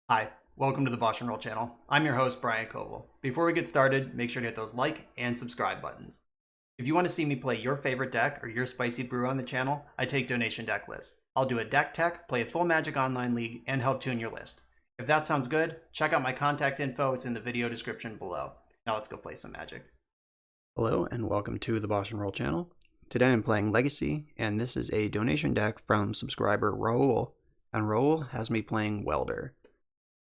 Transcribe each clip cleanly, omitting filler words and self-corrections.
Hi, welcome to the BoshNRoll channel. I'm your host, Brian Koval. Before we get started, make sure to hit those like and subscribe buttons. If you want to see me play your favorite deck or your spicy brew on the channel, I take donation deck lists. I'll do a deck tech, play a full Magic Online League, and help tune your list. If that sounds good, check out my contact info. It's in the video description below. Now let's go play some Magic. Hello and welcome to the BoshNRoll channel. Today I'm playing Legacy, and this is a donation deck from subscriber Raul, and Raul has me playing Welder.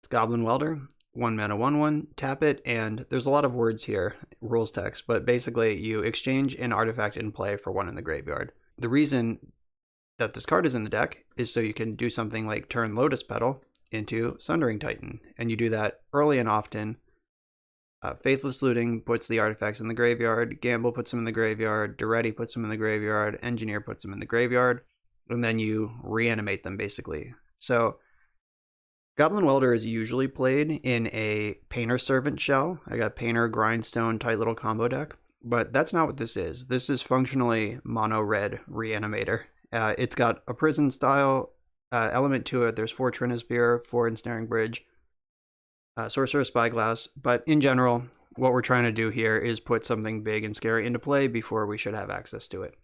It's Goblin Welder, 1 mana 1/1, tap it, and there's a lot of words here, rules text, but basically you exchange an artifact in play for one in the graveyard. The reason that this card is in the deck is so you can do something like turn Lotus Petal into Sundering Titan, and you do that early and often. Faithless Looting puts the artifacts in the graveyard, Gamble puts them in the graveyard, Duretti puts them in the graveyard, Engineer puts them in the graveyard, and then you reanimate them basically. So Goblin Welder is usually played in a Painter Servant shell. I got Painter, Grindstone, tight little combo deck, but that's not what this is. This is functionally mono red Reanimator. It's got a prison style element to it. There's 4 Trinisphere, 4 Ensnaring Bridge, Sorcerer Spyglass, but in general, what we're trying to do here is put something big and scary into play before we should have access to it.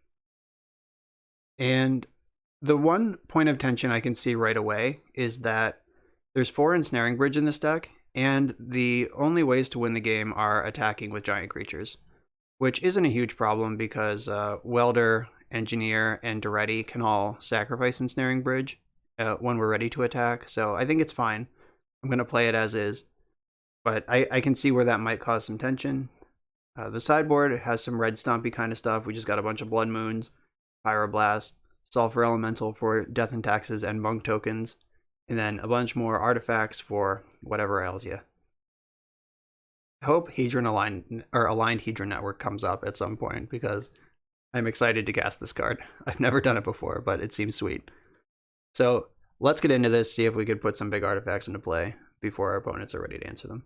And the one point of tension I can see right away is that there's 4 Ensnaring Bridge in this deck, and the only ways to win the game are attacking with giant creatures, which isn't a huge problem because Welder, Engineer, and Duretti can all sacrifice Ensnaring Bridge when we're ready to attack, so I think it's fine. I'm going to play it as is, but I can see where that might cause some tension. The sideboard has some red stompy kind of stuff. We just got a bunch of Blood Moons, Pyroblast, Sulfur Elemental for Death and Taxes and Monk tokens, and then a bunch more artifacts for whatever ails you. I hope Aligned Hedron Network comes up at some point because I'm excited to cast this card. I've never done it before, but it seems sweet. So let's get into this, see if we could put some big artifacts into play before our opponents are ready to answer them.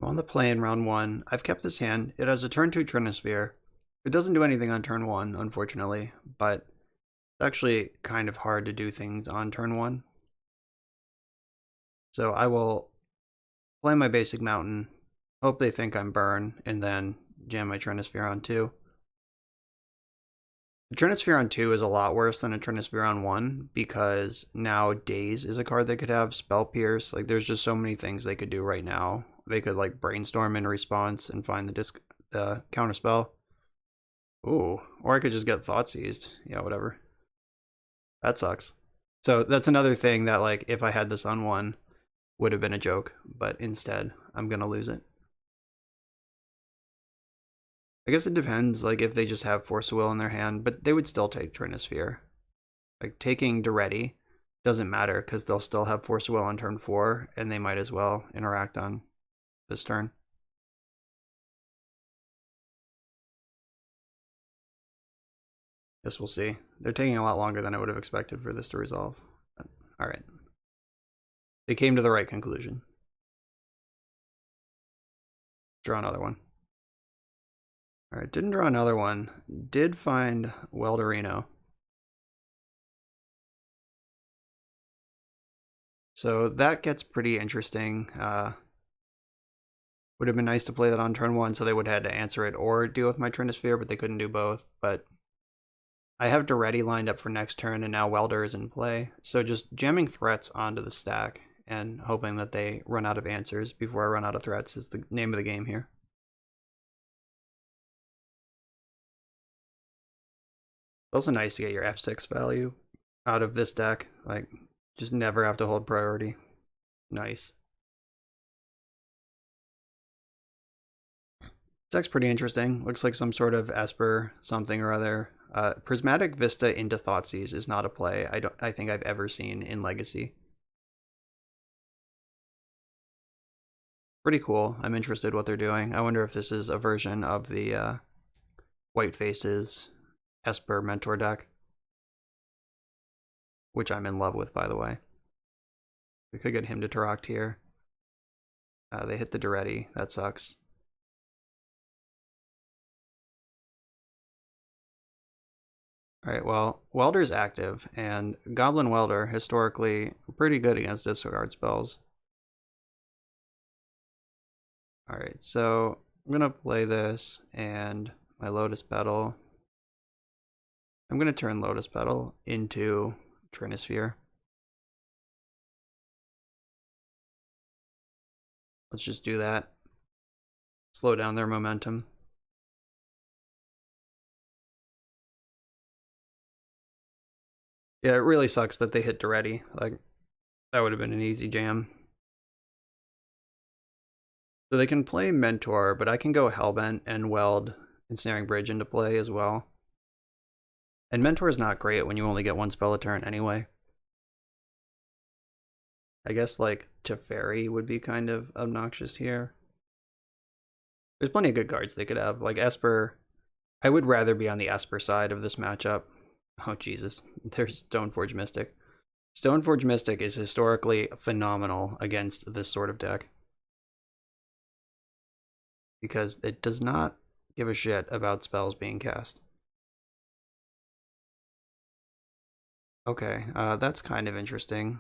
I'm on the play in round 1. I've kept this hand. It has a turn 2 Trinisphere. It doesn't do anything on turn 1, unfortunately, but it's actually kind of hard to do things on turn 1. So I will play my basic mountain, hope they think I'm burn, and then jam my Trinisphere on 2. A Trinisphere on 2 is a lot worse than a Trinisphere on 1 because now Daze is a card that could have Spell Pierce. Like, there's just so many things they could do right now. They could like Brainstorm in response and find the counterspell. Ooh, or I could just get Thought Seized. Yeah, whatever. That sucks. So that's another thing that, like, if I had this on 1, would have been a joke, but instead I'm gonna lose it. I guess it depends, like, if they just have Force of Will in their hand, but they would still take Trinisphere. Like, taking Duretti doesn't matter because they'll still have Force of Will on turn 4, and they might as well interact on this turn. Guess we'll see. They're taking a lot longer than I would have expected for this to resolve. All right. They came to the right conclusion. Draw another one. All right, didn't draw another one. Did find Welderino. So that gets pretty interesting. Would have been nice to play that on turn 1 so they would have had to answer it or deal with my Trinisphere, but they couldn't do both. But I have Duretti lined up for next turn, and now Welder is in play. So just jamming threats onto the stack and hoping that they run out of answers before I run out of threats is the name of the game here. It's also nice to get your F6 value out of this deck. Like, just never have to hold priority. Nice. This deck's pretty interesting. Looks like some sort of Esper something or other. Prismatic Vista into Thoughtseize is not a play I think I've ever seen in Legacy. Pretty cool. I'm interested what they're doing. I wonder if this is a version of the White Faces Esper Mentor deck, which I'm in love with, by the way. We could get him to Taract here. They hit the Duretti. That sucks. Alright, well, Welder's active, and Goblin Welder, historically, pretty good against discard spells. Alright, so I'm going to play this and my Lotus Petal. I'm going to turn Lotus Petal into Trinisphere. Let's just do that. Slow down their momentum. Yeah, it really sucks that they hit Duretti. Like, that would have been an easy jam. So they can play Mentor, but I can go Hellbent and Weld Ensnaring Bridge into play as well. And Mentor is not great when you only get one spell a turn anyway. I guess, like, Teferi would be kind of obnoxious here. There's plenty of good cards they could have. Like, Esper. I would rather be on the Esper side of this matchup. Oh, Jesus. There's Stoneforge Mystic. Stoneforge Mystic is historically phenomenal against this sort of deck, because it does not give a shit about spells being cast. Okay, that's kind of interesting.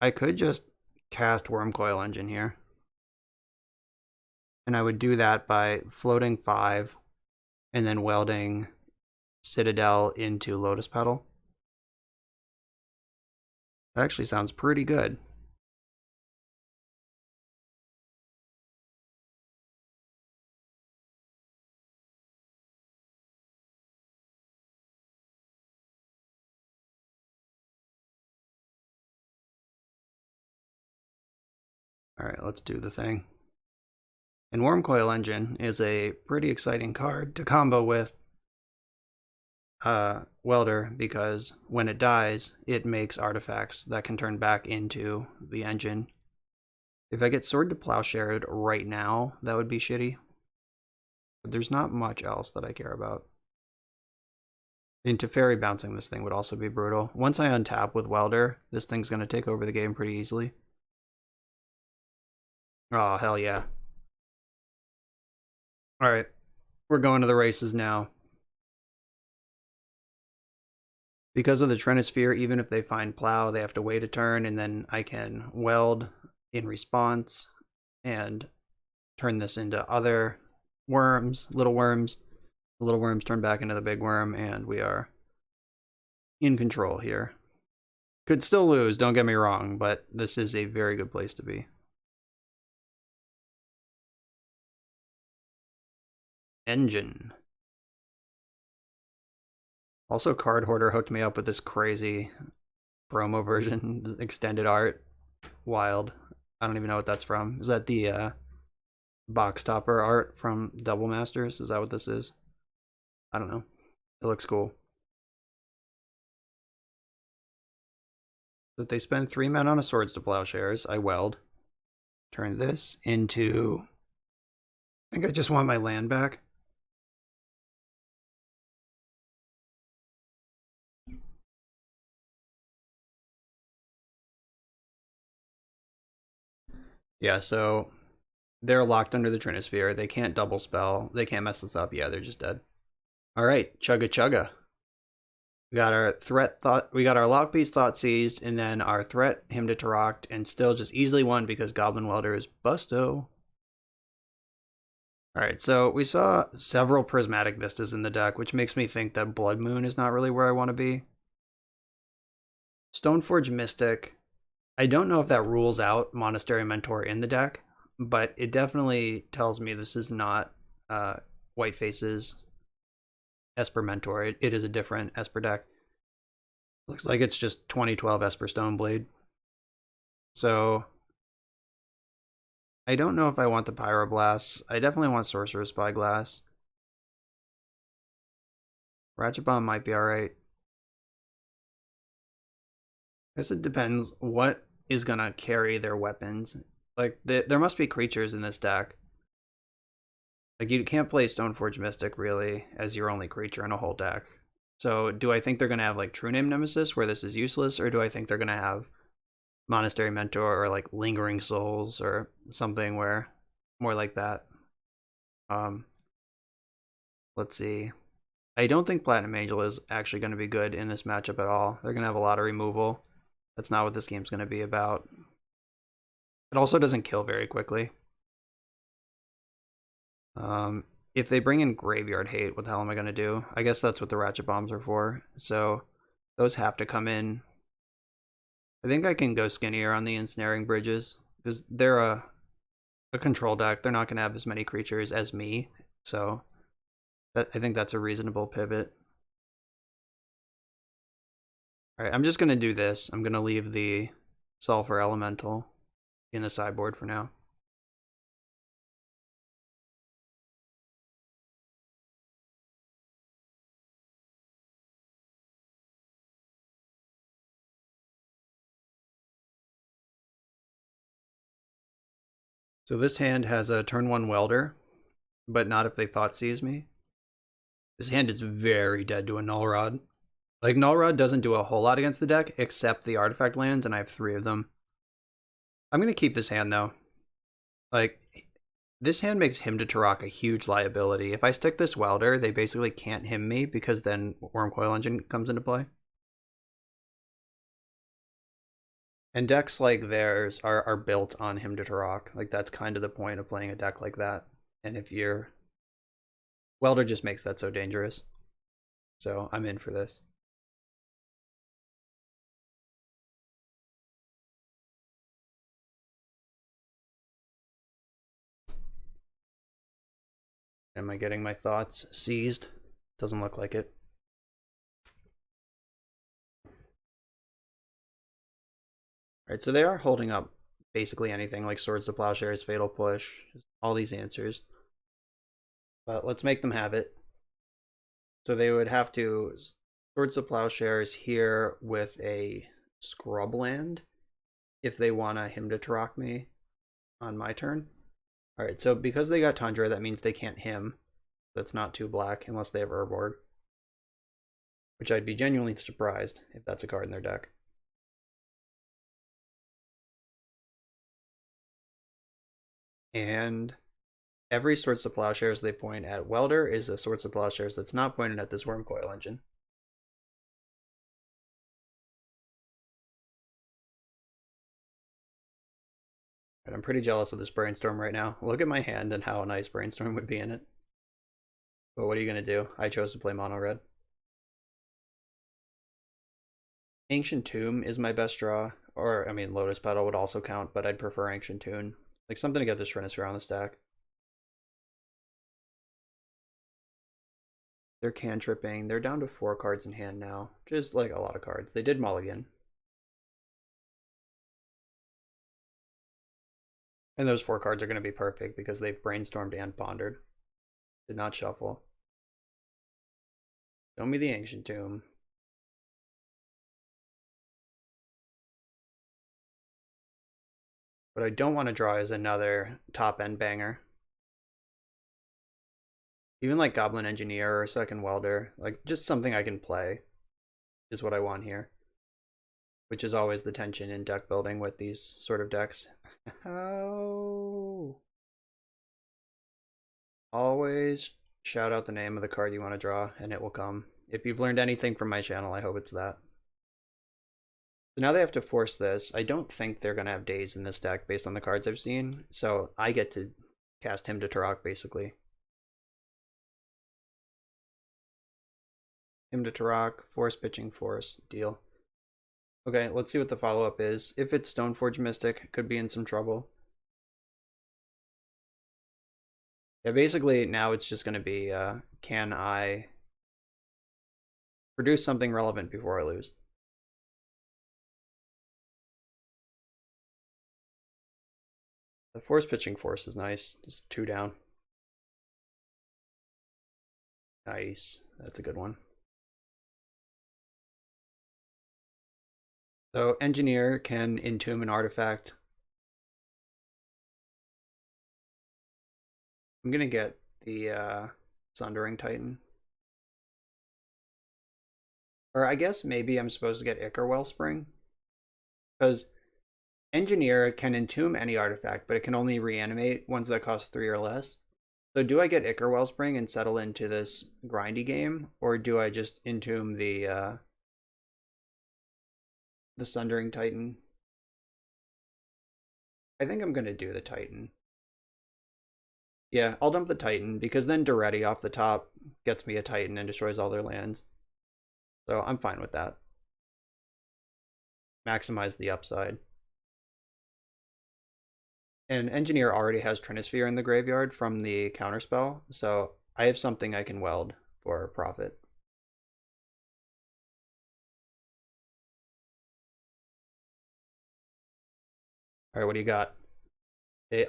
I could just cast Wormcoil Engine here. And I would do that by floating 5 and then welding Citadel into Lotus Petal. That actually sounds pretty good. Alright, let's do the thing. And Wormcoil Engine is a pretty exciting card to combo with Welder, because when it dies, it makes artifacts that can turn back into the engine. If I get Sword to Plowshare right now, that would be shitty. But there's not much else that I care about. And Teferi bouncing this thing would also be brutal. Once I untap with Welder, this thing's going to take over the game pretty easily. Oh, hell yeah. Alright, we're going to the races now. Because of the Trinisphere, even if they find Plow, they have to wait a turn, and then I can Weld in response and turn this into other worms, little worms. The little worms turn back into the big worm, and we are in control here. Could still lose, don't get me wrong, but this is a very good place to be. Engine. Also, Card Hoarder hooked me up with this crazy promo version, extended art. Wild. I don't even know what that's from. Is that the box topper art from Double Masters? Is that what this is? I don't know. It looks cool. So if they spend 3 men on a Swords to Plowshares, I Weld. Turn this into... I think I just want my land back. Yeah, so they're locked under the Trinisphere. They can't double spell. They can't mess this up. Yeah, they're just dead. All right, chugga chugga. We got our threat thought. We got our Lockpiece Thought Seized, and then our threat Hymn to Taract, and still just easily won because Goblin Welder is busto. All right, so we saw several Prismatic Vistas in the deck, which makes me think that Blood Moon is not really where I want to be. Stoneforge Mystic. I don't know if that rules out Monastery Mentor in the deck, but it definitely tells me this is not Whiteface's Esper Mentor. It is a different Esper deck. Looks like it's just 2012 Esper Stoneblade. So I don't know if I want the Pyroblast. I definitely want Sorcerer's Spyglass. Ratchet Bomb might be alright. I guess it depends what is gonna carry their weapons. Like, there must be creatures in this deck. Like, you can't play Stoneforge Mystic, really, as your only creature in a whole deck. So, do I think they're gonna have, like, True Name Nemesis, where this is useless, or do I think they're gonna have Monastery Mentor, or, like, Lingering Souls, or something where, more like that? Let's see. I don't think Platinum Angel is actually going to be good in this matchup at all. They're going to have a lot of removal. That's not what this game's going to be about. It also doesn't kill very quickly. If they bring in Graveyard Hate, what the hell am I going to do? I guess that's what the Ratchet Bombs are for. So those have to come in. I think I can go skinnier on the Ensnaring Bridges, because they're a control deck. They're not going to have as many creatures as me. So I think that's a reasonable pivot. Alright, I'm just going to do this. I'm going to leave the Sulfur Elemental in the sideboard for now. So this hand has a turn 1 Welder, but not if they Thoughtseize me. This hand is very dead to a Null Rod. Like, Null Rod doesn't do a whole lot against the deck, except the artifact lands, and I have 3 of them. I'm going to keep this hand, though. Like, this hand makes Hymn to Tarok a huge liability. If I stick this Welder, they basically can't him me, because then Wormcoil Engine comes into play. And decks like theirs are built on Hymn to Tarok. Like, that's kind of the point of playing a deck like that. And if you're... Welder just makes that so dangerous. So I'm in for this. Am I getting my thoughts seized? Doesn't look like it. Alright, so they are holding up basically anything like Swords to Plowshares, Fatal Push, all these answers. But let's make them have it. So they would have to Swords to Plowshares here with a Scrubland if they want to Hymn to Tarok me on my turn. Alright, so because they got Tundra, that means they can't Hymn. That's not 2 black unless they have Urborg. Which I'd be genuinely surprised if that's a card in their deck. And every Swords to Plowshares they point at Welder is a Swords to Plowshares that's not pointed at this Wormcoil Engine. And I'm pretty jealous of this Brainstorm right now. Look at my hand and how nice Brainstorm would be in it. But what are you going to do? I chose to play mono red. Ancient Tomb is my best draw. Or, I mean, Lotus Petal would also count, but I'd prefer Ancient Tomb. Like, something to get this Shrinisphere on the stack. They're cantripping. They're down to 4 cards in hand now. Which is, like, a lot of cards. They did mulligan. And those 4 cards are going to be perfect because they've brainstormed and pondered. Did not shuffle. Show me the Ancient Tomb. What I don't want to draw is another top-end banger. Even like Goblin Engineer or Second Welder. Like, just something I can play is what I want here. Which is always the tension in deck building with these sort of decks. Oh. Always shout out the name of the card you want to draw, and it will come. If you've learned anything from my channel, I hope it's that. So now they have to force this. I don't think they're going to have Daze in this deck based on the cards I've seen, so I get to cast Hymn to Tarok, basically. Hymn to Tarok, Force Pitching Force, deal. Okay, let's see what the follow-up is. If it's Stoneforge Mystic, could be in some trouble. Yeah, basically now it's just going to be, can I produce something relevant before I lose? The Force Pitching Force is nice. Just 2 down. Nice. That's a good one. So Engineer can entomb an artifact. I'm gonna get the Sundering Titan. Or I guess maybe I'm supposed to get Ichor Wellspring. Because Engineer can entomb any artifact, but it can only reanimate ones that cost 3 or less. So do I get Ichor Wellspring and settle into this grindy game? Or do I just entomb the Sundering Titan? I think I'm going to do the Titan. Yeah, I'll dump the Titan because then Duretti off the top gets me a Titan and destroys all their lands. So I'm fine with that. Maximize the upside. And Engineer already has Trinisphere in the graveyard from the counterspell, so I have something I can weld for profit. Alright, what do you got?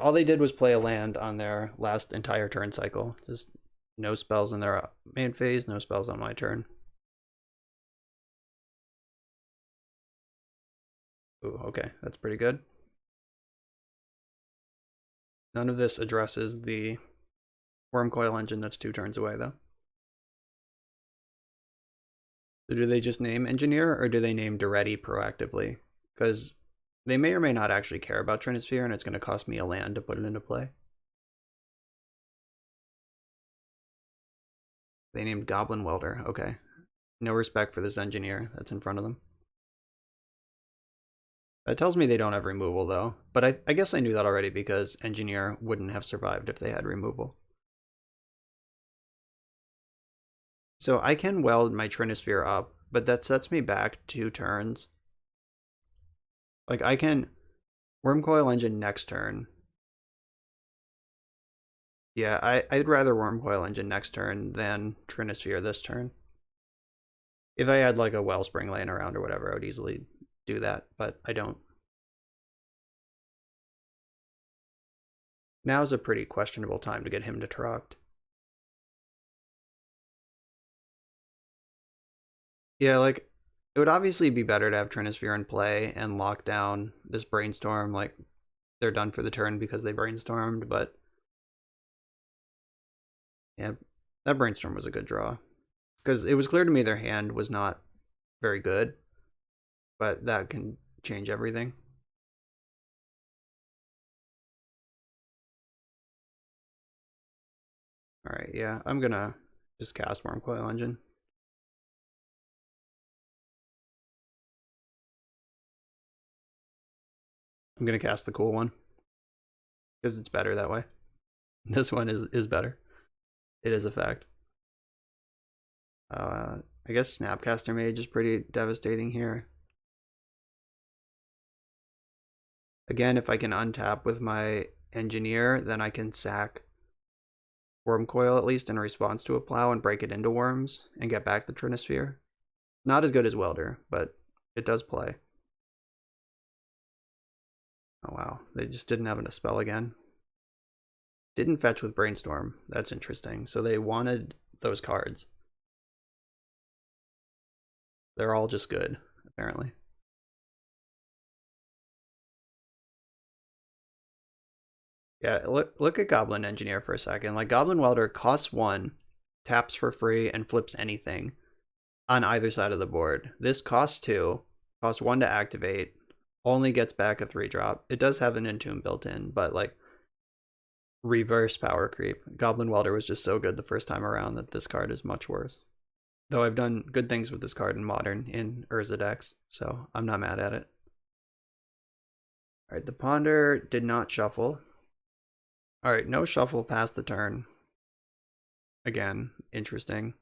All they did was play a land on their last entire turn cycle. Just no spells in their main phase, no spells on my turn. Ooh, okay, that's pretty good. None of this addresses the Wormcoil Engine that's 2 turns away, though. So do they just name Engineer, or do they name Duretti proactively? Because they may or may not actually care about Trinisphere, and it's going to cost me a land to put it into play. They named Goblin Welder. Okay. No respect for this Engineer that's in front of them. That tells me they don't have removal, though. But I guess I knew that already because Engineer wouldn't have survived if they had removal. So I can weld my Trinisphere up, but that sets me back 2 turns. Like, I can Wormcoil Engine next turn. Yeah, I'd rather Wormcoil Engine next turn than Trinisphere this turn. If I had, like, a Wellspring laying around or whatever, I would easily do that, but I don't. Now's a pretty questionable time to get him to Trucked. Yeah, like, it would obviously be better to have Trinisphere in play and lock down this Brainstorm, like, they're done for the turn because they brainstormed, but yeah, that Brainstorm was a good draw. Because it was clear to me their hand was not very good, but that can change everything. Alright, yeah, I'm gonna just cast Wormcoil Engine. I'm gonna cast the cool one. Because it's better that way. This one is better. It is a fact. I guess Snapcaster Mage is pretty devastating here. Again, if I can untap with my Engineer, then I can sack Wormcoil at least in response to a plow and break it into worms and get back the Trinisphere. Not as good as Welder, but it does play. Oh wow, they just didn't have a spell again. Didn't fetch with Brainstorm. That's interesting. So they wanted those cards. They're all just good, apparently. Yeah, look at Goblin Engineer for a second. Like, Goblin Welder costs 1, taps for free, and flips anything on either side of the board. This costs 2, costs 1 to activate, only gets back a 3-drop. It does have an Entomb built in, but, like, reverse power creep. Goblin Welder was just so good the first time around that this card is much worse. Though I've done good things with this card in Modern in Urza decks, so I'm not mad at it. Alright, the Ponder did not shuffle. Alright, no shuffle past the turn. Again, interesting.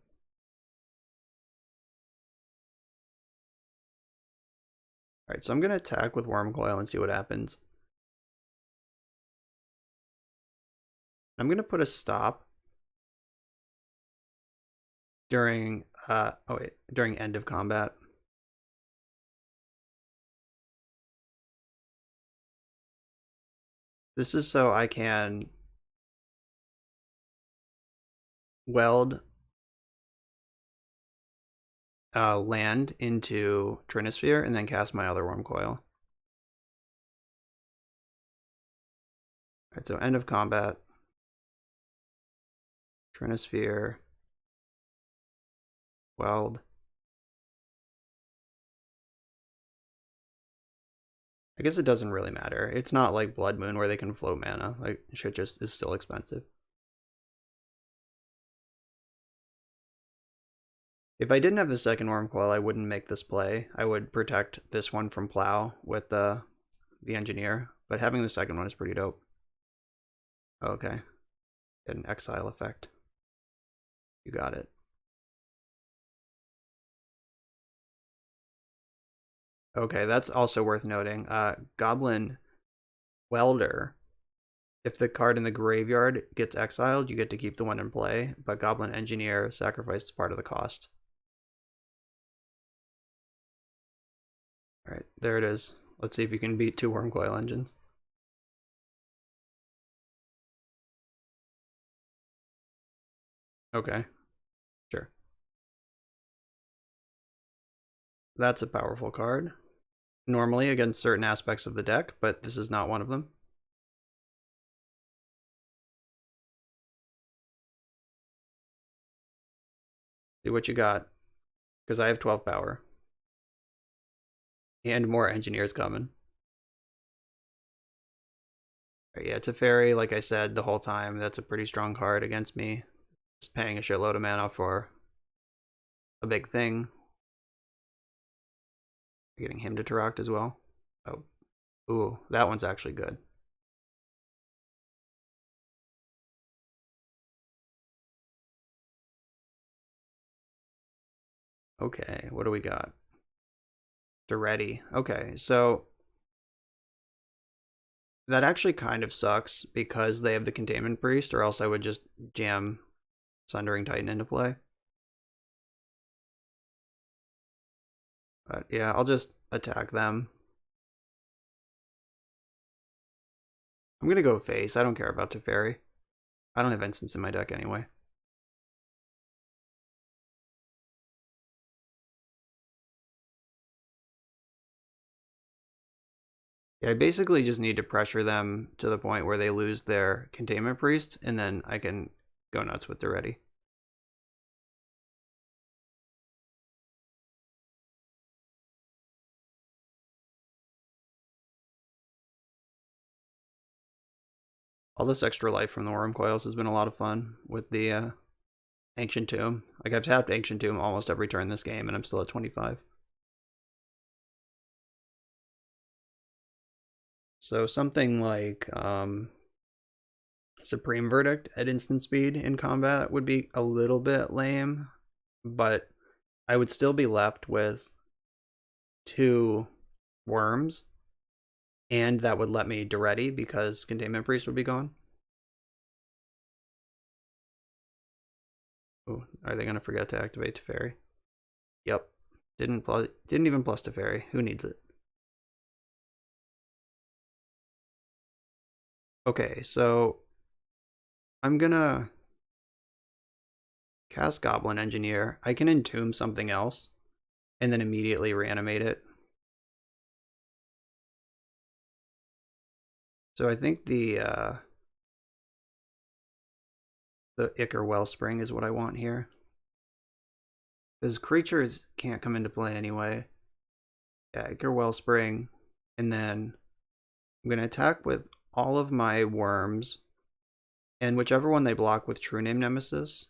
Alright, so I'm going to attack with Wormcoil and see what happens. I'm going to put a stop during during end of combat. This is so I can weld land into Trinisphere and then cast my other Wormcoil. Alright, so end of combat. Trinisphere. Weld. I guess it doesn't really matter. It's not like Blood Moon where they can float mana. Like, shit just is still expensive. If I didn't have the second Wormcoil, I wouldn't make this play. I would protect this one from Plow with the the engineer, but having the second one is pretty dope. Okay. Get an exile effect. You got it. Okay, that's also worth noting. Goblin Welder. If the card in the graveyard gets exiled, you get to keep the one in play, but Goblin Engineer sacrifices part of the cost. Alright, there it is. Let's see if you can beat 2 Wormcoil Engines. Okay, sure. That's a powerful card. Normally against certain aspects of the deck, but this is not one of them. See what you got, because I have 12 power. And more engineers coming. Yeah, it's a fairy, like I said the whole time. That's a pretty strong card against me. Just paying a shitload of mana for a big thing. Getting him to interact as well. Oh, ooh, that one's actually good. Okay, what do we got? Ready. Okay, so that actually kind of sucks because they have the Containment Priest, or else I would just jam Sundering Titan into play. But yeah, I'll just attack them. I'm gonna go face. I don't care about Teferi. I don't have instants in my deck anyway. Yeah, I basically just need to pressure them to the point where they lose their Containment Priest, and then I can go nuts with the ready. All this extra life from the Worm Coils has been a lot of fun with the Ancient Tomb. Like, I've tapped Ancient Tomb almost every turn this game, and I'm still at 25. So something like Supreme Verdict at instant speed in combat would be a little bit lame, but I would still be left with 2 worms, and that would let me Duretti because Containment Priest would be gone. Ooh, are they going to forget to activate Teferi? Yep. Didn't even plus Teferi. Who needs it? Okay, so I'm gonna cast Goblin Engineer. I can entomb something else and then immediately reanimate it. So I think the Ichor Wellspring is what I want here. Because creatures can't come into play anyway. Yeah, Ichor Wellspring, and then I'm going to attack with all of my worms, and whichever one they block with True Name Nemesis.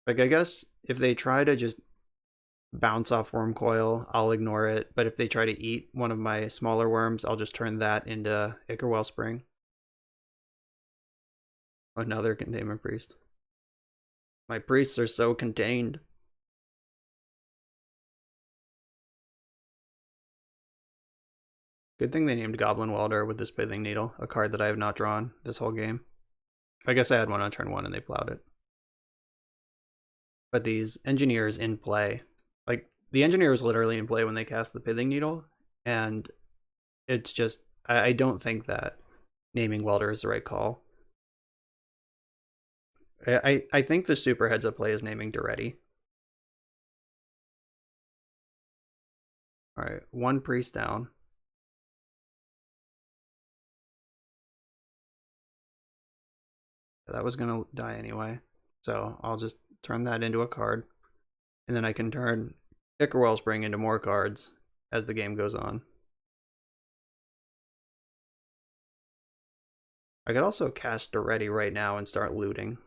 Like, I guess if they try to just bounce off Worm Coil, I'll ignore it, but if they try to eat one of my smaller worms, I'll just turn that into Ichor Wellspring. Another Containment Priest. My priests are so contained. Good thing they named Goblin Welder with this Pithing Needle, a card that I have not drawn this whole game. I guess I had one on turn 1 and they plowed it. But these engineers in play, like, the engineer was literally in play when they cast the Pithing Needle, and it's just, I don't think that naming Welder is the right call. I think the super heads up play is naming Duretti. Alright, 1 priest down. That was gonna die anyway, so I'll just turn that into a card, and then I can turn Ichor Wellspring into more cards as the game goes on. I could also cast Duretti right now and start looting.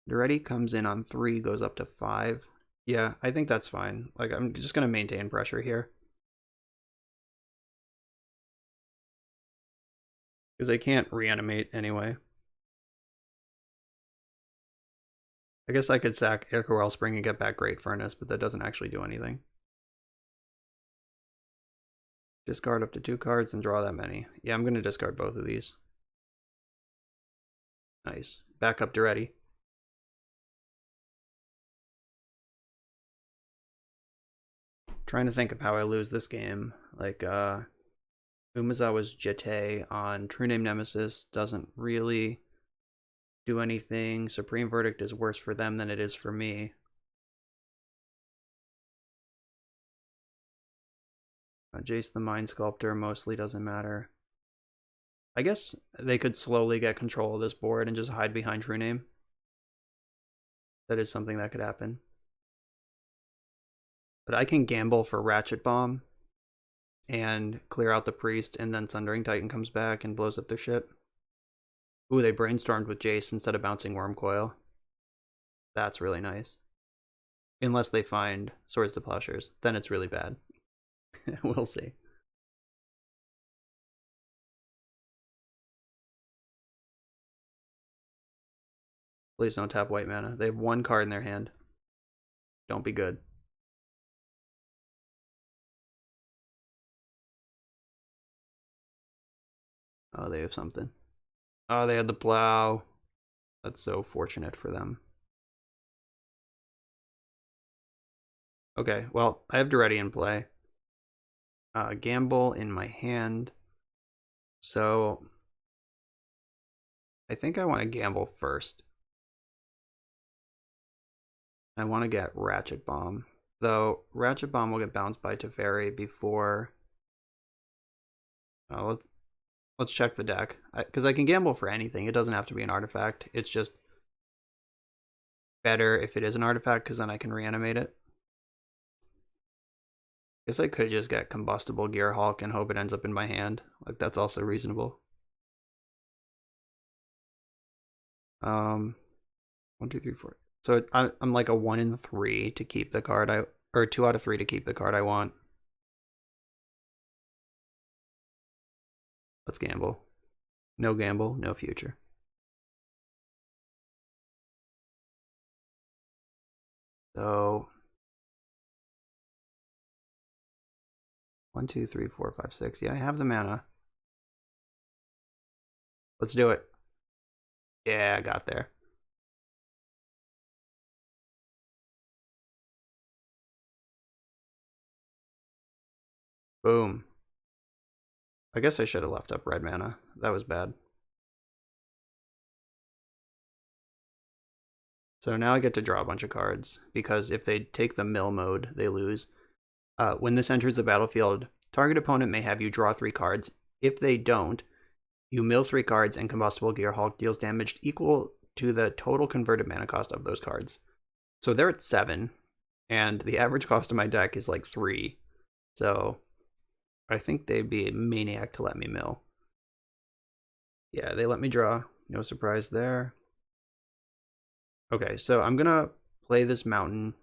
Duretti comes in on 3, goes up to 5. Yeah, I think that's fine. Like, I'm just going to maintain pressure here. Because I can't reanimate anyway. I guess I could sack Ichor Wellspring and get back Great Furnace, but that doesn't actually do anything. Discard up to 2 cards and draw that many. Yeah, I'm going to discard both of these. Nice. Back up to ready. Trying to think of how I lose this game. Like, Umezawa's Jete on True Name Nemesis doesn't really do anything. Supreme Verdict is worse for them than it is for me. Jace the Mind Sculptor mostly doesn't matter. I guess they could slowly get control of this board and just hide behind True Name. That is something that could happen. But I can gamble for Ratchet Bomb and clear out the Priest, and then Sundering Titan comes back and blows up their ship. Ooh, they brainstormed with Jace instead of bouncing Worm Coil. That's really nice. Unless they find Swords to Plowshares, then it's really bad. We'll see. Please don't tap white mana. They have 1 card in their hand. Don't be good. Oh, they have something. Oh, they had the plow. That's so fortunate for them. Okay, well, I have Duretti in play. Gamble in my hand. So I think I want to gamble first. I want to get Ratchet Bomb. Though Ratchet Bomb will get bounced by Teferi before... let's check the deck. Because I can gamble for anything. It doesn't have to be an artifact. It's just better if it is an artifact, because then I can reanimate it. Guess I could just get Combustible Gearhulk and hope it ends up in my hand. Like, that's also reasonable. 1, 2, 3, 4. So I'm like a 1 in 3 to keep the card or 2 out of 3 to keep the card I want. Let's gamble. No gamble, no future. So 1, 2, 3, 4, 5, 6. Yeah, I have the mana. Let's do it. Yeah, I got there. Boom. I guess I should have left up red mana. That was bad. So now I get to draw a bunch of cards, because if they take the mill mode, they lose. When this enters the battlefield, target opponent may have you draw 3 cards. If they don't, you mill 3 cards and Combustible Gearhulk deals damage equal to the total converted mana cost of those cards. So they're at 7, and the average cost of my deck is like 3. So I think they'd be a maniac to let me mill. Yeah, they let me draw. No surprise there. Okay, so I'm gonna play this mountain,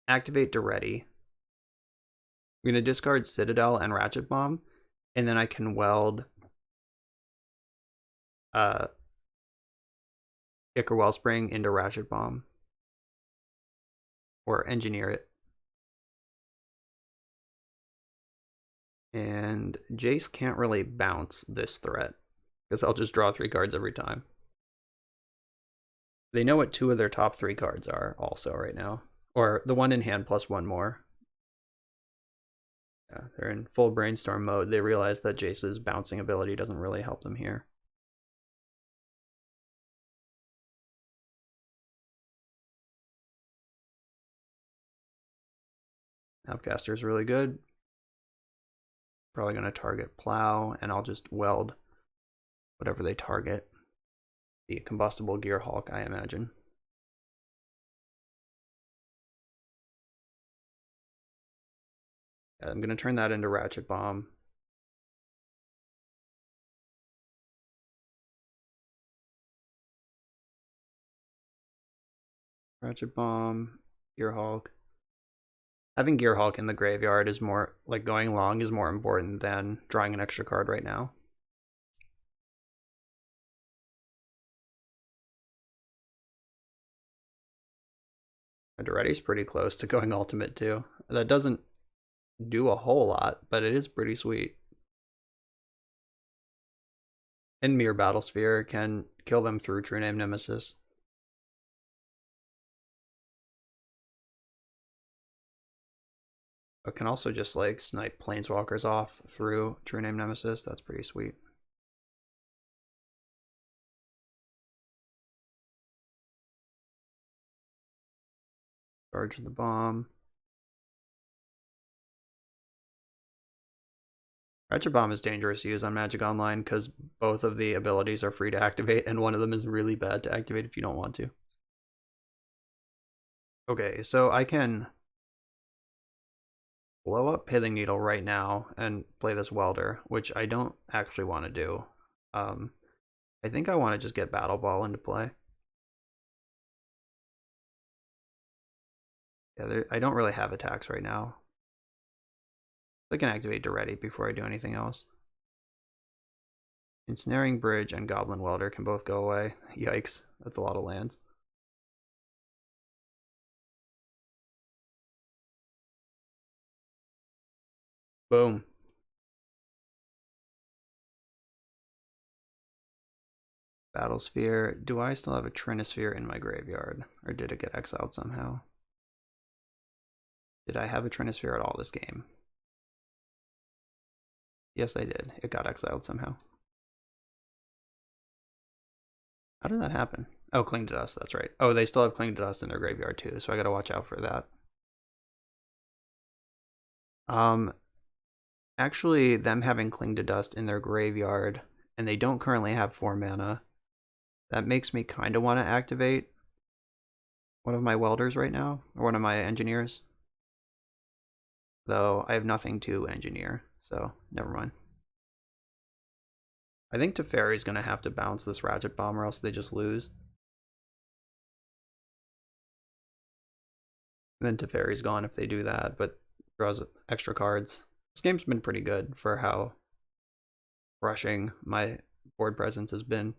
activate Duretti. I'm gonna discard Citadel and Ratchet Bomb, and then I can weld Ichor Wellspring into Ratchet Bomb, or engineer it. And Jace can't really bounce this threat, because I'll just draw 3 cards every time. They know what 2 of their top 3 cards are also right now. Or the 1 in hand plus 1 more. Yeah, they're in full brainstorm mode. They realize that Jace's bouncing ability doesn't really help them here. Outcaster is really good. Probably going to target Plow, and I'll just weld whatever they target. The Combustible Gearhulk, I imagine. Yeah, I'm going to turn that into Ratchet Bomb. Ratchet Bomb. Gear Hulk. Having Gear Hulk in the graveyard is more, like going long is more important than drawing an extra card right now. Duretti's pretty close to going ultimate too. That doesn't do a whole lot, but it is pretty sweet. And Mere Battlesphere can kill them through True Name Nemesis. It can also just like snipe planeswalkers off through True Name Nemesis. That's pretty sweet. Charge the bomb. Ratchet Bomb is dangerous to use on Magic Online because both of the abilities are free to activate, and one of them is really bad to activate if you don't want to. Okay, so I can blow up Pithing Needle right now and play this Welder, which I don't actually want to do. I think I want to just get Battle Ball into play. Yeah, I don't really have attacks right now. I can activate Duretti before I do anything else. Ensnaring Bridge and Goblin Welder can both go away. Yikes, that's a lot of lands. Boom. Battlesphere. Do I still have a Trinisphere in my graveyard? Or did it get exiled somehow? Did I have a Trinisphere at all this game? Yes, I did. It got exiled somehow. How did that happen? Oh, Cling to Dust, that's right. Oh, they still have Cling to Dust in their graveyard too, so I gotta watch out for that. Actually, them having Cling to Dust in their graveyard, and they don't currently have 4 mana, that makes me kind of want to activate one of my Welders right now, or one of my Engineers. Though I have nothing to engineer, so never mind. I think Teferi's going to have to bounce this Ratchet Bomb or else they just lose. And then Teferi's gone if they do that, but draws extra cards. This game's been pretty good for how rushing my board presence has been.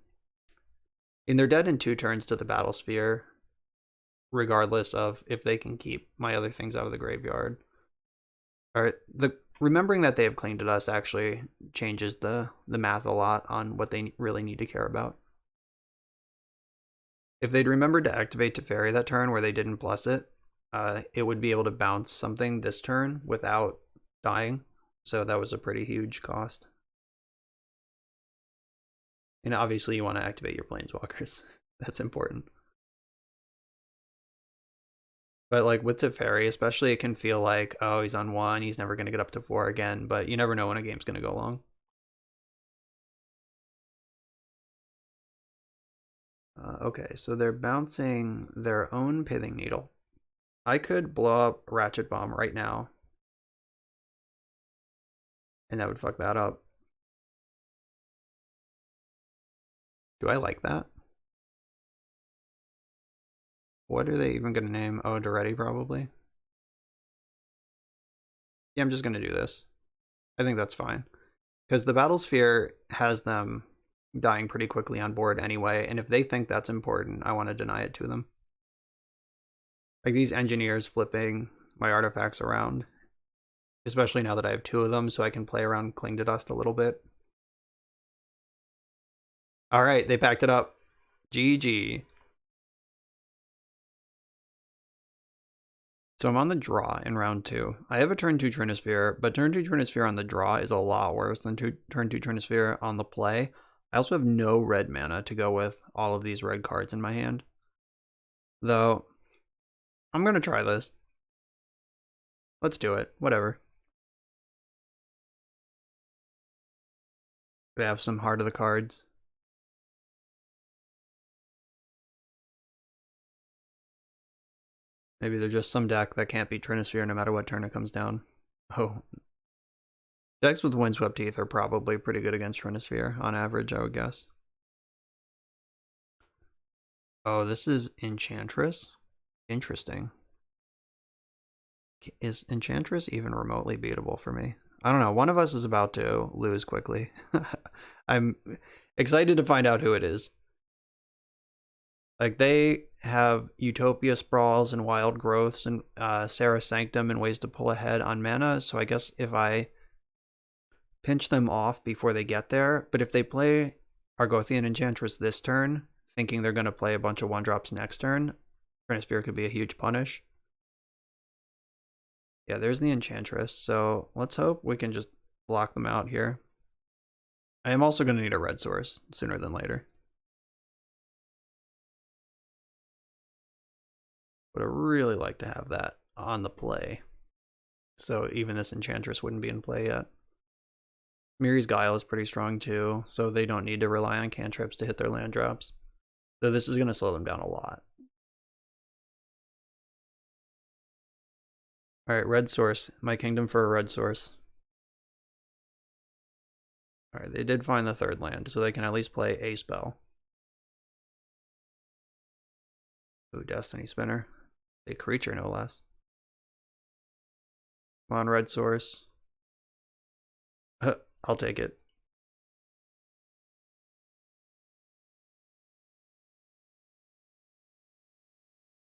And they're dead in 2 turns to the Battlesphere, regardless of if they can keep my other things out of the graveyard. Alright, remembering that they have Cling to Dust actually changes the math a lot on what they really need to care about. If they'd remembered to activate Teferi that turn where they didn't plus it, it would be able to bounce something this turn without dying. So that was a pretty huge cost. And obviously you want to activate your Planeswalkers. That's important. But like with Teferi, especially, it can feel like, oh, he's on 1, he's never going to get up to 4 again, but you never know when a game's going to go long. Okay, so they're bouncing their own Pithing Needle. I could blow up Ratchet Bomb right now, and that would fuck that up. Do I like that? What are they even going to name? Oh, Duretti probably. Yeah, I'm just going to do this. I think that's fine. Because the Battlesphere has them dying pretty quickly on board anyway, and if they think that's important, I want to deny it to them. Like these Engineers flipping my artifacts around, especially now that I have 2 of them, so I can play around Cling to Dust a little bit. Alright, they packed it up. GG. So I'm on the draw in round 2. I have a turn 2 Trinisphere, but turn 2 Trinisphere on the draw is a lot worse than turn 2 Trinisphere on the play. I also have no red mana to go with all of these red cards in my hand. Though, I'm going to try this. Let's do it. Whatever. Could have some Heart of the Cards. Maybe they're just some deck that can't beat Trinisphere no matter what turn it comes down. Oh. Decks with Windswept Teeth are probably pretty good against Trinisphere, on average, I would guess. Oh, this is Enchantress? Interesting. Is Enchantress even remotely beatable for me? I don't know. One of us is about to lose quickly. I'm excited to find out who it is. Like, they have Utopia Sprawls and Wild Growths and Sarah Sanctum and ways to pull ahead on mana, so I guess if I pinch them off before they get there, but if they play Argothian Enchantress this turn, thinking they're going to play a bunch of 1-drops next turn, Trinisphere could be a huge punish. Yeah, there's the Enchantress, so let's hope we can just block them out here. I am also going to need a red source sooner than later. Would really like to have that on the play. So even this Enchantress wouldn't be in play yet. Miri's Guile is pretty strong too, so they don't need to rely on cantrips to hit their land drops. So this is going to slow them down a lot. Alright, red source. My kingdom for a red source. Alright, they did find the third land, so they can at least play a spell. Ooh, Destiny Spinner. A creature, no less. Come on, red source. I'll take it.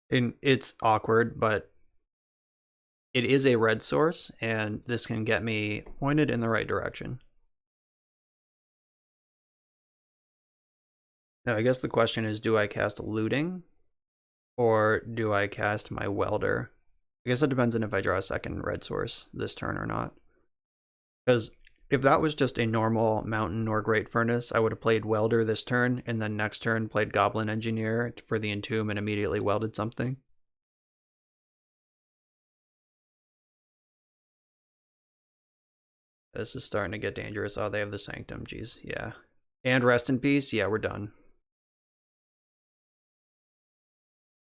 And it's awkward, but it is a red source, and this can get me pointed in the right direction. Now, I guess the question is, do I cast Looting, or do I cast my Welder? I guess it depends on if I draw a second red source this turn or not. Because if that was just a normal Mountain or Great Furnace, I would have played Welder this turn, and then next turn played Goblin Engineer for the Entomb and immediately welded something. This is starting to get dangerous. Oh, they have the Sanctum. Jeez, yeah. And Rest in Peace. Yeah, we're done.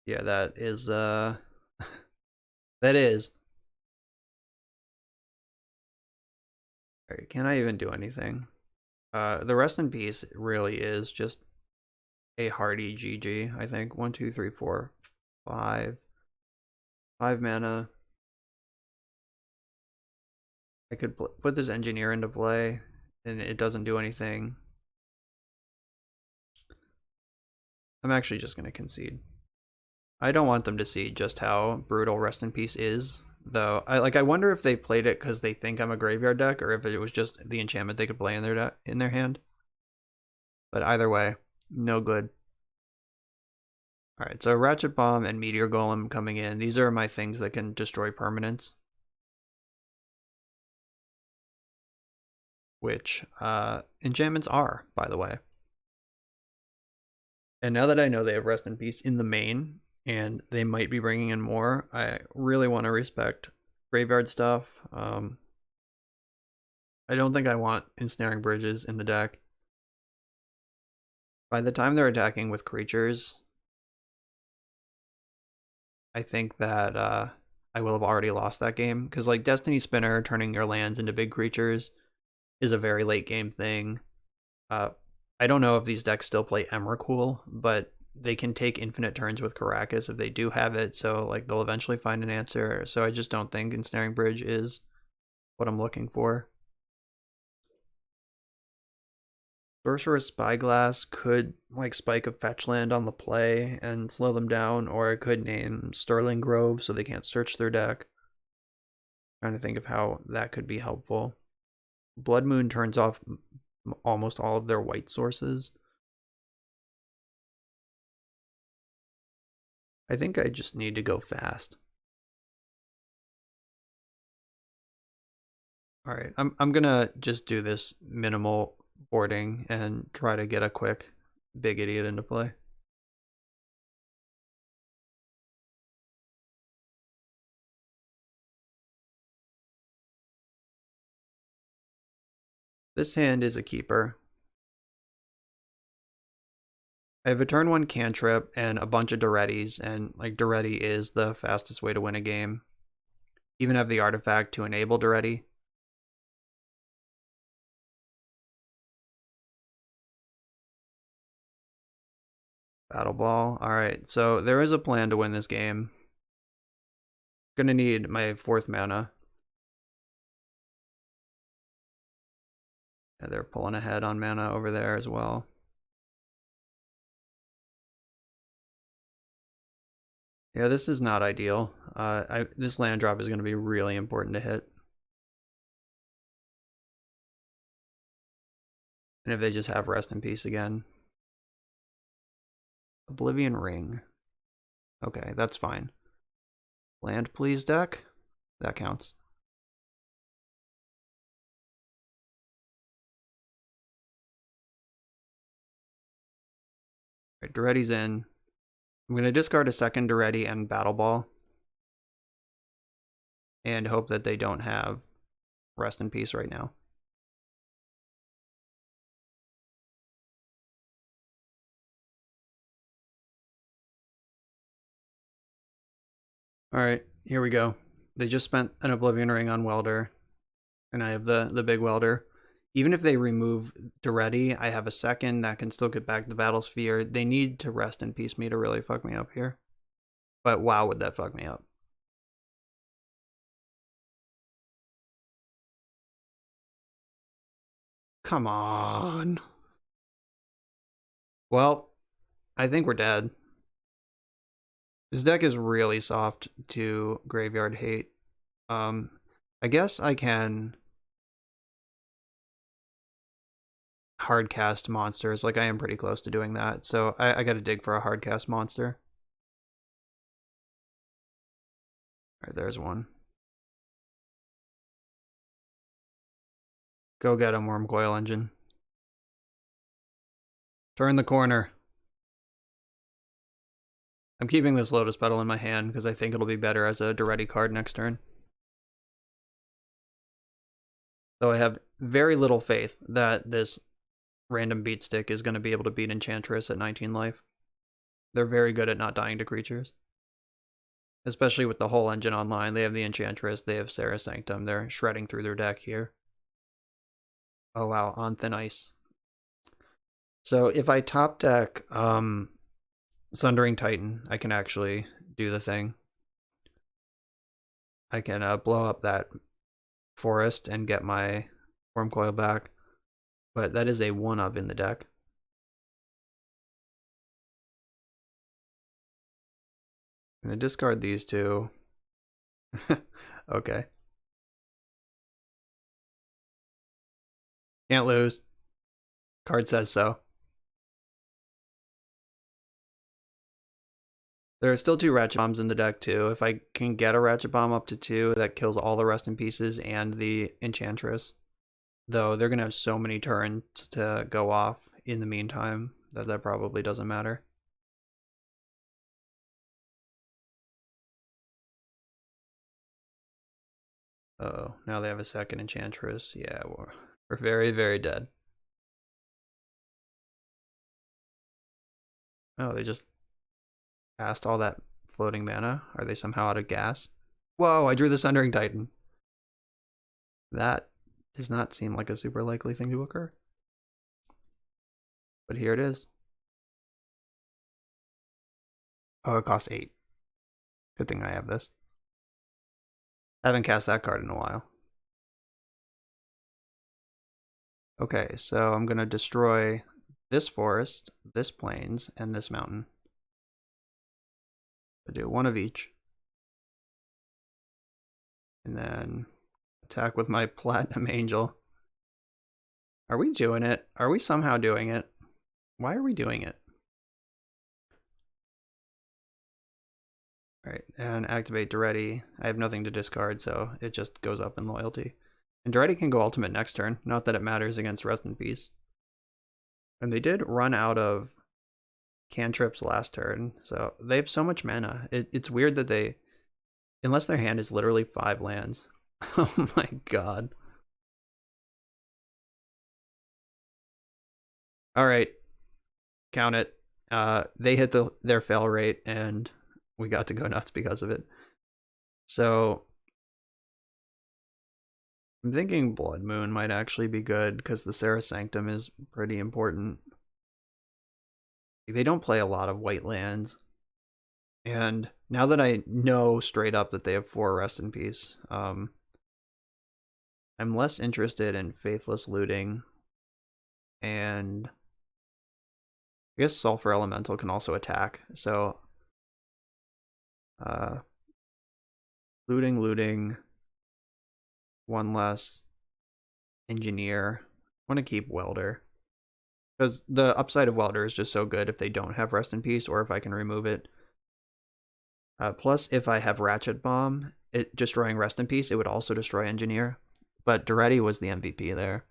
Yeah, that is, that is. Alright, can I even do anything? The Rest in Peace really is just a hearty GG, I think. 1, 2, 3, 4, 5. 5 mana. I could put this Engineer into play, and it doesn't do anything. I'm actually just going to concede. I don't want them to see just how brutal Rest in Peace is, though. I wonder if they played it because they think I'm a graveyard deck, or if it was just the enchantment they could play in their hand. But either way, no good. Alright, so Ratchet Bomb and Meteor Golem coming in. These are my things that can destroy permanents. Which enchantments are, by the way. And now that I know they have Rest in Peace in the main, and they might be bringing in more, I really want to respect graveyard stuff. I don't think I want Ensnaring Bridges in the deck. By the time they're attacking with creatures, I think that I will have already lost that game. Because like Destiny Spinner, turning your lands into big creatures is a very late game thing. I don't know if these decks still play Emrakul, but they can take infinite turns with Karakas if they do have it, so like they'll eventually find an answer. So I just don't think Ensnaring Bridge is what I'm looking for. Sorcerer's Spyglass could like spike a fetch land on the play and slow them down, or it could name Sterling Grove so they can't search their deck. Trying to think of how that could be helpful. Blood Moon turns off almost all of their white sources. I think I just need to go fast. Alright, I'm gonna just do this minimal boarding and try to get a quick big idiot into play. This hand is a keeper. I have a turn 1 cantrip and a bunch of Durettis, and like Duretti is the fastest way to win a game. Even have the artifact to enable Duretti. Battle Ball. Alright, so there is a plan to win this game. Gonna need my 4th mana. Yeah, they're pulling ahead on mana over there as well. Yeah, this is not ideal. This land drop is going to be really important to hit. And if they just have Rest in Peace again. Oblivion Ring. Okay, that's fine. Land please, deck. That counts. Alright, Duretti's in. I'm going to discard a 2nd Duretti and Battle Ball. And hope that they don't have Rest in Peace right now. Alright, here we go. They just spent an Oblivion Ring on Welder. And I have the big Welder. Even if they remove Duretti, I have a 2nd that can still get back the Battle Sphere. They need to Rest in Peace me to really fuck me up here. But wow, would that fuck me up. Come on. Well, I think we're dead. This deck is really soft to Graveyard Hate. I guess I can hard cast monsters. Like, I am pretty close to doing that. So I gotta dig for a hard cast monster. Alright, there's one. Go get him, Wormcoil Engine. Turn the corner. I'm keeping this Lotus Petal in my hand because I think it'll be better as a Duretti card next turn. Though I have very little faith that this random beat stick is going to be able to beat Enchantress at 19 life. They're very good at not dying to creatures. Especially with the whole engine online. They have the Enchantress, they have Serra Sanctum. They're shredding through their deck here. Oh wow, on thin ice. So if I top deck Sundering Titan, I can actually do the thing. I can blow up that forest and get my Wormcoil back. But that is a 1-of in the deck. I'm going to discard these two. Okay. Can't lose. Card says so. There are still 2 Ratchet Bombs in the deck too. If I can get a Ratchet Bomb up to 2, that kills all the Rest in Pieces and the Enchantress. Though they're going to have so many turns to go off in the meantime that probably doesn't matter. Uh-oh, now they have a 2nd Enchantress. Yeah, we're very, very dead. Oh, they just passed all that floating mana? Are they somehow out of gas? Whoa, I drew the Sundering Titan. That does not seem like a super likely thing to occur. But here it is. Oh, it costs 8. Good thing I have this. I haven't cast that card in a while. Okay, so I'm going to destroy this forest, this plains, and this mountain. I do 1 of each. And then attack with my Platinum Angel. Are we doing it? Are we somehow doing it? Why are we doing it? Alright, and activate Duretti. I have nothing to discard, so it just goes up in loyalty. And Duretti can go ultimate next turn. Not that it matters against Rest in Peace. And they did run out of cantrips last turn, so they have so much mana. It's weird that they... Unless their hand is literally 5 lands. Oh my god. Alright. Count it. They hit their fail rate, and we got to go nuts because of it. So I'm thinking Blood Moon might actually be good because the Serra Sanctum is pretty important. They don't play a lot of white lands, and Now that I know straight up that they have 4 Rest in Peace, I'm less interested in Faithless Looting, and I guess Sulfur Elemental can also attack, so looting, 1 less, Engineer. I want to keep Welder, because the upside of Welder is just so good if they don't have Rest in Peace, or if I can remove it. Plus, if I have Ratchet Bomb, it destroying Rest in Peace, it would also destroy Engineer. But Duretti was the MVP there.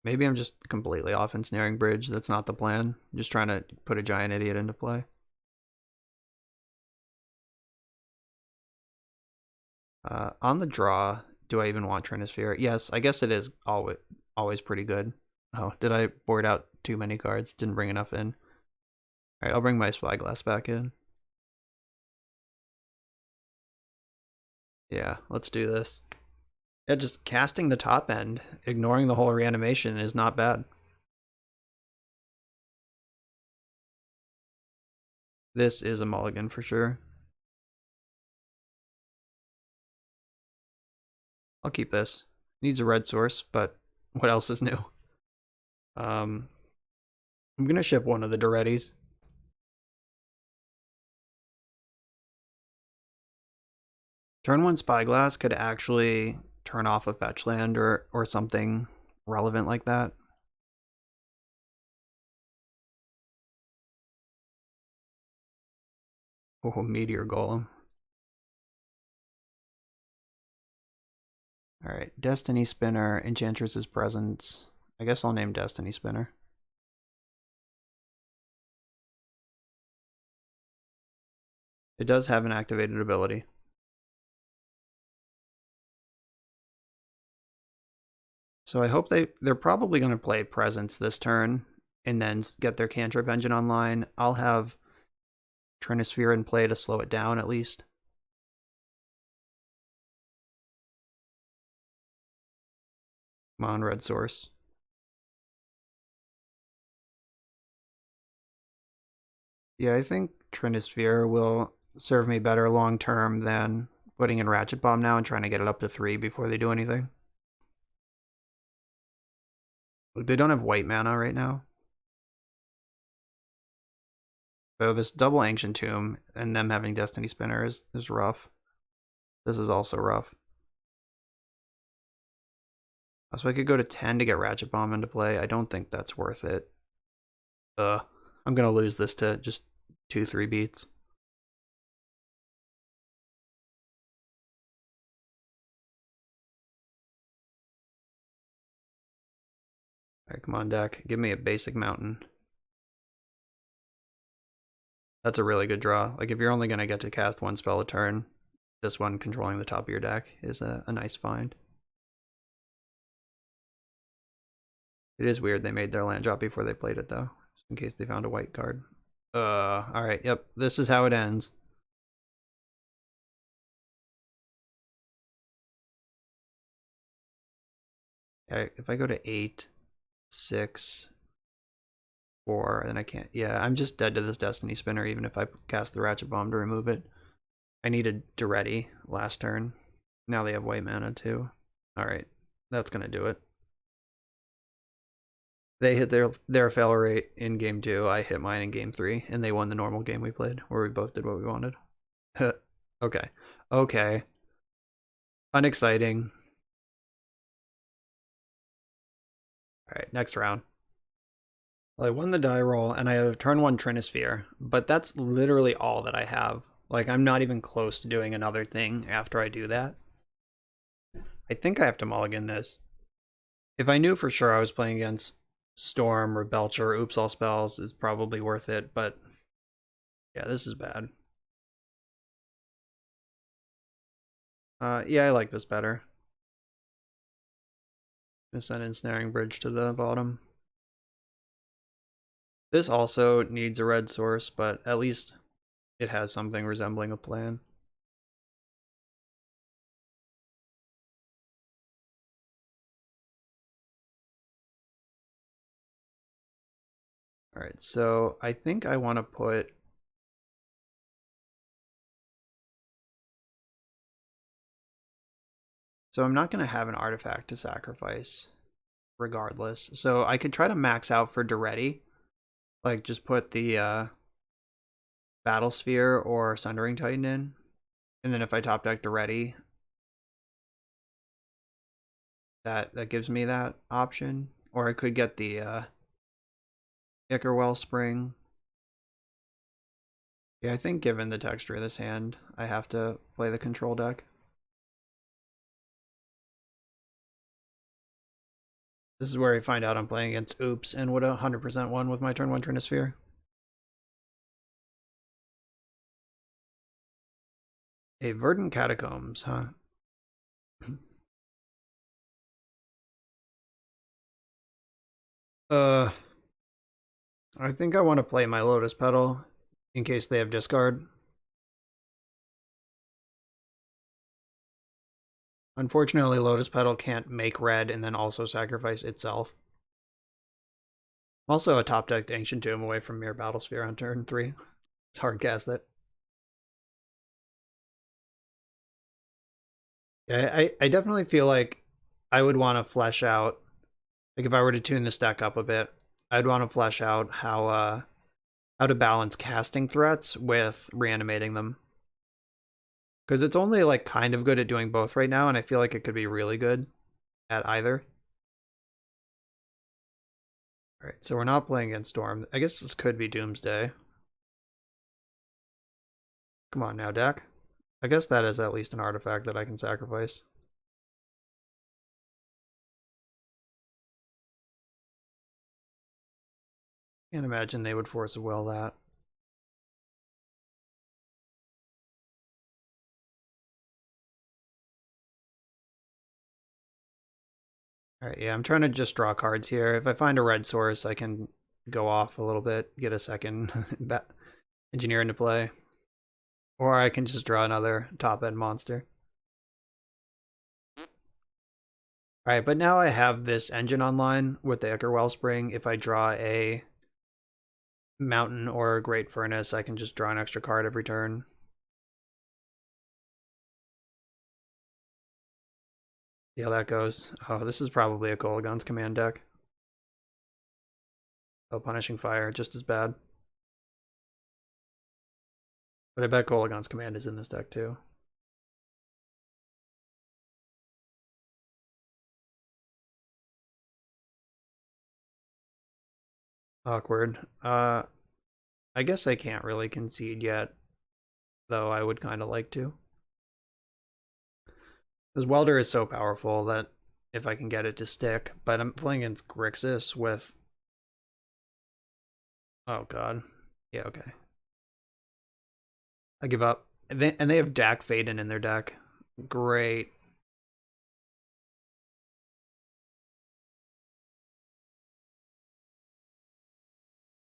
Maybe I'm just completely off Ensnaring Bridge. That's not the plan. I'm just trying to put a giant idiot into play. On the draw, do I even want Trinisphere? Yes, I guess it is always pretty good. Oh, did I board out too many cards? Didn't bring enough in. Alright, I'll bring my Spyglass back in. Yeah, let's do this. Yeah, just casting the top end, ignoring the whole reanimation is not bad. This is a mulligan for sure. I'll keep this. Needs a red source, but what else is new? I'm gonna ship one of the Durettis. Turn 1 Spyglass could actually turn off a fetch land or something relevant like that. Oh, Meteor Golem. Alright, Destiny Spinner, Enchantress's Presence. I guess I'll name Destiny Spinner. It does have an activated ability. So I hope they're probably going to play Presence this turn and then get their cantrip engine online. I'll have Trinisphere in play to slow it down at least. Come on, red source. Yeah, I think Trinisphere will serve me better long term than putting in Ratchet Bomb now and trying to get it up to 3 before they do anything. Look, they don't have white mana right now. So this double Ancient Tomb and them having Destiny Spinner is rough. This is also rough. So I could go to 10 to get Ratchet Bomb into play. I don't think that's worth it. I'm going to lose this to just 2-3 beats. Alright, come on, deck. Give me a basic mountain. That's a really good draw. Like, if you're only going to get to cast 1 spell a turn, this one controlling the top of your deck is a nice find. It is weird they made their land drop before they played it, though, just in case they found a white card. Alright, yep, this is how it ends. Okay, if I go to 8, 6, 4, then I can't. Yeah, I'm just dead to this Destiny Spinner, even if I cast the Ratchet Bomb to remove it. I needed Duretti last turn. Now they have white mana, too. Alright, that's gonna do it. They hit their fail rate in game 2. I hit mine in game 3, and they won the normal game we played, where we both did what we wanted. Okay. Okay. Unexciting. Alright, next round. Well, I won the die roll, and I have turn 1 Trinisphere, but that's literally all that I have. Like, I'm not even close to doing another thing after I do that. I think I have to mulligan this. If I knew for sure I was playing against Storm or Belcher or Oops All Spells, it's probably worth it, but yeah, this is bad. Yeah, I like this better. Gonna send Ensnaring Bridge to the bottom. This also needs a red source, but at least it has something resembling a plan. Alright, so I think I want to put So I'm not going to have an artifact to sacrifice regardless. So I could try to max out for Duretti. Like just put the Battle Sphere or Sundering Titan in. And then if I top deck Duretti, that gives me that option. Or I could get the Ichor Wellspring. Yeah, I think given the texture of this hand, I have to play the control deck. This is where I find out I'm playing against Oops and would 100% won with my turn 1 Trinisphere. A Verdant Catacombs, huh? I think I want to play my Lotus Petal in case they have discard. Unfortunately, Lotus Petal can't make red and then also sacrifice itself. Also, a top decked Ancient Tomb away from Mirror Battlesphere on turn 3. It's hard cast that. Yeah, I definitely feel like I would want to flesh out, like if I were to tune this deck up a bit, I'd want to flesh out how to balance casting threats with reanimating them. Because it's only like kind of good at doing both right now, and I feel like it could be really good at either. Alright, so we're not playing against Storm. I guess this could be Doomsday. Come on now, deck. I guess that is at least an artifact that I can sacrifice. Can't imagine they would force a will that. Alright, yeah, I'm trying to just draw cards here. If I find a red source, I can go off a little bit, get a second engineer into play. Or I can just draw another top-end monster. Alright, but now I have this engine online with the Ichor Wellspring. If I draw a Mountain or a Great Furnace, I can just draw an extra card every turn. See how that goes. Oh, this is probably a Kolaghan's Command deck. Oh, Punishing Fire, just as bad. But I bet Kolaghan's Command is in this deck too. Awkward. I guess I can't really concede yet, though I would kind of like to. Because Welder is so powerful that if I can get it to stick, but I'm playing against Grixis with... Oh god. Yeah, okay. I give up. And they have Dak Faden in their deck. Great.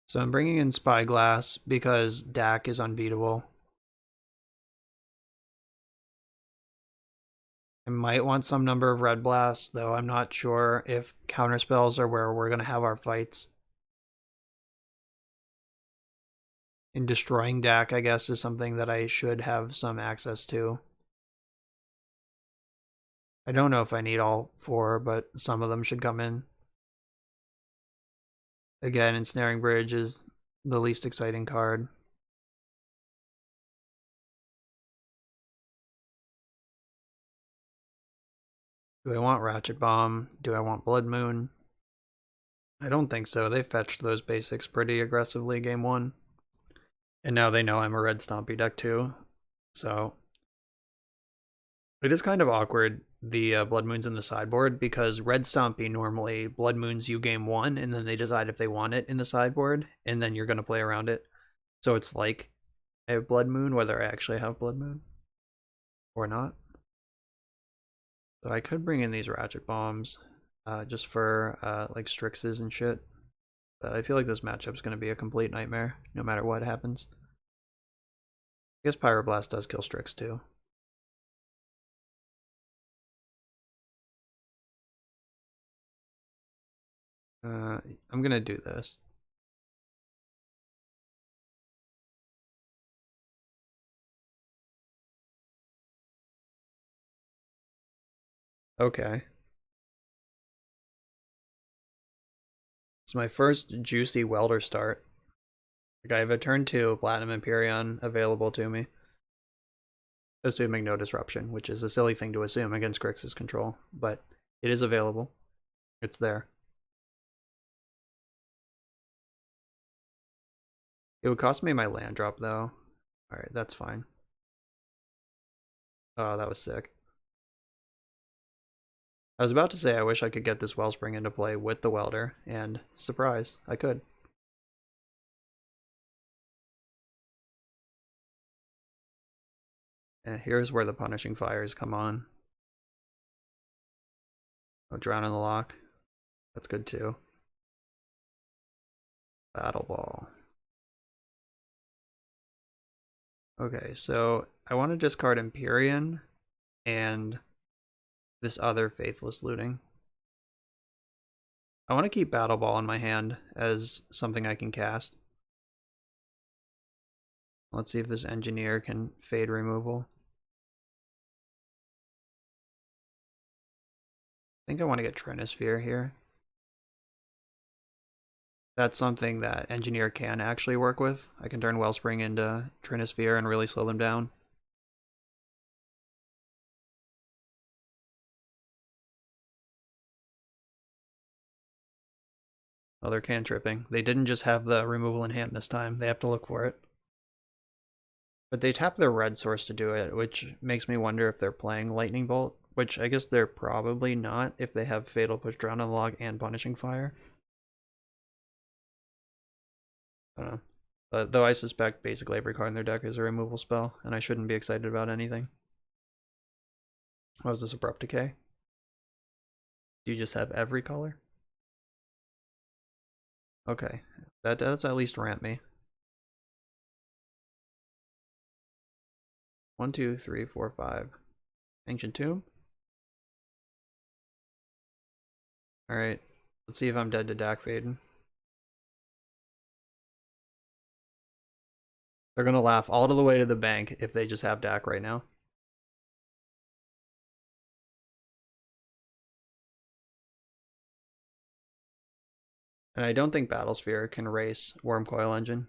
So I'm bringing in Spyglass because Dak is unbeatable. I might want some number of Red Blasts, though I'm not sure if counterspells are where we're going to have our fights. And destroying Dak, I guess, is something that I should have some access to. I don't know if I need all 4, but some of them should come in. Again, Ensnaring Bridge is the least exciting card. Do I want Ratchet Bomb? Do I want Blood Moon? I don't think so. They fetched those basics pretty aggressively game 1. And now they know I'm a red Stompy deck too. So it is kind of awkward, the Blood Moons in the sideboard, because red Stompy normally Blood Moons you game 1, and then they decide if they want it in the sideboard, and then you're going to play around it. So it's like I have Blood Moon, whether I actually have Blood Moon or not. So I could bring in these Ratchet Bombs just for like Strixes and shit. But I feel like this matchup is going to be a complete nightmare, no matter what happens. I guess Pyroblast does kill Strix too. I'm going to do this. Okay. It's my first juicy welder start. Like I have a turn 2 Platinum Empyrean available to me. Assuming no disruption, which is a silly thing to assume against Grixis control, but it is available. It's there. It would cost me my land drop though. Alright, that's fine. Oh, that was sick. I was about to say I wish I could get this Wellspring into play with the Welder, and surprise, I could. And here's where the Punishing Fires come on. Oh, Drown in the Lock. That's good too. Battle Ball. Okay, so I want to discard Empyrean and this other Faithless Looting. I want to keep Battle Ball in my hand as something I can cast. Let's see if this Engineer can fade removal. I think I want to get Trinisphere here. That's something that Engineer can actually work with. I can turn Wellspring into Trinisphere and really slow them down. Oh, they're cantripping. They didn't just have the removal in hand this time. They have to look for it. But they tap their red source to do it, which makes me wonder if they're playing Lightning Bolt, which I guess they're probably not if they have Fatal Push, Drown in the Log, and Punishing Fire. I don't know. But though I suspect basically every card in their deck is a removal spell, and I shouldn't be excited about anything. Oh, is this Abrupt Decay? Do you just have every color? Okay, that does at least ramp me. 1, 2, 3, 4, 5. Ancient Tomb? Alright, let's see if I'm dead to Dak Faden. They're gonna laugh all the way to the bank if they just have Dak right now. And I don't think Battlesphere can race Wormcoil Engine.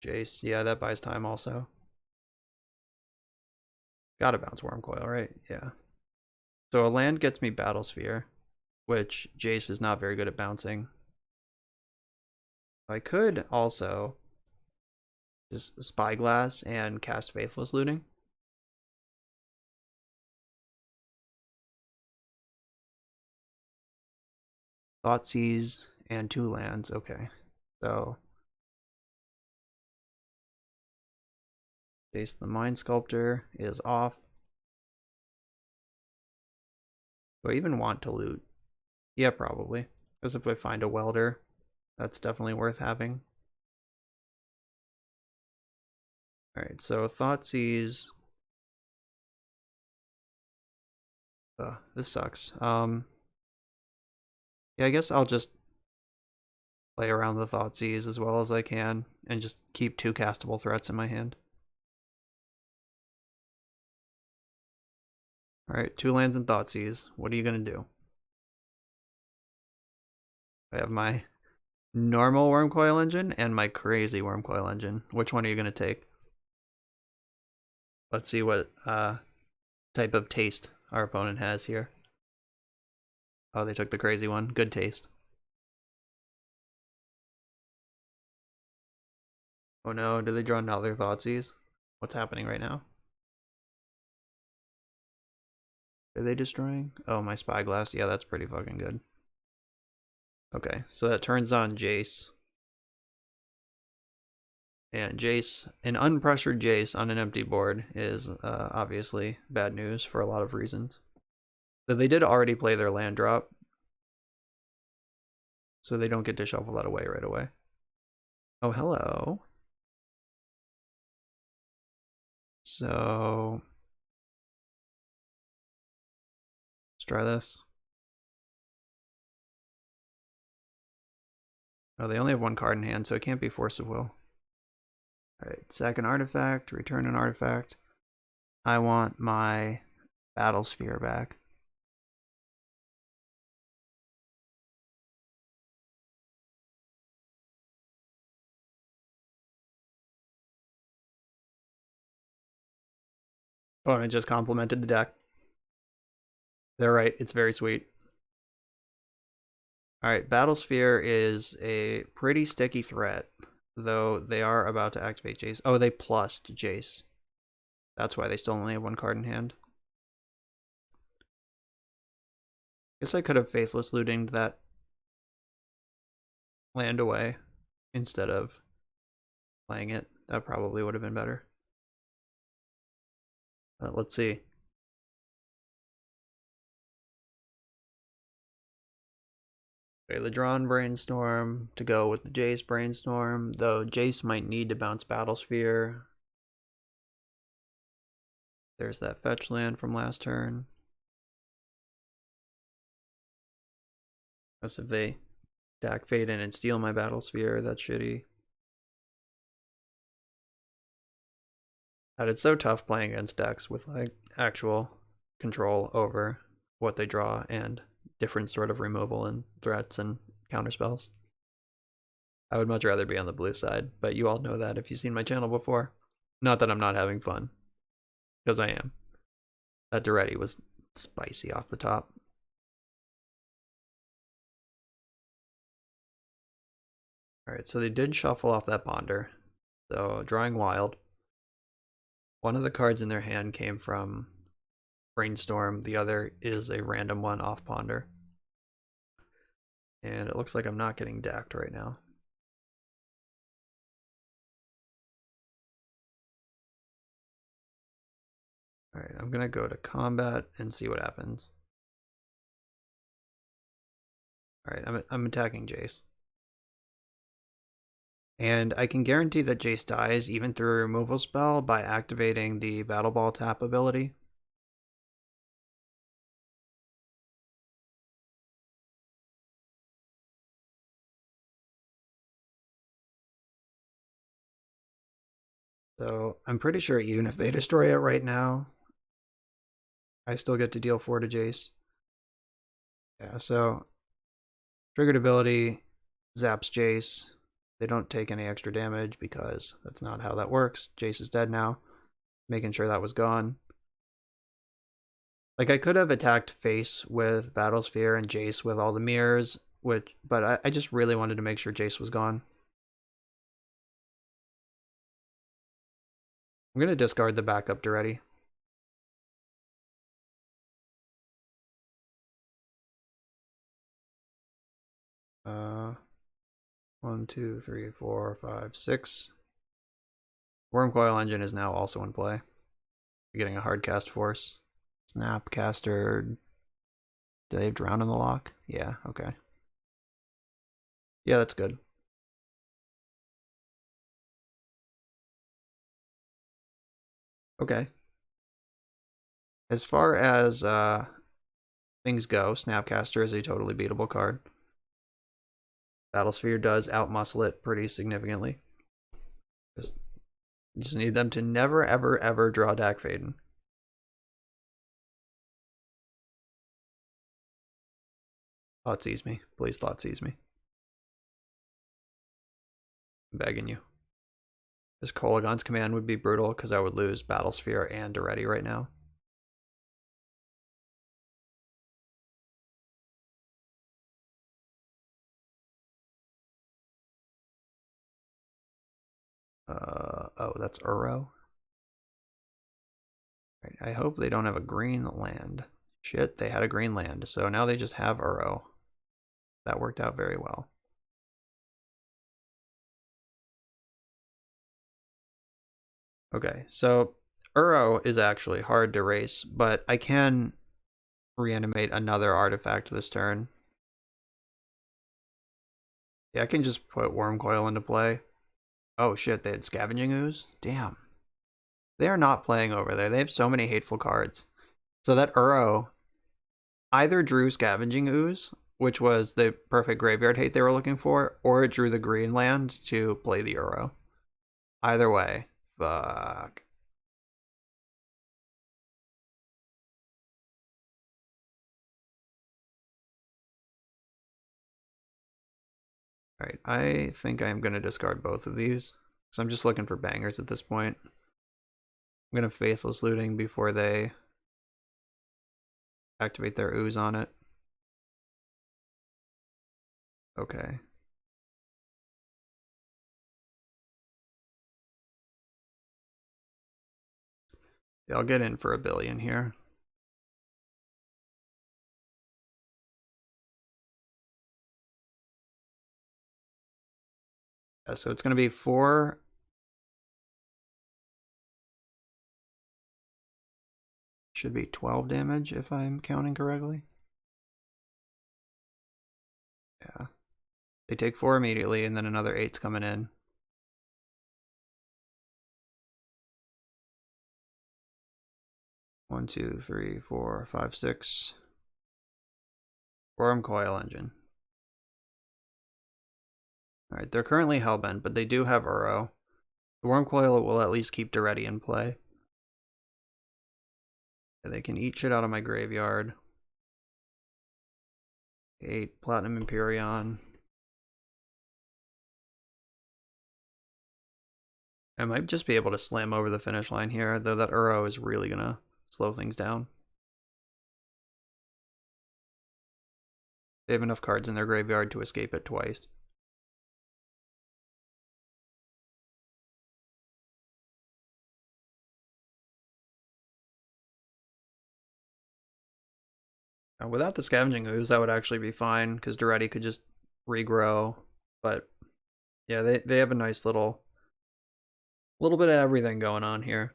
Jace, yeah, that buys time also. Gotta bounce Wormcoil, right? Yeah. So a land gets me Battlesphere, which Jace is not very good at bouncing. I could also just Spyglass and cast Faithless Looting. Thoughtseize and 2 lands. Okay. So Jace the Mind Sculptor is off. Do I even want to loot? Yeah, probably. Because if I find a welder, that's definitely worth having. Alright, so Thoughtseize. This sucks. Yeah, I guess I'll just play around the Thoughtseize as well as I can and just keep 2 castable threats in my hand. Alright, 2 lands and Thoughtseize. What are you gonna do? I have my normal Wormcoil Engine and my crazy Wormcoil Engine. Which one are you gonna take? Let's see what type of taste our opponent has here. Oh, they took the crazy one. Good taste. Oh no, did they draw another Thoughtseize? What's happening right now? Are they destroying? Oh, my Spyglass. Yeah, that's pretty fucking good. Okay, so that turns on Jace. And Jace, an unpressured Jace on an empty board is obviously bad news for a lot of reasons. So they did already play their land drop, so they don't get to shuffle that away right away. Oh, hello. So let's try this. Oh, they only have 1 card in hand, so it can't be Force of Will. Alright, second artifact, return an artifact. I want my battle sphere back. Oh, and I just complimented the deck. They're right, it's very sweet. Alright, Battle Sphere is a pretty sticky threat, though they are about to activate Jace. Oh, they plussed Jace. That's why they still only have one card in hand. Guess I could have Faithless Looting that land away instead of playing it. That probably would have been better. Let's see. Okay, the drawn Brainstorm to go with the Jace Brainstorm, though Jace might need to bounce Battle Sphere. There's that fetch land from last turn. That's if they Dak Fade in and steal my Battle Sphere. That's shitty. God, it's so tough playing against decks with like actual control over what they draw and different sort of removal and threats and counterspells. I would much rather be on the blue side, but you all know that if you've seen my channel before. Not that I'm not having fun, because I am. That Duretti was spicy off the top. Alright, so they did shuffle off that Ponder. So, drawing Wild. One of the cards in their hand came from Brainstorm, the other is a random one off Ponder. And it looks like I'm not getting decked right now. Alright, I'm gonna go to combat and see what happens. Alright, I'm attacking Jace. And I can guarantee that Jace dies even through a removal spell by activating the Battle Ball tap ability. So I'm pretty sure even if they destroy it right now, I still get to deal 4 to Jace. Yeah, so triggered ability zaps Jace. They don't take any extra damage because that's not how that works. Jace is dead now. Making sure that was gone. Like, I could have attacked face with Battle Sphere and Jace with all the mirrors, but I just really wanted to make sure Jace was gone. I'm going to discard the backup Duretti. Uh, 1, 2, 3, 4, 5, 6. Wormcoil Engine is now also in play. You're getting a hard cast force. Snapcaster. Do they have Drown in the lock? Yeah, okay. Yeah, that's good. Okay. As far as things go, Snapcaster is a totally beatable card. Battlesphere does outmuscle it pretty significantly. Just need them to never, ever, ever draw Dak Faden. Thoughtseize me. Please Thoughtseize me. I'm begging you. This Kolaghan's command would be brutal because I would lose Battlesphere and Duretti right now. Oh, that's Uro. Right, I hope they don't have a green land. Shit, they had a green land, so now they just have Uro. That worked out very well. Okay, so Uro is actually hard to race, but I can reanimate another artifact this turn. Yeah, I can just put Wormcoil into play. Oh shit, they had Scavenging Ooze? Damn. They are not playing over there. They have so many hateful cards. So that Uro either drew Scavenging Ooze, which was the perfect graveyard hate they were looking for, or it drew the green land to play the Uro. Either way. Fuck. Alright, I think I am going to discard both of these. Because I'm just looking for bangers at this point. I'm going to Faithless Looting before they activate their ooze on it. Okay. Yeah, I'll get in for $1 billion here. Yeah, so it's going to be 4. Should be 12 damage if I'm counting correctly. Yeah. They take 4 immediately, and then another 8's coming in. One, two, three, four, five, 6. Worm Coil Engine. Alright, they're currently Hellbent, but they do have Uro. The Worm Coil will at least keep Duretti in play. And they can eat shit out of my graveyard. 8 Platinum Empyrean. I might just be able to slam over the finish line here, though that Uro is really gonna slow things down. They have enough cards in their graveyard to escape it twice. Without the Scavenging Ooze, that would actually be fine, because Duretti could just regrow. But yeah, they have a nice little bit of everything going on here.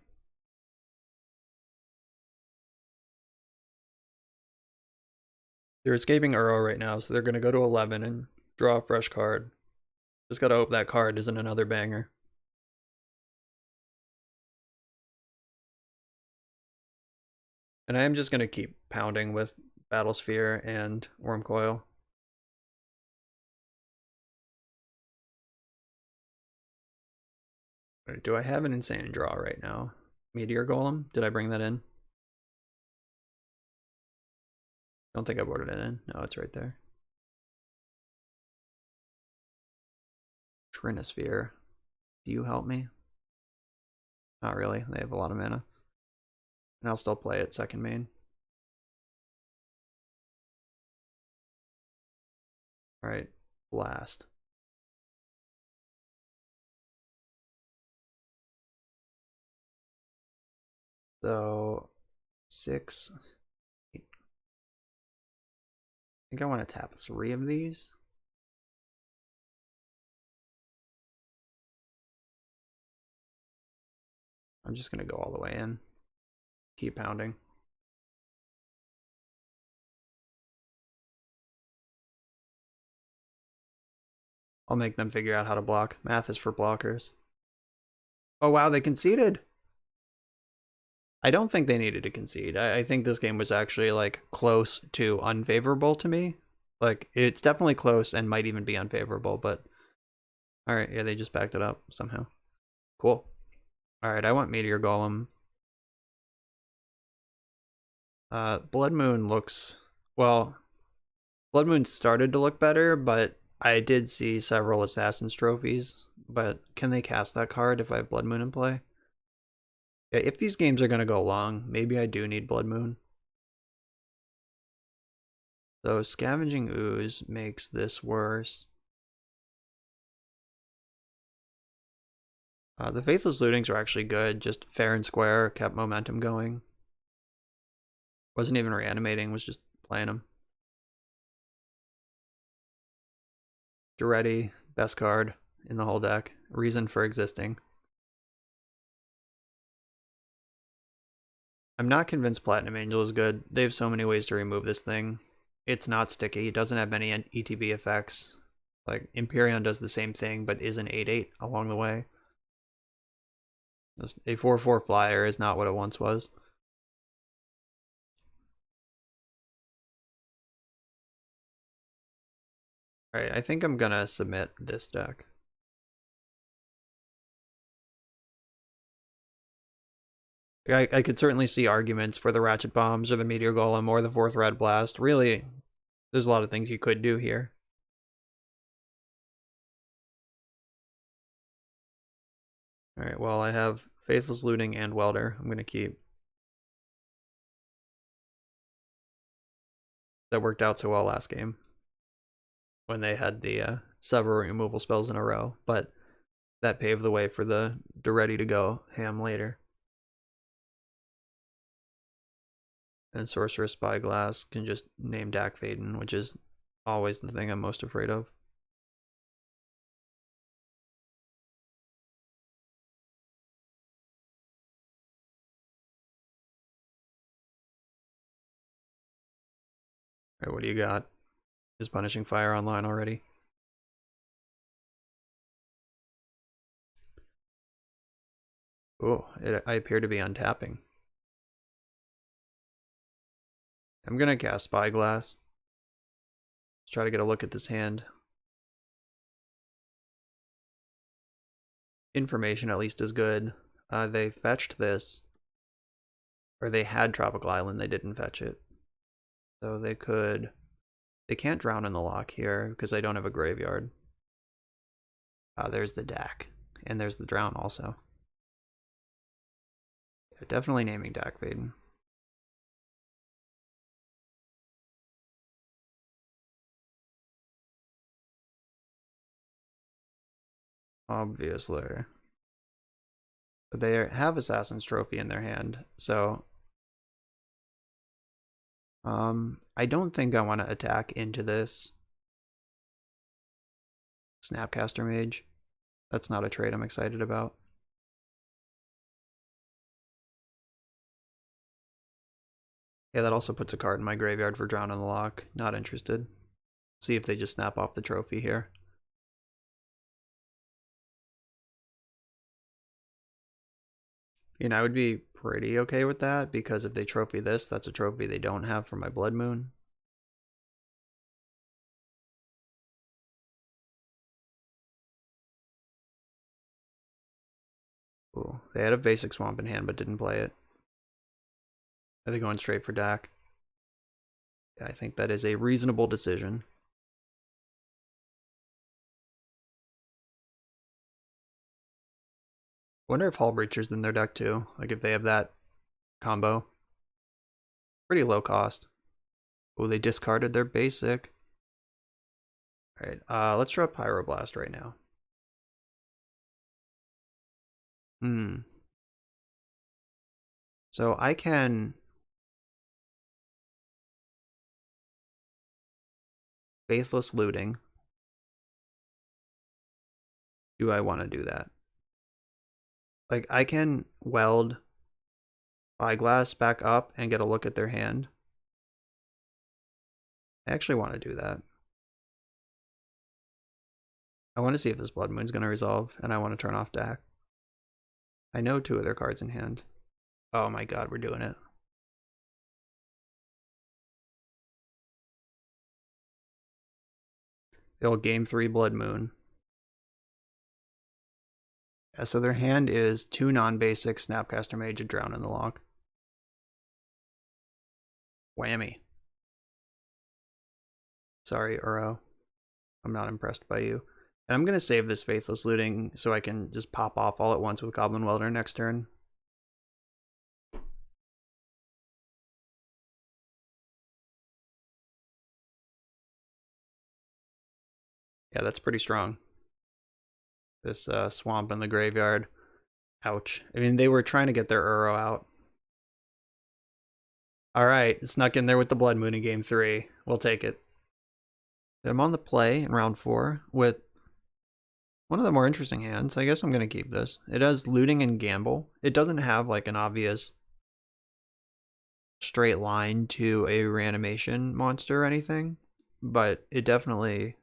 They're escaping Uro right now, so they're going to go to 11 and draw a fresh card. Just gotta hope that card isn't another banger. And I am just going to keep pounding with Battlesphere and Worm Coil. Do I have an insane draw right now? Meteor Golem? Did I bring that in? Don't think I brought it in. No, it's right there. Trinosphere. Do you help me? Not really. They have a lot of mana. And I'll still play it second main. Alright, Blast. So, 6. 8. I think I want to tap 3 of these. I'm just going to go all the way in. Keep pounding. I'll make them figure out how to block. Math is for blockers. Oh wow, they conceded! I don't think they needed to concede. I think this game was actually like close to unfavorable to me. Like, it's definitely close and might even be unfavorable, but alright, yeah, they just backed it up somehow. Cool. Alright, I want Meteor Golem. Blood Moon looks... Well, Blood Moon started to look better, but I did see several Assassin's Trophies. But can they cast that card if I have Blood Moon in play? Yeah, if these games are going to go long, maybe I do need Blood Moon. So Scavenging Ooze makes this worse. The Faithless Lootings are actually good, just fair and square, kept momentum going. Wasn't even reanimating, was just playing them. Duretti, best card in the whole deck. Reason for existing. I'm not convinced Platinum Angel is good. They have so many ways to remove this thing. It's not sticky. It doesn't have many ETB effects. Like, Empyrean does the same thing, but is an 8/8 along the way. A 4/4 flyer is not what it once was. Alright, I think I'm gonna submit this deck. I could certainly see arguments for the Ratchet Bombs or the Meteor Golem or the 4th Red Blast. Really, there's a lot of things you could do here. Alright, well, I have Faithless Looting and Welder. I'm going to keep. That worked out so well last game when they had the several removal spells in a row, but that paved the way for the ready to go ham later. And Sorceress Spyglass can just name Dak Faden, which is always the thing I'm most afraid of. Alright, what do you got? Is Punishing Fire online already? Oh, I appear to be untapping. I'm gonna cast Spyglass. Let's try to get a look at this hand. Information at least is good. They fetched this. Or they had Tropical Island, they didn't fetch it. So they could... They can't drown in the lock here because I don't have a graveyard. There's the Dak. And there's the drown also. Yeah, definitely naming Dak Faden. Obviously. But they have Assassin's Trophy in their hand, so... I don't think I want to attack into this. Snapcaster Mage. That's not a trade I'm excited about. Yeah, that also puts a card in my graveyard for Drown in the Lock. Not interested. See if they just snap off the trophy here. I would be pretty okay with that, because if they trophy this, that's a trophy they don't have for my Blood Moon. Ooh, they had a basic Swamp in hand but didn't play it. Are they going straight for Dak? Yeah, I think that is a reasonable decision. Wonder if Hull Breacher's in their deck too. Like if they have that combo. Pretty low cost. Oh, they discarded their basic. Alright, let's draw Pyroblast right now. So I can Faithless Looting. Do I want to do that? Like, I can weld Spyglass back up and get a look at their hand. I actually want to do that. I want to see if this Blood Moon's going to resolve, and I want to turn off Dak. I know 2 of their cards in hand. Oh my god, we're doing it. They'll game 3 Blood Moon. Yeah, so their hand is 2 non-basic, Snapcaster Mage, and Drown in the Lock. Whammy. Sorry, Uro. I'm not impressed by you. And I'm going to save this Faithless Looting so I can just pop off all at once with Goblin Welder next turn. Yeah, that's pretty strong. This Swamp in the graveyard. Ouch. I mean, they were trying to get their Uro out. Alright, snuck in there with the Blood Moon in game 3. We'll take it. I'm on the play in round 4 with one of the more interesting hands. I guess I'm going to keep this. It has Looting and Gamble. It doesn't have like an obvious straight line to a reanimation monster or anything, but it definitely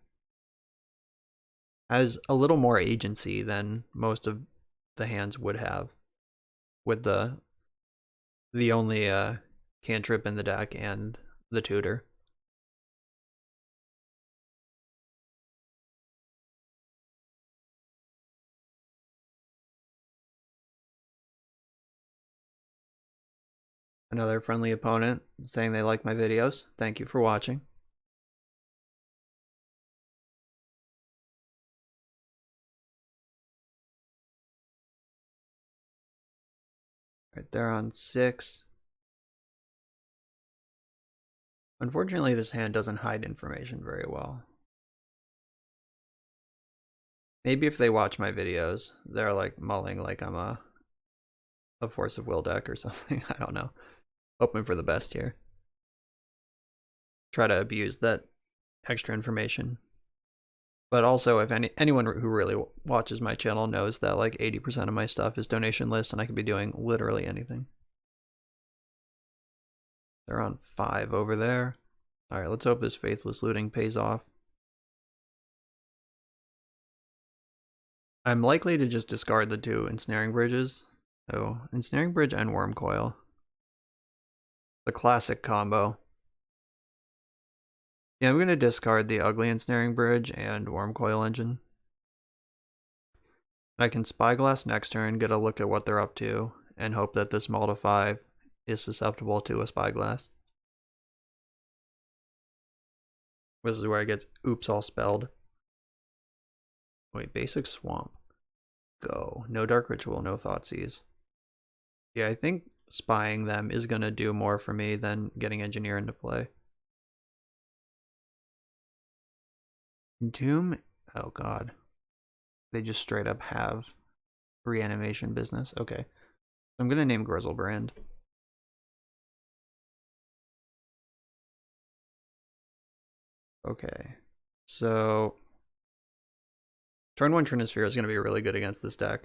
has a little more agency than most of the hands would have, with the only cantrip in the deck and the tutor. Another friendly opponent saying they like my videos. Thank you for watching. Right there on 6. Unfortunately, this hand doesn't hide information very well. Maybe if they watch my videos, they're like mulling like I'm a Force of Will deck or something. I don't know. Hoping for the best here. Try to abuse that extra information. But also, if anyone who really watches my channel knows that like 80% of my stuff is donation list and I could be doing literally anything. They're on 5 over there. Alright, let's hope this faithless looting pays off. I'm likely to just discard the 2 ensnaring bridges. So, ensnaring bridge and worm coil. The classic combo. Yeah, I'm going to discard the ugly ensnaring bridge and worm coil engine. I can spyglass next turn, get a look at what they're up to, and hope that this Maul to 5 is susceptible to a spyglass. This is where it gets oops all spelled. Wait, basic swamp. Go. No dark ritual, no thoughtseize. Yeah, I think spying them is going to do more for me than getting engineer into play. Entomb? Oh god. They just straight up have reanimation business. Okay. I'm going to name Grizzlebrand. Okay. So turn 1 Trinisphere is going to be really good against this deck.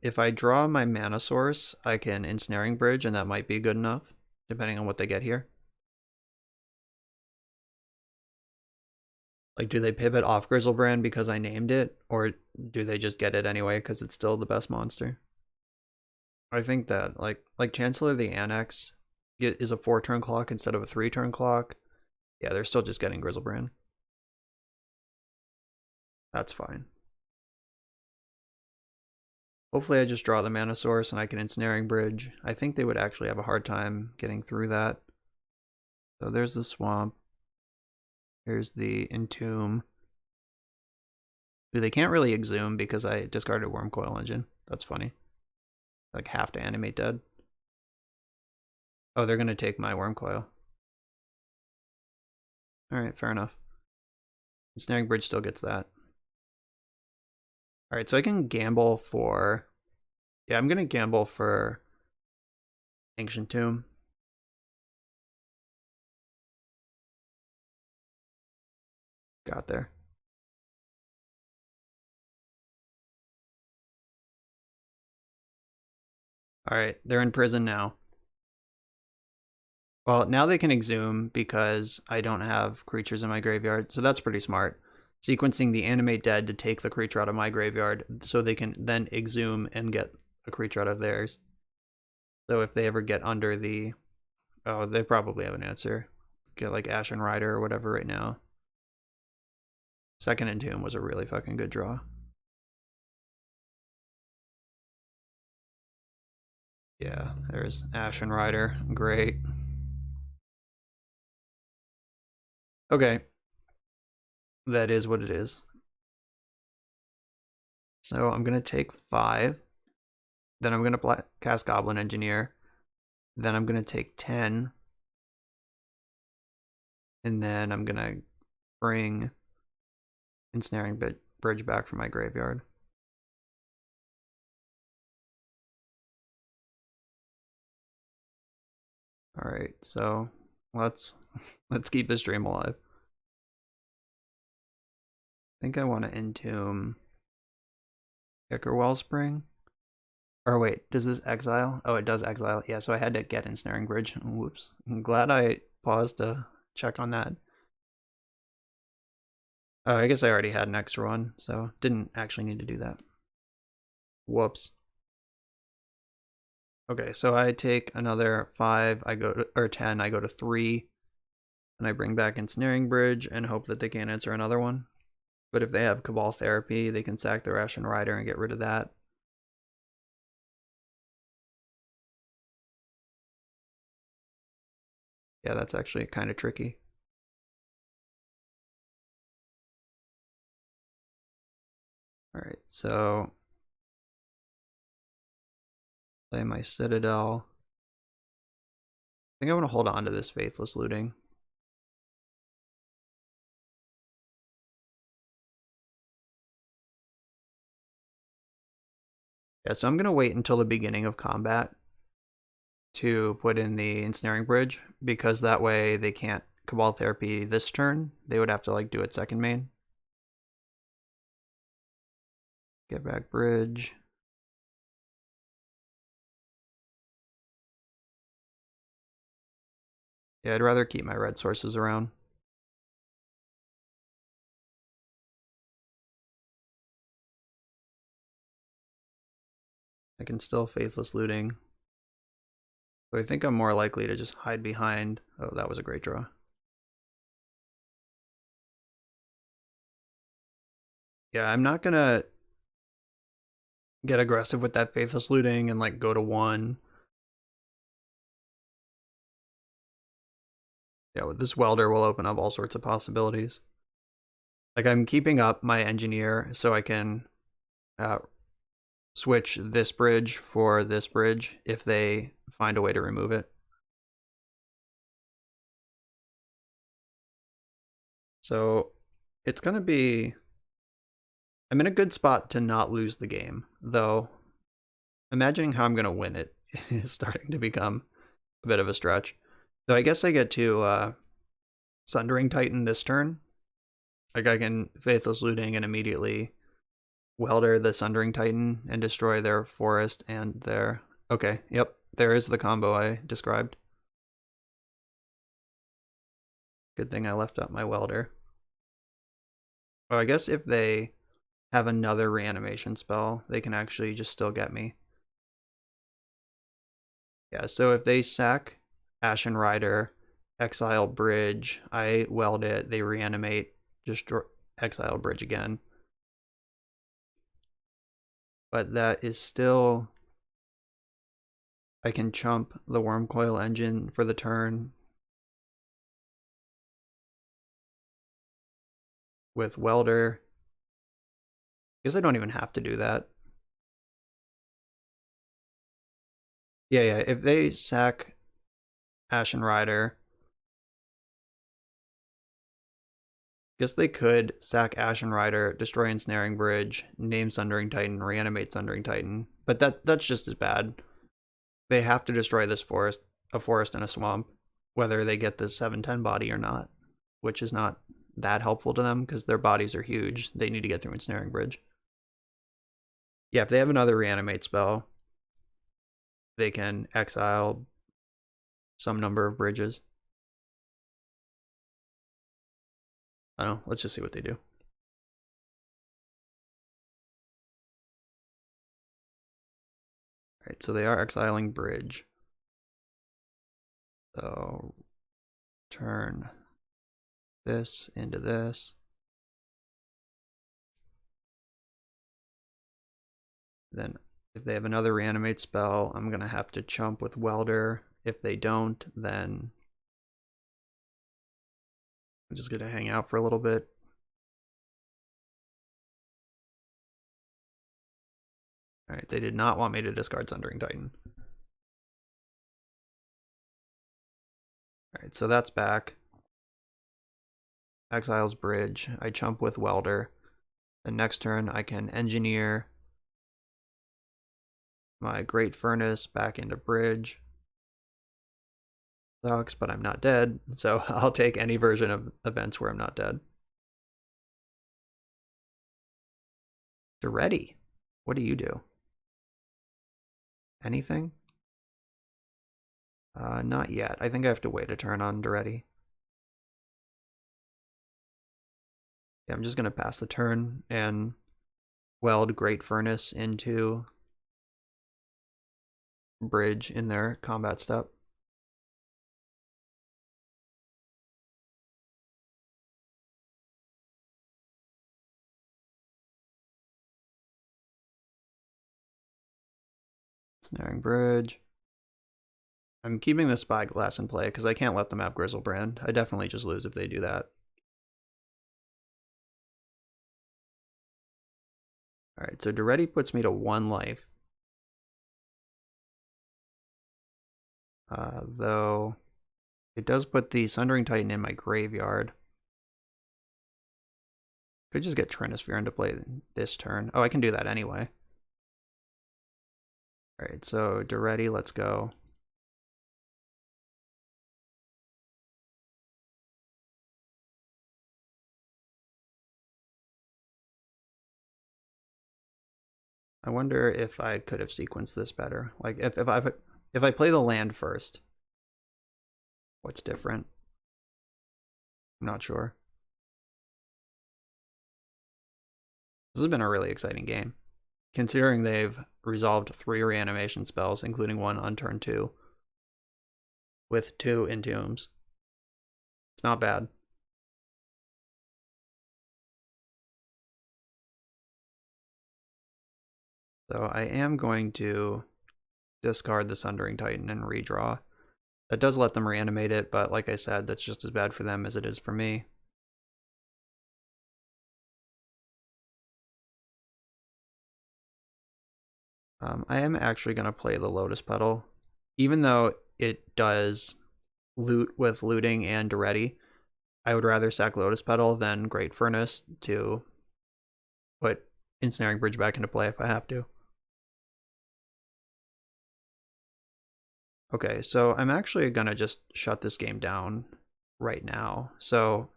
If I draw my mana source, I can Ensnaring Bridge, and that might be good enough, depending on what they get here. Like, do they pivot off Grizzlebrand because I named it, or do they just get it anyway because it's still the best monster? I think that, like Chancellor of the Annex is a 4-turn clock instead of a 3-turn clock. Yeah, they're still just getting Grizzlebrand. That's fine. Hopefully I just draw the mana source and I can Ensnaring Bridge. I think they would actually have a hard time getting through that. So there's the swamp. There's the Entomb. They can't really exhume because I discarded Worm Coil Engine. That's funny. Like, have to animate dead. Oh, they're going to take my Worm Coil. Alright, fair enough. Ensnaring Bridge still gets that. Alright, so I can gamble for... Yeah, I'm going to gamble for Ancient Tomb. Got there. Alright, they're in prison now. Well, now they can exhume because I don't have creatures in my graveyard, so that's pretty smart. Sequencing the animate dead to take the creature out of my graveyard so they can then exhume and get a creature out of theirs. So if they ever get under the... Oh, they probably have an answer. Get like Ashen Rider or whatever right now. Second Entomb was a really fucking good draw. Yeah, there's Ashen Rider. Great. Okay. That is what it is. So I'm going to take 5. Then I'm going to cast Goblin Engineer. Then I'm going to take 10. And then I'm going to bring Ensnaring Bridge back from my graveyard. Alright, so let's keep this dream alive. I think I want to Entomb Kicker Wellspring. Or wait, does this exile? Oh, it does exile. Yeah, so I had to get Ensnaring Bridge. Whoops. I'm glad I paused to check on that. Oh, I guess I already had an extra one, so didn't actually need to do that. Whoops. Okay, so I take another 5, I go to, or 10, I go to 3, and I bring back Ensnaring Bridge and hope that they can't answer another one. But if they have Cabal Therapy, they can sack their Ashen Rider and get rid of that. Yeah, that's actually kind of tricky. All right, so play my Citadel. I think I want to hold on to this Faithless Looting. Yeah, so I'm going to wait until the beginning of combat to put in the Ensnaring Bridge, because that way they can't Cabal Therapy this turn. They would have to like do it second main. Get back Bridge. Yeah, I'd rather keep my red sources around. I can still Faithless Looting. So I think I'm more likely to just hide behind. Oh, that was a great draw. Yeah, I'm not gonna get aggressive with that Faithless Looting and like go to 1. Yeah, with this Welder will open up all sorts of possibilities. Like I'm keeping up my Engineer so I can switch this bridge for this bridge if they find a way to remove it. So it's going to be... I'm in a good spot to not lose the game, though imagining how I'm going to win it is starting to become a bit of a stretch. So I guess I get to Sundering Titan this turn. Like I can Faithless Looting and immediately Welder the Sundering Titan and destroy their forest and their... Okay, yep, there is the combo I described. Good thing I left out my Welder. Well, I guess if they have another reanimation spell, they can actually just still get me. Yeah, so if they sack Ashen Rider, exile Bridge, I weld it, they reanimate, just exile Bridge again. But that is still... I can chump the Wormcoil Engine for the turn with Welder. I guess I don't even have to do that. Yeah, if they sack Ashen Rider, guess they could sack Ashen Rider, destroy Ensnaring Bridge, name Sundering Titan, reanimate Sundering Titan. But that's just as bad. They have to destroy this forest, a forest and a swamp, whether they get the 7/10 body or not, which is not that helpful to them because their bodies are huge. They need to get through Ensnaring Bridge. Yeah, if they have another reanimate spell, they can exile some number of bridges. I don't know. Let's just see what they do. All right, so they are exiling bridge. So turn this into this. Then if they have another reanimate spell, I'm going to have to chump with Welder. If they don't, then I'm just going to hang out for a little bit. All right, they did not want me to discard Sundering Titan. All right, so that's back. Exiles Bridge. I chump with Welder. The next turn, I can Engineer my Great Furnace back into Bridge. Sucks, but I'm not dead, so I'll take any version of events where I'm not dead. Ready. What do you do? Anything? Not yet. I think I have to wait a turn on Duretti. Yeah, I'm just going to pass the turn and weld Great Furnace into Bridge in their combat step. Snaring Bridge. I'm keeping the Spyglass in play because I can't let them have Grizzlebrand. I definitely just lose if they do that. Alright, so Duretti puts me to 1 life. Though it does put the Sundering Titan in my graveyard. Could just get Trinisphere into play this turn. Oh, I can do that anyway. Alright, so Duretti, let's go. I wonder if I could have sequenced this better. Like if I play the land first, what's different? I'm not sure. This has been a really exciting game, considering they've resolved 3 reanimation spells, including 1 on turn 2, with 2 entombs. It's not bad. So I am going to discard the Sundering Titan and redraw. That does let them reanimate it, but like I said, that's just as bad for them as it is for me. I am actually going to play the Lotus Petal. Even though it does loot with looting and Duretti, I would rather sack Lotus Petal than Great Furnace to put Ensnaring Bridge back into play if I have to. Okay, so I'm actually going to just shut this game down right now. So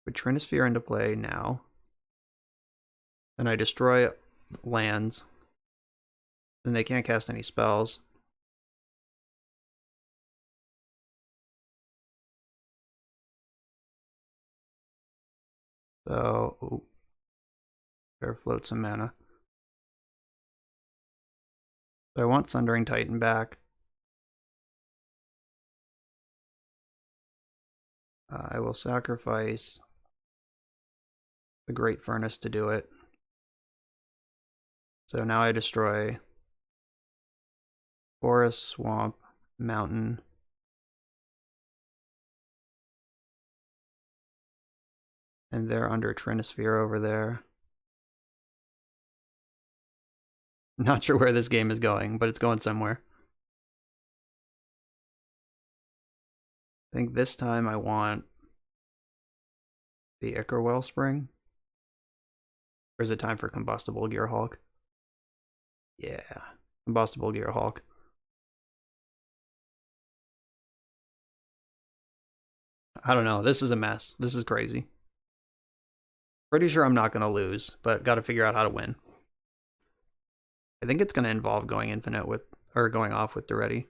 put Trinisphere into play now. Then I destroy lands. Then they can't cast any spells. So, ooh, better float some mana. So I want Sundering Titan back. I will sacrifice the Great Furnace to do it. So now I destroy forest, swamp, mountain. And they're under Trinisphere over there. Not sure where this game is going, but it's going somewhere. I think this time I want the Ichor Wellspring. Or is it time for Combustible Gearhulk? Yeah, Combustible Gearhulk. I don't know. This is a mess. This is crazy. Pretty sure I'm not going to lose, but got to figure out how to win. I think it's going to involve going infinite with, or going off with Duretti.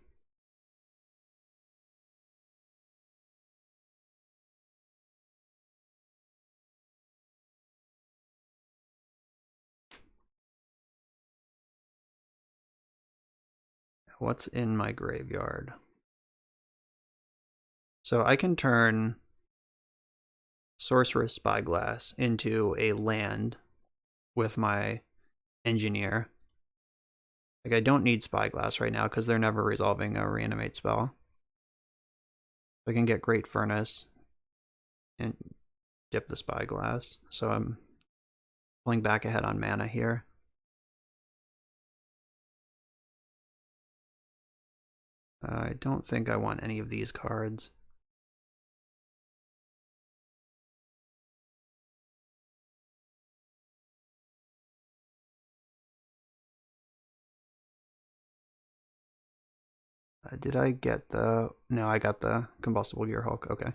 What's in my graveyard? So I can turn Sorcerous Spyglass into a land with my Engineer. Like, I don't need Spyglass right now because they're never resolving a Reanimate spell. I can get Great Furnace and dip the Spyglass. So I'm pulling back ahead on mana here. I don't think I want any of these cards. Did I get the... No, I got the Combustible Gearhulk. Okay.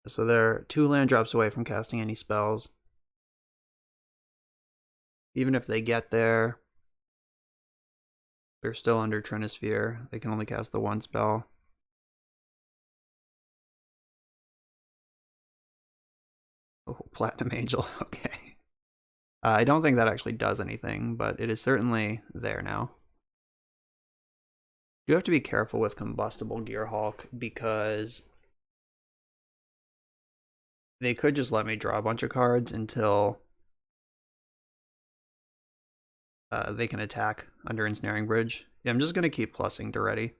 So they're 2 land drops away from casting any spells. Even if they get there, they're still under Trinisphere. They can only cast the 1 spell. Oh, Platinum Angel. Okay. I don't think that actually does anything, but it is certainly there now. You have to be careful with Combustible Gearhulk because they could just let me draw a bunch of cards until they can attack under Ensnaring Bridge. Yeah, I'm just going to keep plussing to ready.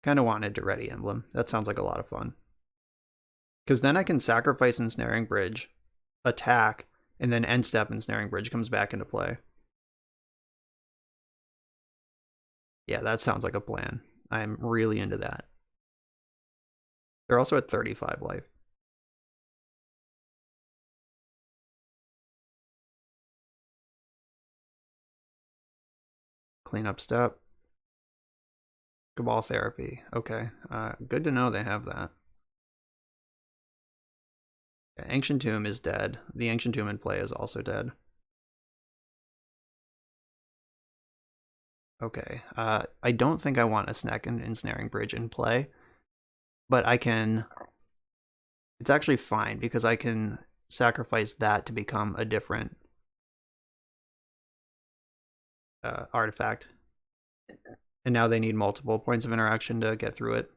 Kind of wanted to ready Emblem. That sounds like a lot of fun. Because then I can sacrifice Ensnaring Bridge, attack, and then end step Ensnaring Bridge comes back into play. Yeah, that sounds like a plan. I'm really into that. They're also at 35 life. Cleanup step. Cabal Therapy. Okay. Good to know they have that. Yeah, Ancient Tomb is dead. The Ancient Tomb in play is also dead. Okay. I don't think I want a Snack and Ensnaring Bridge in play, but I can... It's actually fine because I can sacrifice that to become a different artifact. And now they need multiple points of interaction to get through it.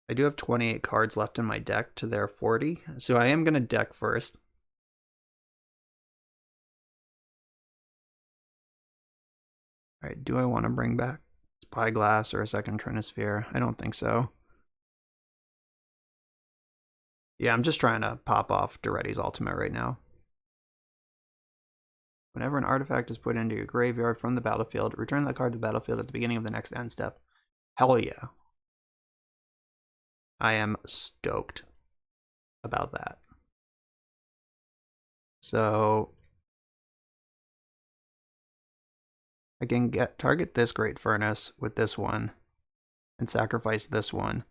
I do have 28 cards left in my deck to their 40, so I am going to deck first. Alright, do I want to bring back Spyglass or a second Trinisphere? I don't think so. Yeah, I'm just trying to pop off Duretti's Ultimate right now. Whenever an artifact is put into your graveyard from the battlefield, return that card to the battlefield at the beginning of the next end step. Hell yeah. I am stoked about that. So I can target this Great Furnace with this one and sacrifice this one,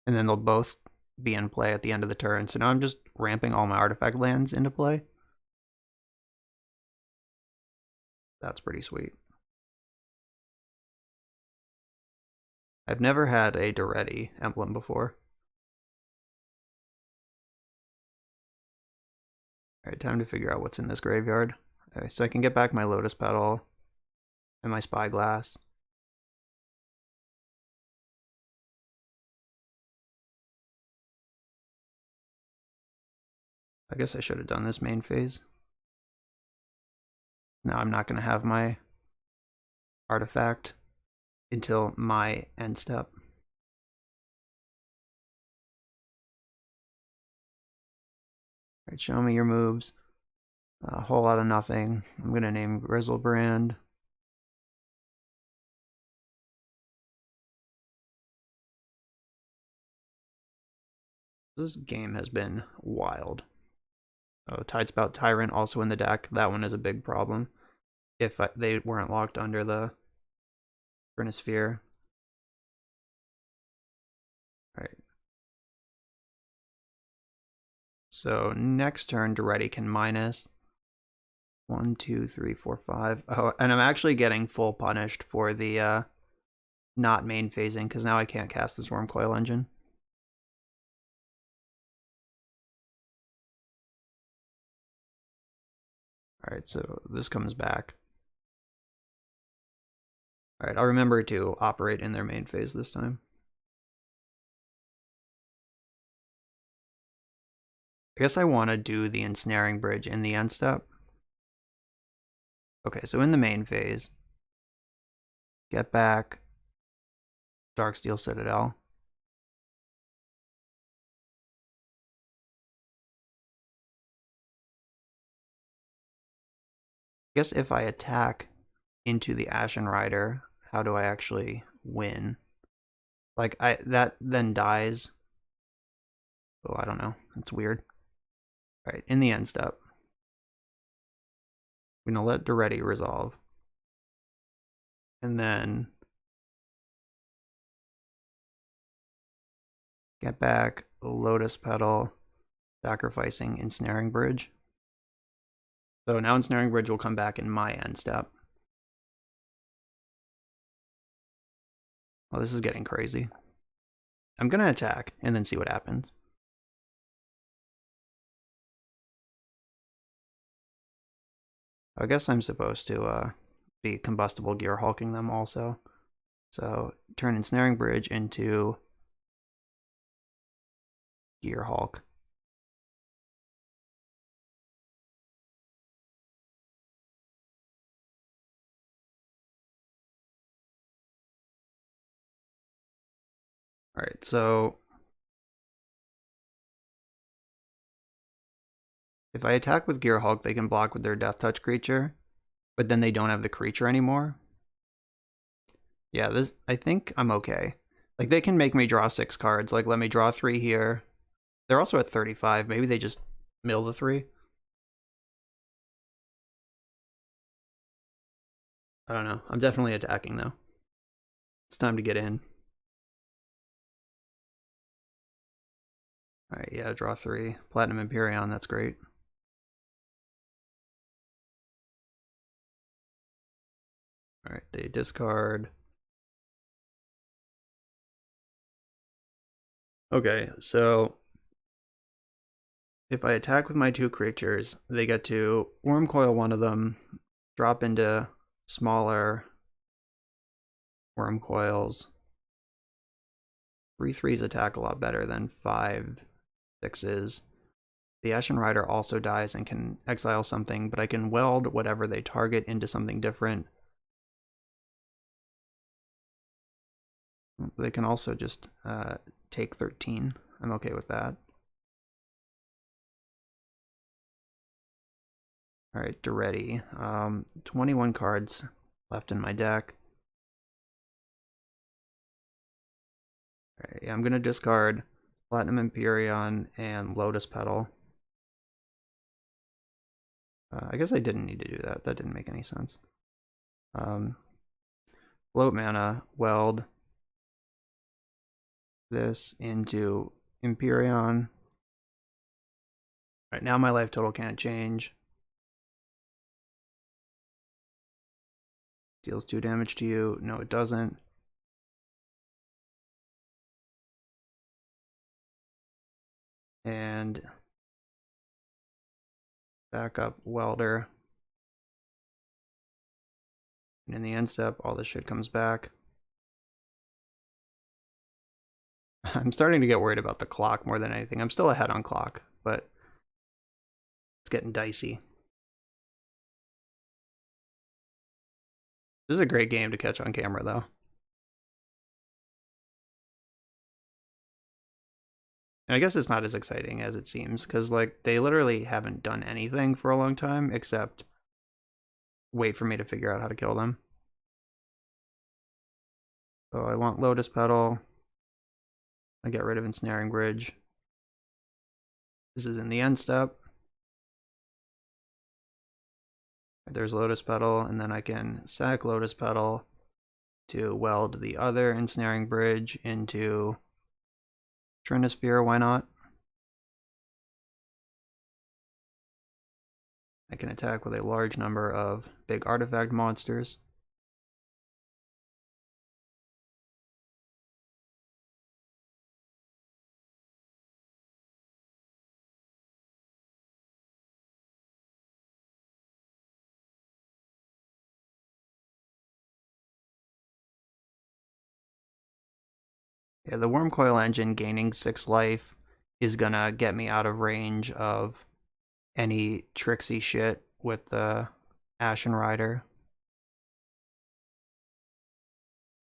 and then they'll both be in play at the end of the turn. So now I'm just ramping all my artifact lands into play. That's pretty sweet. I've never had a Duretti emblem before. Alright, time to figure out what's in this graveyard. Okay, so I can get back my Lotus Petal and my Spyglass. I guess I should have done this main phase. Now I'm not going to have my artifact until my end step. Alright, show me your moves. A whole lot of nothing. I'm going to name Grizzlebrand. This game has been wild. Oh, Tidespout Tyrant also in the deck. That one is a big problem. If they weren't locked under the Trinisphere. Alright. So next turn, Duretti can minus 1, 2, 3, 4, 5. Oh, and I'm actually getting full punished for the not main phasing because now I can't cast the Swarm Coil Engine. Alright, so this comes back. Alright, I'll remember to operate in their main phase this time. I guess I want to do the Ensnaring Bridge in the end step. Okay, so in the main phase, get back Darksteel Citadel. I guess if I attack into the Ashen Rider, how do I actually win? Like, that then dies. Oh, I don't know. That's weird. Alright, in the end step, I'm going to let Duretti resolve. And then get back Lotus Petal, sacrificing Ensnaring Bridge. So now Ensnaring Bridge will come back in my end step. Oh, this is getting crazy. I'm going to attack and then see what happens. I guess I'm supposed to be Combustible Gear hulking them also. So turn Ensnaring Bridge into Gear Hulk. Alright, so if I attack with Gear Hulk, they can block with their Death Touch creature, but then they don't have the creature anymore. Yeah, this, I think I'm okay. Like, they can make me draw 6 cards. Like, let me draw 3 here. They're also at 35. Maybe they just mill the 3. I don't know. I'm definitely attacking, though. It's time to get in. Alright, yeah, draw 3. Platinum Empyrean, that's great. Alright, they discard. Okay, so if I attack with my 2 creatures, they get to Worm Coil one of them, drop into smaller Worm Coils. 3/3s attack a lot better than 5/6s. The Ashen Rider also dies and can exile something, but I can weld whatever they target into something different. They can also just take 13. I'm okay with that. Alright, Duretti. 21 cards left in my deck. Alright, yeah, I'm going to discard Platinum Empyrean and Lotus Petal. I guess I didn't need to do that. That didn't make any sense. Float mana, weld this into Empyrean. Alright, now my life total can't change. Deals 2 damage to you. No, it doesn't. And back up Welder. And in the end step, all this shit comes back. I'm starting to get worried about the clock more than anything. I'm still ahead on clock, but it's getting dicey. This is a great game to catch on camera, though. And I guess it's not as exciting as it seems, because, like, they literally haven't done anything for a long time except wait for me to figure out how to kill them. So I want Lotus Petal. I get rid of Ensnaring Bridge. This is in the end step. There's Lotus Petal, and then I can sack Lotus Petal to weld the other Ensnaring Bridge into Trinisphere, why not? I can attack with a large number of big artifact monsters. Yeah, the Worm Coil engine gaining 6 life is gonna get me out of range of any tricksy shit with the Ashen Rider.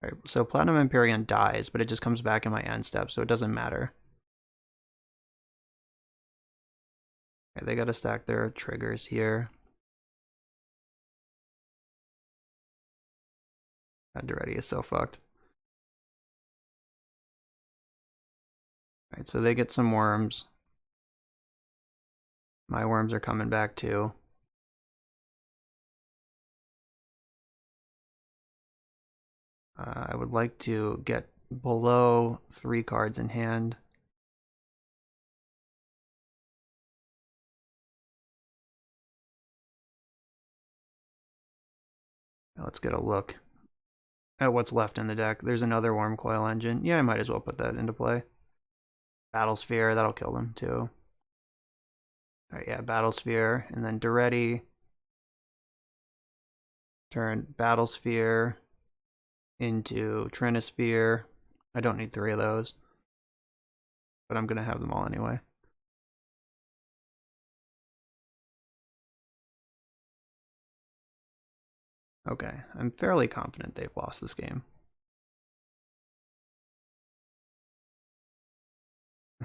Right, so Platinum Empyrean dies, but it just comes back in my end step, so it doesn't matter. Right, they gotta stack their triggers here. God, Duretti is so fucked. Alright, so they get some worms. My worms are coming back too. I would like to get below 3 cards in hand. Let's get a look at what's left in the deck. There's another Worm Coil engine. Yeah, I might as well put that into play. Battlesphere, that'll kill them too. Alright, yeah, Battlesphere, and then Duretti. Turn Battlesphere into Trinisphere. I don't need 3 of those. but I'm going to have them all anyway. Okay, I'm fairly confident they've lost this game.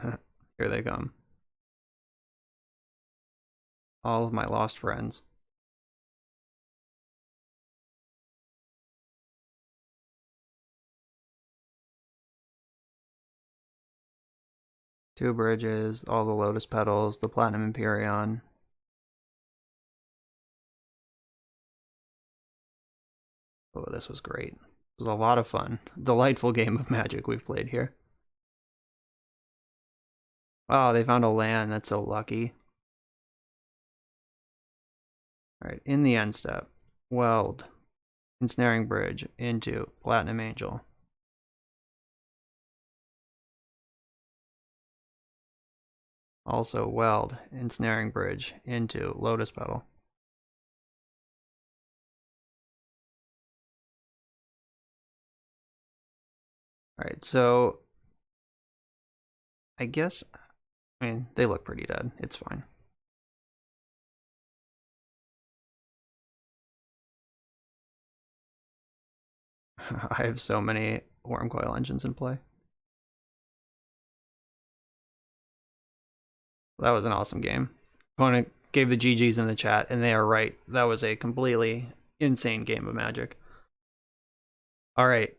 Here they come. All of my lost friends. Two bridges, all the lotus petals, the platinum Empyrean. Oh, this was great. It was a lot of fun. Delightful game of Magic we've played here. Oh, they found a land. That's so lucky. Alright, in the end step, weld, ensnaring bridge into platinum angel. Also weld, ensnaring bridge into lotus petal. Alright, so I guess, I mean, they look pretty dead. It's fine. I have so many Wormcoil engines in play. That was an awesome game. Opponent gave the GGs in the chat, and they are right. That was a completely insane game of Magic. Alright.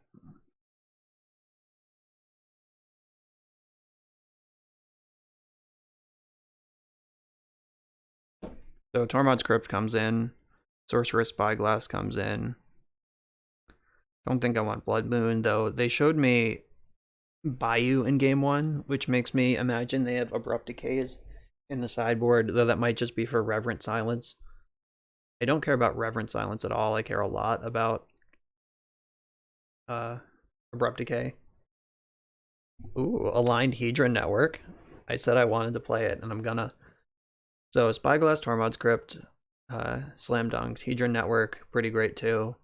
So Tormod's Crypt comes in. Sorcerer's Spyglass comes in. Don't think I want Blood Moon, though. They showed me Bayou in game 1, which makes me imagine they have Abrupt Decays in the sideboard, though that might just be for Reverent Silence. I don't care about Reverent Silence at all. I care a lot about Abrupt Decay. Ooh, Aligned Hedron Network. I said I wanted to play it, and I'm gonna. So Spyglass, Tormod's Crypt, Slam Dunks, Hedron Network, pretty great too.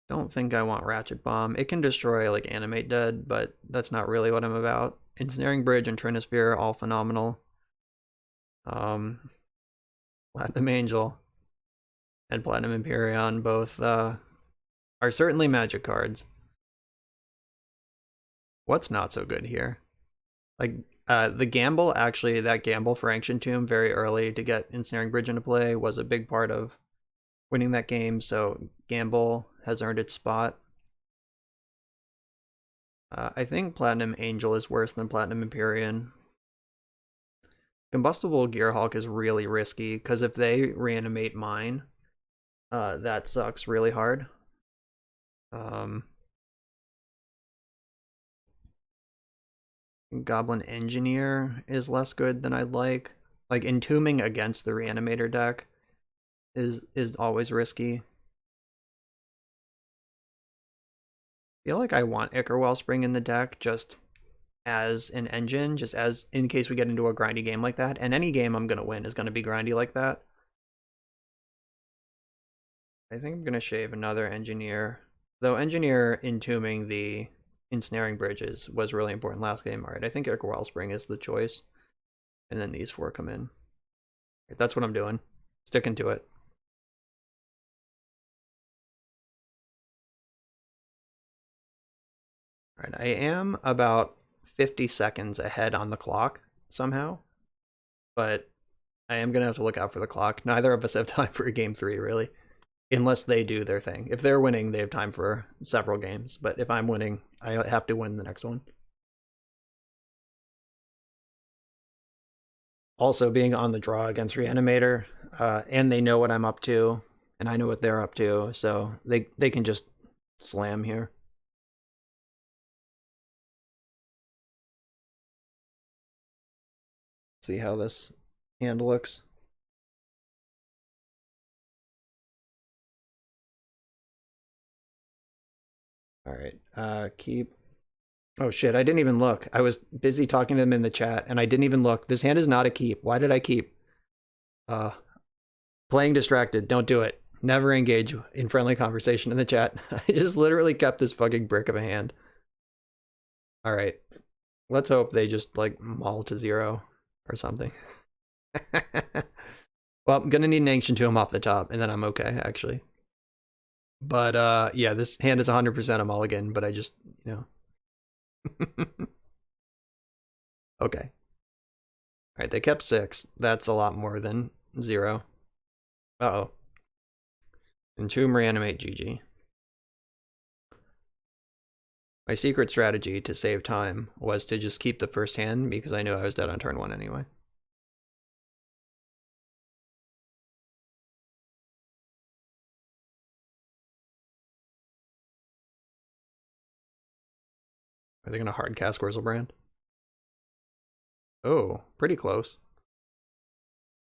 Don't think I want Ratchet Bomb. It can destroy like Animate Dead, but that's not really what I'm about. Ensnaring Bridge and Trinisphere, all phenomenal. Platinum Angel and Platinum Empyrean both are certainly Magic cards. What's not so good here? Like, the gamble, actually, that gamble for Ancient Tomb very early to get Ensnaring Bridge into play was a big part of winning that game, so gamble has earned its spot. I think Platinum Angel is worse than Platinum Empyrean. Combustible Gearhulk is really risky, because if they reanimate mine, that sucks really hard. Goblin Engineer is less good than I'd like. Like, entombing against the Reanimator deck is always risky. I feel like I want Ichor Wellspring in the deck just as an engine, just as in case we get into a grindy game like that. And any game I'm going to win is going to be grindy like that. I think I'm going to shave another Engineer. Though Engineer entombing the ensnaring bridges was really important last game. Alright, I think Ichor Wellspring is the choice. And then these four come in. Right, that's what I'm doing. Sticking to it. Alright, I am about 50 seconds ahead on the clock somehow. But I am going to have to look out for the clock. Neither of us have time for a game 3, really. Unless they do their thing. If they're winning, they have time for several games. But if I'm winning, I have to win the next one. Also, being on the draw against Reanimator, and they know what I'm up to, and I know what they're up to, so they can just slam here. See how this hand looks. Alright, keep. Oh shit, I didn't even look. I was busy talking to them in the chat, and I didn't even look. This hand is not a keep. Why did I keep? Playing distracted. Don't do it. Never engage in friendly conversation in the chat. I just literally kept this fucking brick of a hand. Alright. Let's hope they just like maul to 0 or something. Well, I'm gonna need an Ancient Tomb off the top, and then I'm okay, actually. But yeah, this hand is 100% a mulligan, but I just, you know. Okay. Alright, they kept 6. That's a lot more than 0. Uh-oh. Entomb, Reanimate, GG. My secret strategy to save time was to just keep the first hand because I knew I was dead on turn 1 anyway. Are they going to hard cast Grizzlebrand? Oh, pretty close.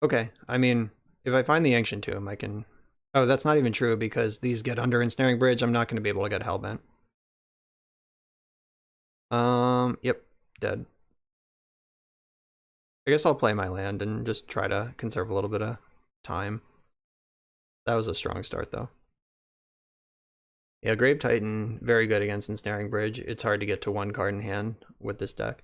Okay, I mean, if I find the Ancient Tomb, I can... Oh, that's not even true because these get under Ensnaring Bridge. I'm not going to be able to get Hellbent. Yep, dead. I guess I'll play my land and just try to conserve a little bit of time. That was a strong start, though. Yeah, Grave Titan, very good against Ensnaring Bridge. It's hard to get to 1 card in hand with this deck.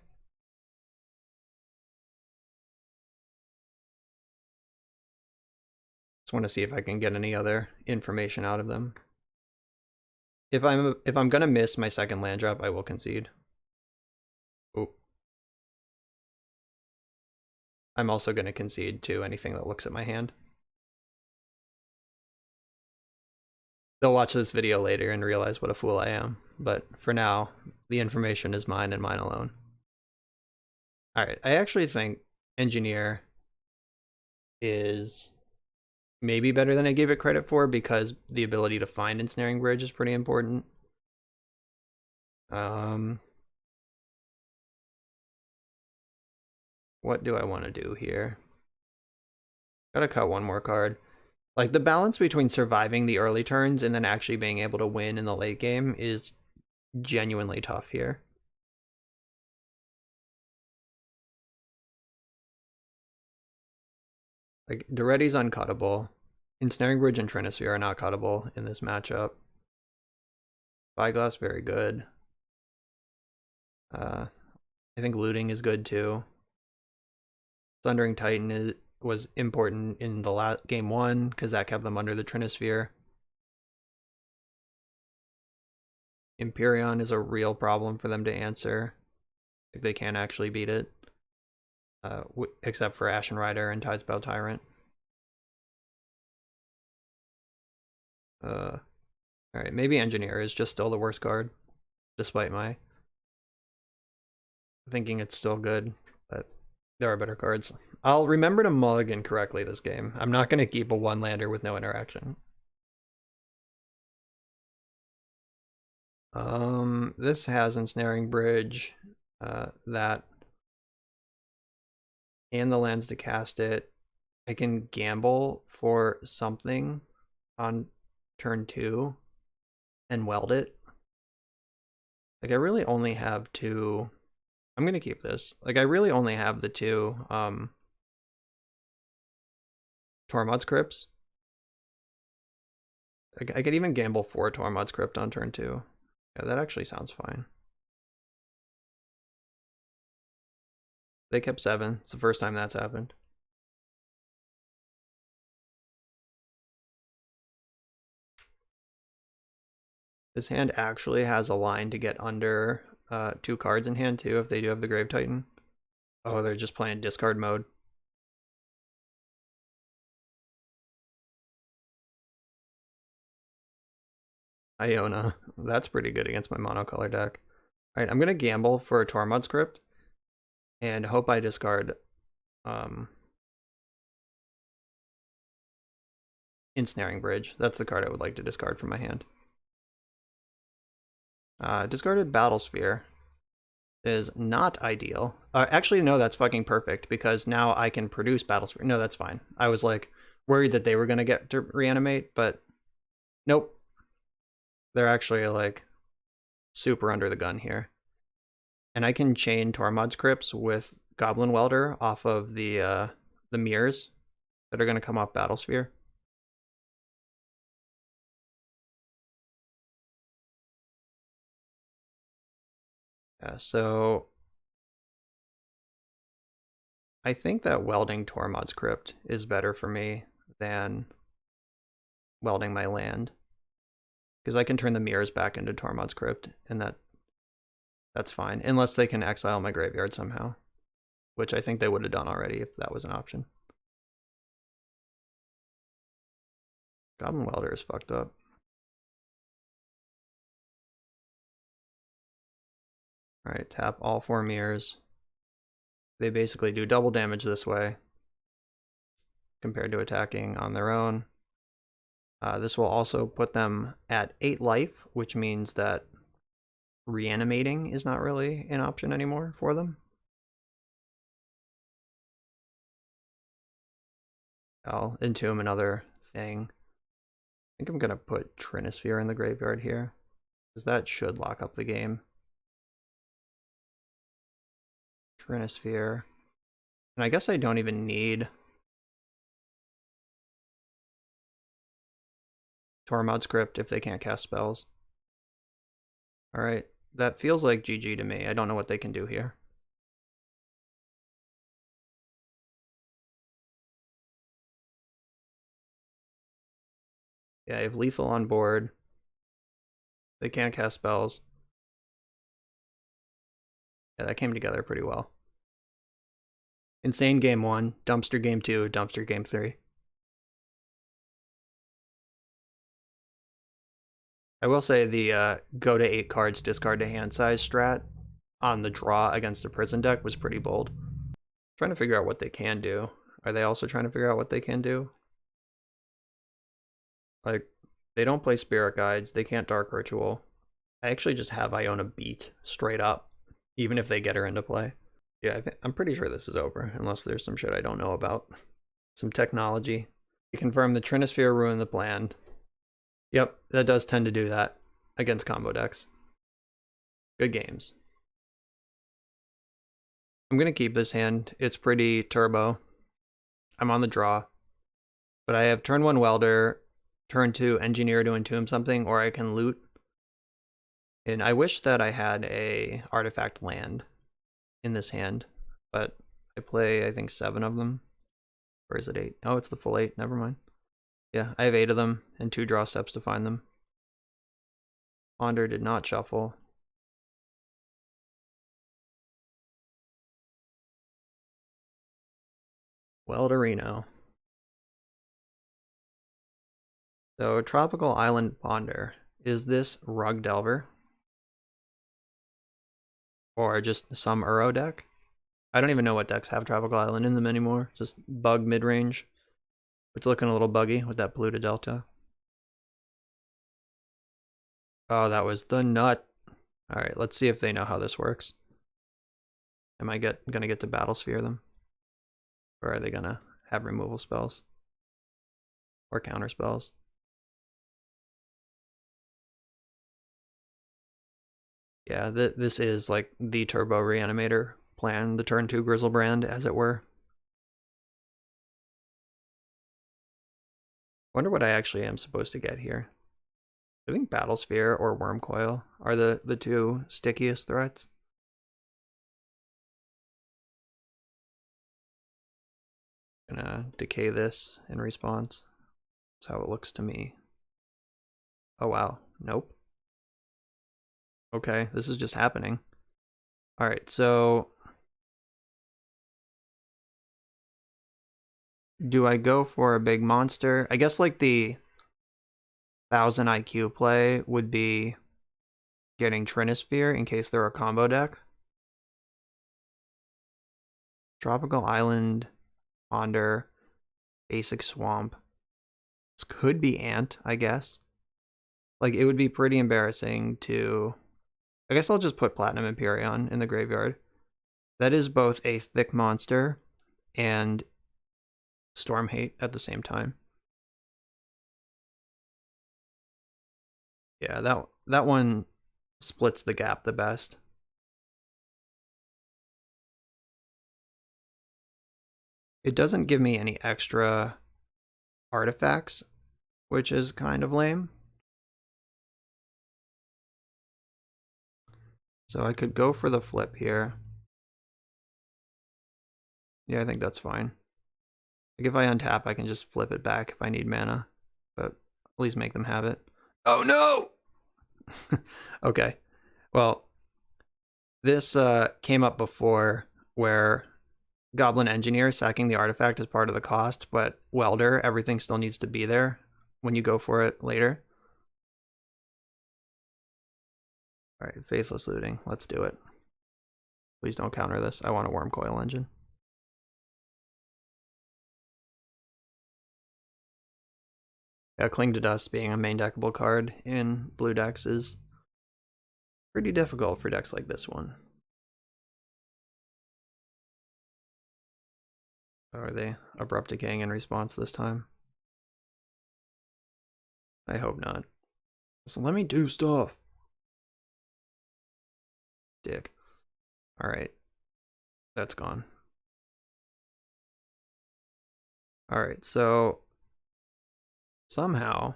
Just want to see if I can get any other information out of them. If I'm gonna miss my second land drop, I will concede. Oh. I'm also gonna concede to anything that looks at my hand. They'll watch this video later and realize what a fool I am, but for now, the information is mine and mine alone. Alright, I actually think Engineer is maybe better than I gave it credit for because the ability to find Ensnaring Bridge is pretty important. What do I want to do here? Gotta cut 1 more card. Like, the balance between surviving the early turns and then actually being able to win in the late game is genuinely tough here. Like, Duretti's uncuttable. Ensnaring Bridge and Trinisphere are not cuttable in this matchup. Spyglass, very good. I think Looting is good too. Thundering Titan was important in the game 1 because that kept them under the Trinisphere. Empyrean is a real problem for them to answer. Like, they can't actually beat it. Except for Ashen Rider and Tidespell Tyrant. Alright, maybe Engineer is just still the worst card, despite my thinking it's still good, but there are better cards. I'll remember to mulligan correctly this game. I'm not going to keep a 1-lander with no interaction. This has Ensnaring Bridge, that, and the lands to cast it. I can gamble for something on turn 2 and weld it. Like, I really only have 2. I'm gonna keep this. Like, I really only have the 2 Tormod's Crypts. I could even gamble for Tormod's Crypt on turn 2. Yeah, that actually sounds fine. They kept 7. It's the first time that's happened. This hand actually has a line to get under 2 cards in hand too if they do have the Grave Titan. Oh, they're just playing discard mode. Iona. That's pretty good against my monocolor deck. Alright, I'm gonna gamble for a Tormod's Crypt and hope I discard Ensnaring Bridge. That's the card I would like to discard from my hand. Discarded Battlesphere is not ideal. Actually, no, that's fucking perfect because now I can produce Battlesphere. No, that's fine. I was like worried that they were gonna get to reanimate, but nope. They're actually like super under the gun here. And I can chain Tormod's Crypts with Goblin Welder off of the mirrors that are gonna come off Battlesphere. Yeah, so I think that welding Tormod's Crypt is better for me than welding my land. Because I can turn the mirrors back into Tormod's Crypt, and that's fine. Unless they can exile my graveyard somehow. Which I think they would have done already if that was an option. Goblin Welder is fucked up. Alright, tap all 4 mirrors. They basically do double damage this way compared to attacking on their own. This will also put them at 8 life, which means that reanimating is not really an option anymore for them. I'll entomb another thing. I think I'm going to put Trinisphere in the graveyard here, because that should lock up the game. Trinisphere. And I guess I don't even need Tormod's Crypt if they can't cast spells. Alright, that feels like GG to me. I don't know what they can do here. Yeah, I have lethal on board. They can't cast spells. Yeah, that came together pretty well. Insane game 1, dumpster game 2, dumpster game 3. I will say the go to 8 cards, discard to hand size strat on the draw against a prison deck was pretty bold. Trying to figure out what they can do. Are they also trying to figure out what they can do? Like, they don't play Spirit Guides, they can't Dark Ritual. I actually just have Iona beat straight up, even if they get her into play. Yeah, I'm pretty sure this is over, unless there's some shit I don't know about. Some technology. You confirm the Trinisphere ruined the plan. Yep, that does tend to do that against combo decks. Good games. I'm going to keep this hand. It's pretty turbo. I'm on the draw. But I have turn 1 Welder, turn 2 Engineer to entomb something, or I can loot. And I wish that I had a artifact land in this hand, but I play, I think, 7 of them. Or is it 8? Oh, it's the full 8. Never mind. Yeah, I have 8 of them, and 2 draw steps to find them. Ponder did not shuffle. Welderino. So, Tropical Island Ponder. Is this Rug Delver? Or just some Uro deck? I don't even know what decks have Tropical Island in them anymore. Just bug mid-range. It's looking a little buggy with that blue to Delta. Oh, that was the nut. Alright, let's see if they know how this works. Am I gonna get to Battle Sphere them? Or are they gonna have removal spells? Or counter spells? Yeah, this is like the Turbo Reanimator plan, the turn 2 Grizzlebrand, as it were. Wonder what I actually am supposed to get here. I think Battlesphere or Wormcoil are the 2 stickiest threats. Gonna decay this in response. That's how it looks to me. Oh wow, nope. Okay, this is just happening. Alright, so do I go for a big monster? I guess like the 1000 IQ play would be getting Trinisphere in case they're a combo deck. Tropical Island, Ponder, Basic Swamp. This could be Ant, I guess. Like, it would be pretty embarrassing to... I guess I'll just put Platinum Empyrean in the graveyard. That is both a thick monster and Storm Hate at the same time. Yeah, that one splits the gap the best. It doesn't give me any extra artifacts, which is kind of lame. So I could go for the flip here. Yeah, I think that's fine. Like if I untap, I can just flip it back if I need mana, but at least make them have it. Oh no! Okay, well, this came up before where Goblin Engineer sacking the artifact is part of the cost, but Welder, everything still needs to be there when you go for it later. All right, Faithless Looting. Let's do it. Please don't counter this. I want a Worm Coil Engine. Yeah, Cling to Dust being a main deckable card in blue decks is pretty difficult for decks like this one. Are they Abrupt Decaying in response this time? I hope not. So let me do stuff. Dick. Alright. That's gone. Alright, so somehow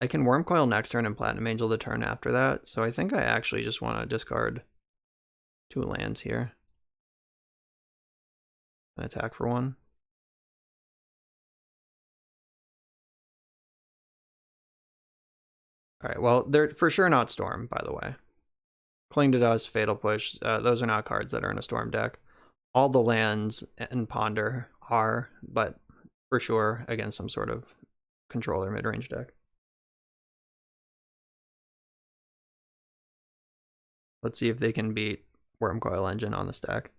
I can Worm Coil next turn and Platinum Angel the turn after that, so I think I actually just want to discard 2 lands here. And attack for 1. Alright, well, they're for sure not Storm, by the way. Cling to Dust, Fatal Push, those are not cards that are in a Storm deck. All the lands and Ponder are, but for sure against some sort of controller mid-range deck. Let's see if they can beat Worm Coil Engine on the stack.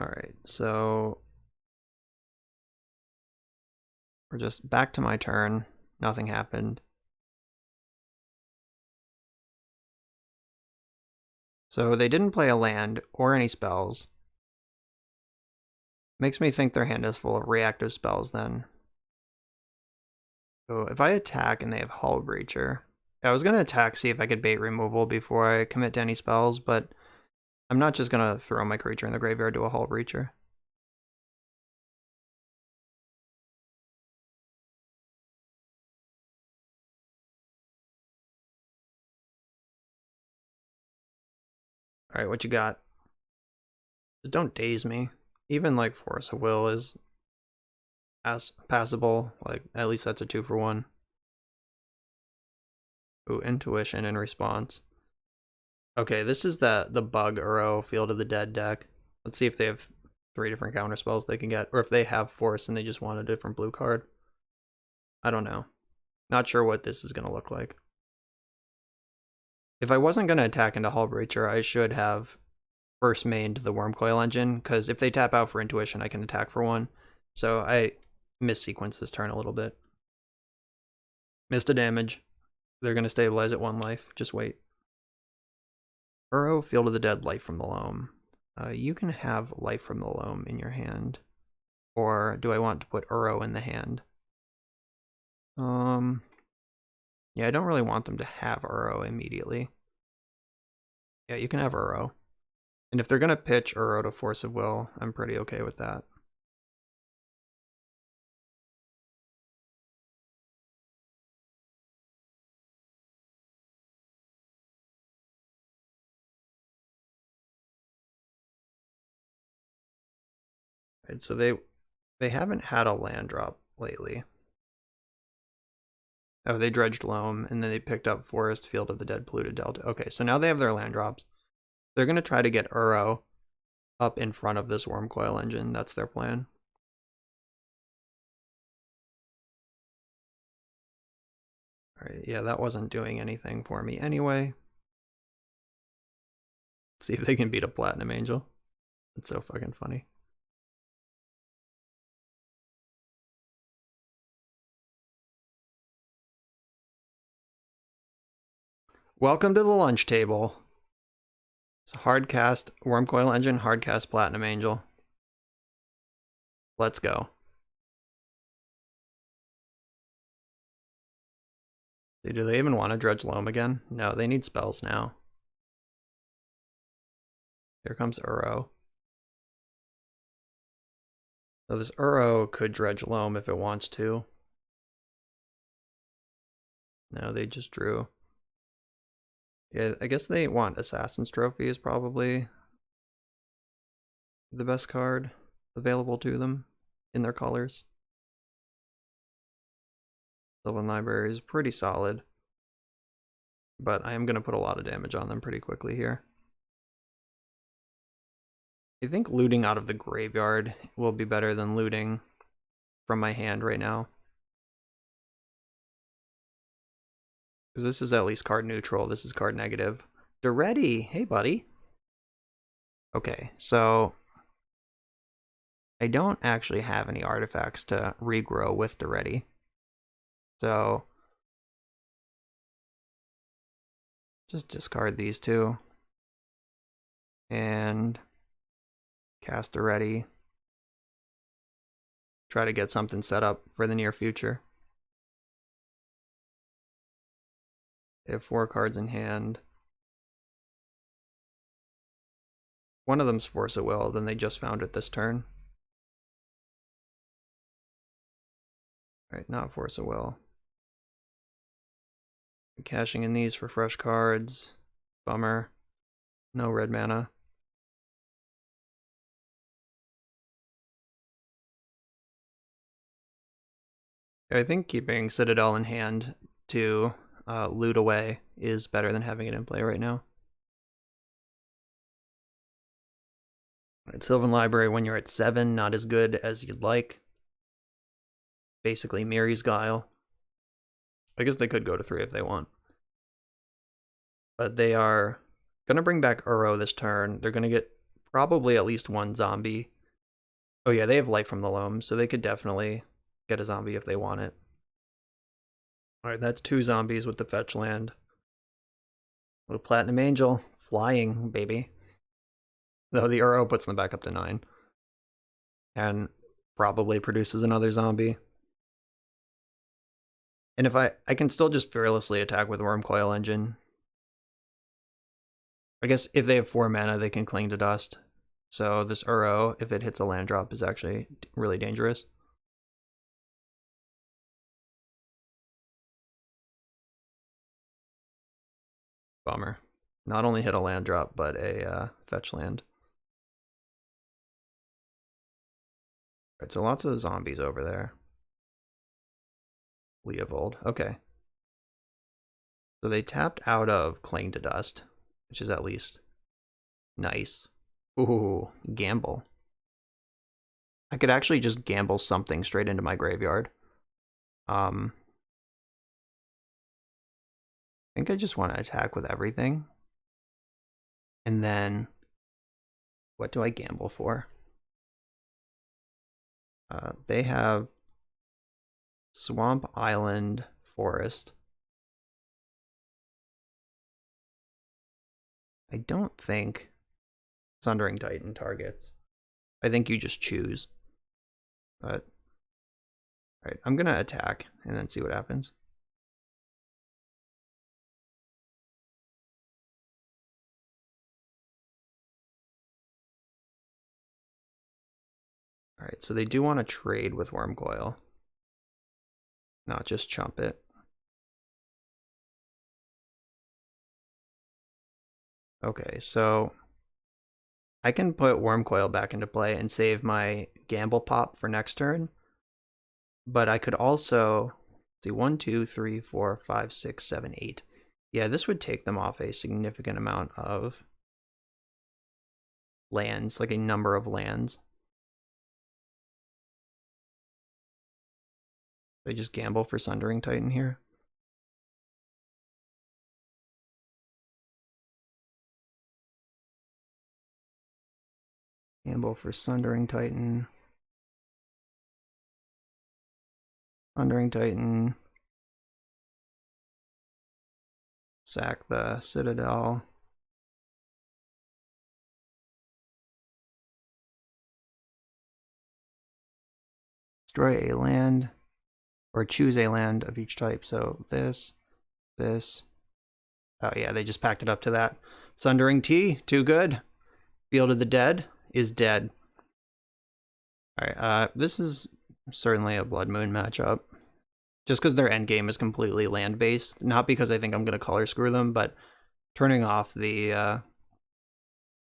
Alright, so we're just back to my turn. Nothing happened. So they didn't play a land or any spells. Makes me think their hand is full of reactive spells then. So if I attack and they have Hull Breacher, I was going to attack, see if I could bait removal before I commit to any spells, but I'm not just going to throw my creature in the graveyard to a Hull Breacher. Alright, what you got? Just don't daze me. Even like Force of Will is passable. Like, at least that's a 2-for-1. Ooh, Intuition in response. Okay, this is the Bug Uro Field of the Dead deck. Let's see if they have 3 different counter spells they can get, or if they have Force and they just want a different blue card. I don't know. Not sure what this is going to look like. If I wasn't going to attack into Hull Breacher, I should have first mained the Worm Coil Engine, because if they tap out for Intuition, I can attack for 1. So I missequenced this turn a little bit. Missed a damage. They're going to stabilize at 1 life. Just wait. Uro, Field of the Dead, Life from the Loam. You can have Life from the Loam in your hand. Or do I want to put Uro in the hand? Yeah, I don't really want them to have Uro immediately. Yeah, you can have Uro. And if they're going to pitch Uro to Force of Will, I'm pretty okay with that. Right, so they haven't had a land drop lately. Oh, they dredged Loam, and then they picked up Forest, Field of the Dead, Polluted Delta. Okay, so now they have their land drops. They're going to try to get Uro up in front of this Worm Coil Engine. That's their plan. Alright, yeah, that wasn't doing anything for me anyway. Let's see if they can beat a Platinum Angel. It's so fucking funny. Welcome to the lunch table. It's a hardcast Worm Coil Engine, hardcast Platinum Angel. Let's go. Do they even want to dredge loam again? No, they need spells now. Here comes Uro. So this Uro could dredge loam if it wants to. No, they just drew. Yeah, I guess they want Assassin's Trophy is probably the best card available to them in their colors. Sylvan Library is pretty solid, but I am going to put a lot of damage on them pretty quickly here. I think looting out of the graveyard will be better than looting from my hand right now. Because this is at least card neutral, this is card negative. Duretti, hey buddy. Okay, so I don't actually have any artifacts to regrow with Duretti. So just discard these two. And cast Duretti. Try to get something set up for the near future. They have 4 cards in hand. One of them's Force at Will, then they just found it this turn. Alright, not Force at Will. Cashing in these for fresh cards. Bummer. No red mana. I think keeping Citadel in hand to loot away is better than having it in play right now. Alright, Sylvan Library when you're at 7, not as good as you'd like. Basically Miri's Guile. I guess they could go to 3 if they want. But they are going to bring back Uro this turn. They're going to get probably at least 1 zombie. Oh yeah, they have Light from the Loam, so they could definitely get a zombie if they want it. Alright, that's 2 zombies with the fetch land. Little Platinum Angel, flying, baby. Though the Uro puts them back up to 9. And probably produces another zombie. And if I can still just fearlessly attack with Wormcoil Engine. I guess if they have 4 mana, they can cling to dust. So this Uro, if it hits a land drop, is actually really dangerous. Bummer. Not only hit a land drop, but a fetch land. Alright, so lots of zombies over there. Leovold, okay. So they tapped out of Cling to Dust, which is at least nice. Ooh, gamble. I could actually just gamble something straight into my graveyard. I think I just want to attack with everything. And then, what do I gamble for? They have Swamp Island Forest. I don't think Sundering Titan targets. I think you just choose. But, alright, I'm gonna attack and then see what happens. Alright, so they do want to trade with Wormcoil. Not just chump it. Okay, so I can put Wormcoil back into play and save my gamble pop for next turn. But I could also see 1, 2, 3, 4, 5, 6, 7, 8. Yeah, this would take them off a significant amount of lands, like a number of lands. I just gamble for Sundering Titan here. Gamble for Sundering Titan. Sundering Titan. Sack the Citadel. Destroy a land, or choose a land of each type. So this, this. Oh yeah, they just packed it up to that. Sundering Tea, too good. Field of the Dead is dead. Alright, this is certainly a Blood Moon matchup. Just because their endgame is completely land-based. Not because I think I'm going to color screw them, but turning off the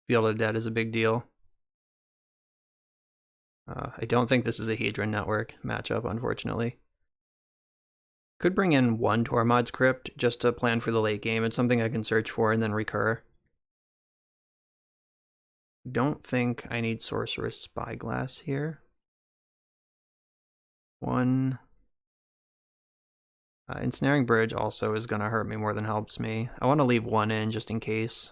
Field of the Dead is a big deal. I don't think this is a Hedron Network matchup, unfortunately. Could bring in one Tormod's Crypt just to plan for the late game. It's something I can search for and then recur. Don't think I need Sorceress Spyglass here. One. Ensnaring Bridge also is going to hurt me more than helps me. I want to leave one in just in case.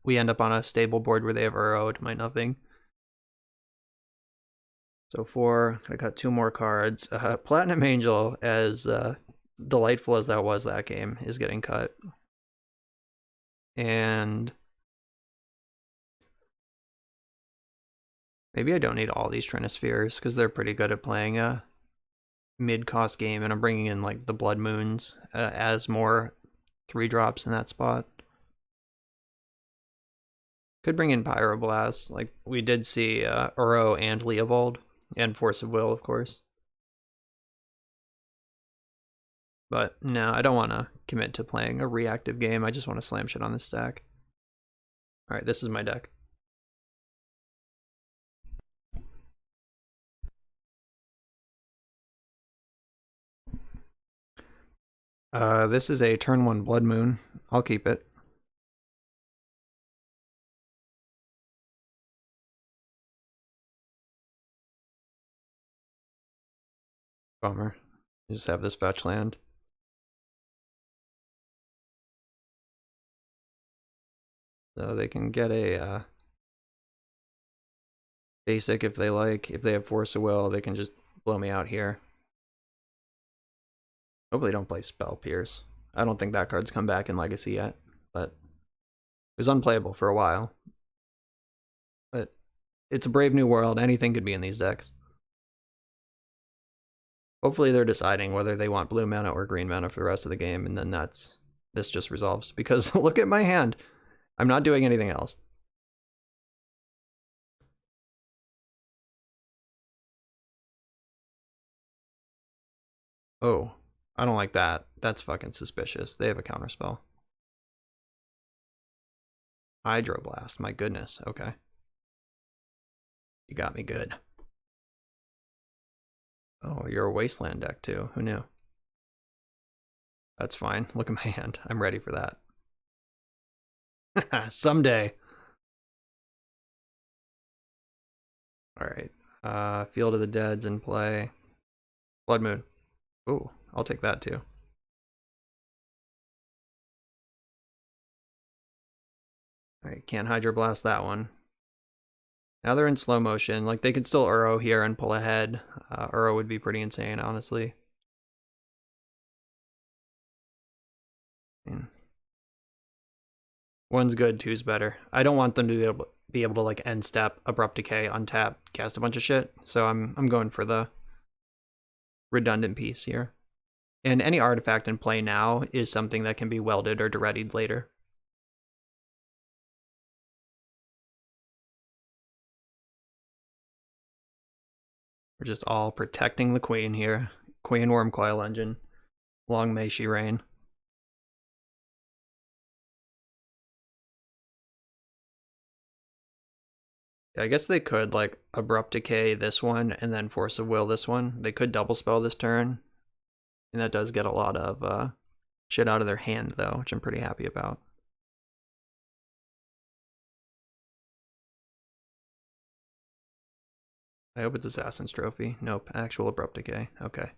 We end up on a stable board where they have Uro to my nothing. So 4, I got 2 more cards. Platinum Angel, as delightful as that was that game, is getting cut. And maybe I don't need all these Trinispheres, because they're pretty good at playing a mid-cost game, and I'm bringing in like the Blood Moons as more 3-drops in that spot. Could bring in Pyroblast. Like, we did see Uro and Leovold, and Force of Will, of course. But no, I don't want to commit to playing a reactive game. I just want to slam shit on this stack. Alright, this is my deck. This is a turn 1 Blood Moon. I'll keep it. Bummer. You just have this fetch land. So they can get a basic if they like. If they have Force of Will, they can just blow me out here. Hopefully they don't play Spell Pierce. I don't think that card's come back in Legacy yet, but it was unplayable for a while. But it's a brave new world. Anything could be in these decks. Hopefully they're deciding whether they want blue mana or green mana for the rest of the game, and then this just resolves. Because look at my hand. I'm not doing anything else. Oh, I don't like that. That's fucking suspicious. They have a counterspell. Hydroblast, my goodness. Okay. You got me good. Oh, you're a Wasteland deck too. Who knew? That's fine. Look at my hand. I'm ready for that. Someday. Alright. Field of the Dead's in play. Blood Moon. Ooh, I'll take that too. Alright, can't Hydroblast that one. Now they're in slow motion. Like, they could still Uro here and pull ahead. Uro would be pretty insane, honestly. One's good, two's better. I don't want them to be able to like end step, abrupt decay, untap, cast a bunch of shit. So I'm going for the redundant piece here. And any artifact in play now is something that can be welded or dereadied later. We're just all protecting the queen here. Queen Wormcoil Engine. Long may she reign. Yeah, I guess they could like abrupt decay this one and then Force of Will this one. They could double spell this turn. And that does get a lot of shit out of their hand though, which I'm pretty happy about. I hope it's Assassin's Trophy. Nope, actual abrupt decay. Okay.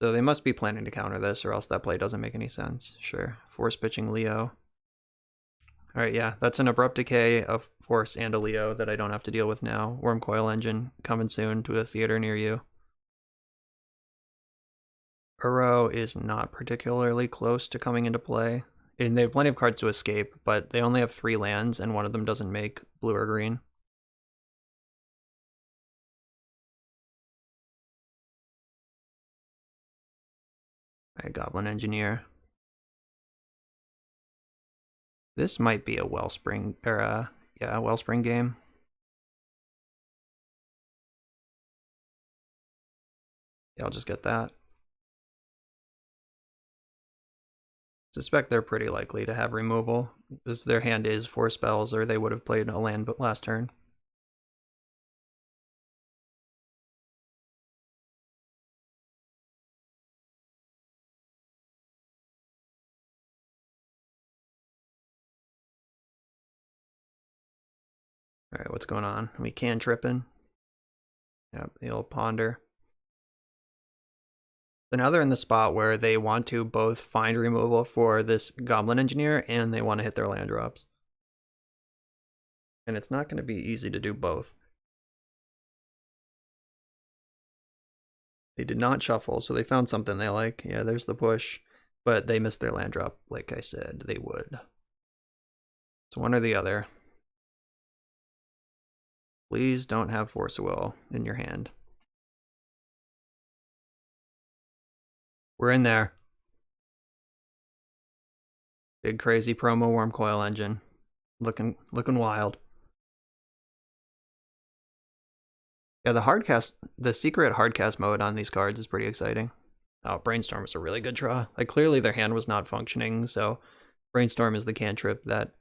So they must be planning to counter this, or else that play doesn't make any sense. Sure. Force pitching Leo. Alright, yeah, that's an abrupt decay, of Force, and a Leo that I don't have to deal with now. Wormcoil Engine coming soon to a theater near you. Uro is not particularly close to coming into play. And they have plenty of cards to escape, but they only have 3 lands, and one of them doesn't make blue or green. Alright, Goblin Engineer. This might be a Wellspring, or yeah, Wellspring game. Yeah, I'll just get that. Suspect they're pretty likely to have removal, because their hand is 4 spells, or they would have played a land last turn. Alright, what's going on? We cantripping. Yep, the old ponder. So now they're in the spot where they want to both find removal for this Goblin Engineer, and they want to hit their land drops. And it's not going to be easy to do both. They did not shuffle, so they found something they like. Yeah, there's the push. But they missed their land drop, like I said they would. So one or the other. Please don't have Force of Will in your hand. We're in there. Big crazy promo worm coil engine. Looking wild. Yeah, the secret hardcast mode on these cards is pretty exciting. Oh, Brainstorm is a really good draw. Like, clearly their hand was not functioning, so Brainstorm is the cantrip that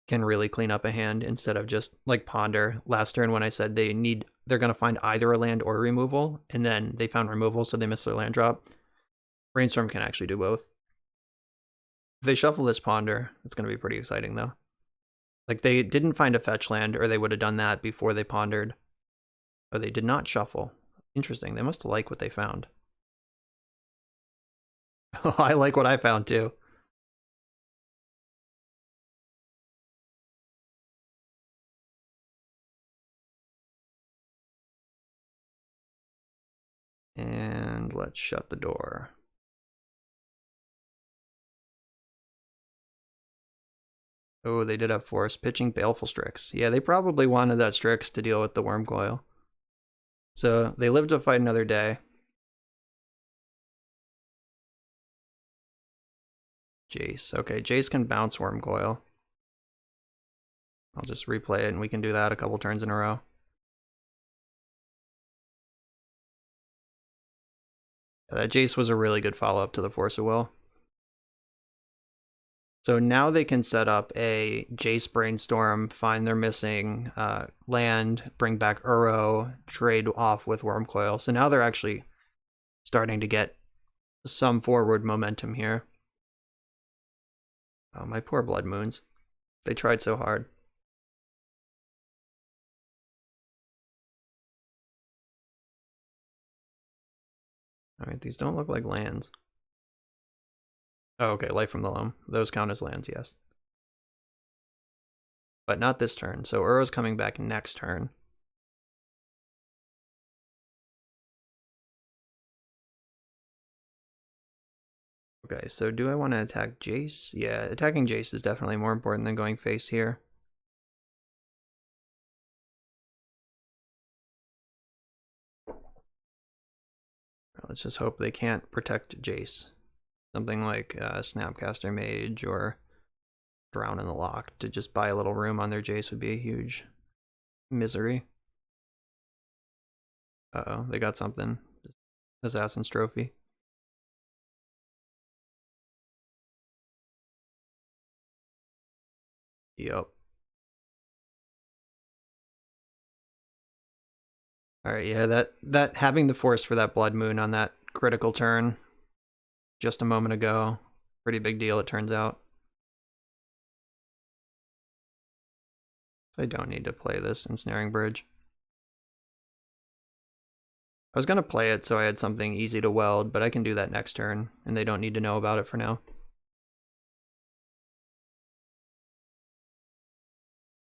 can really clean up a hand instead of just like Ponder last turn when I said they're gonna find either a land or removal, and then they found removal, so they missed their land drop. Brainstorm can actually do both. If they shuffle this Ponder, it's gonna be pretty exciting though. Like, they didn't find a fetch land, or they would have done that before they pondered. Or they did not shuffle. Interesting. They must like what they found. I like what I found too. And let's shut the door. Oh, they did have force. Pitching Baleful Strix. Yeah, they probably wanted that Strix to deal with the Worm Coil. So they live to fight another day. Jace. Okay, Jace can bounce Worm Coil. I'll just replay it, and we can do that a couple turns in a row. Yeah, that Jace was a really good follow-up to the Force of Will. So now they can set up a Jace Brainstorm, find their missing land, bring back Uro, trade off with Wormcoil. So now they're actually starting to get some forward momentum here. Oh, my poor Blood Moons. They tried so hard. Alright, these don't look like lands. Oh, okay, Life from the Loam. Those count as lands, yes. But not this turn, so Uro's coming back next turn. Okay, so do I want to attack Jace? Yeah, attacking Jace is definitely more important than going face here. Let's just hope they can't protect Jace. Something like Snapcaster Mage or Drown in the Lock to just buy a little room on their Jace would be a huge misery. Uh-oh, they got something. Assassin's Trophy. Yep. Alright, yeah, that having the force for that Blood Moon on that critical turn just a moment ago, pretty big deal it turns out. So I don't need to play this Ensnaring Bridge. I was gonna play it so I had something easy to weld, but I can do that next turn, and they don't need to know about it for now.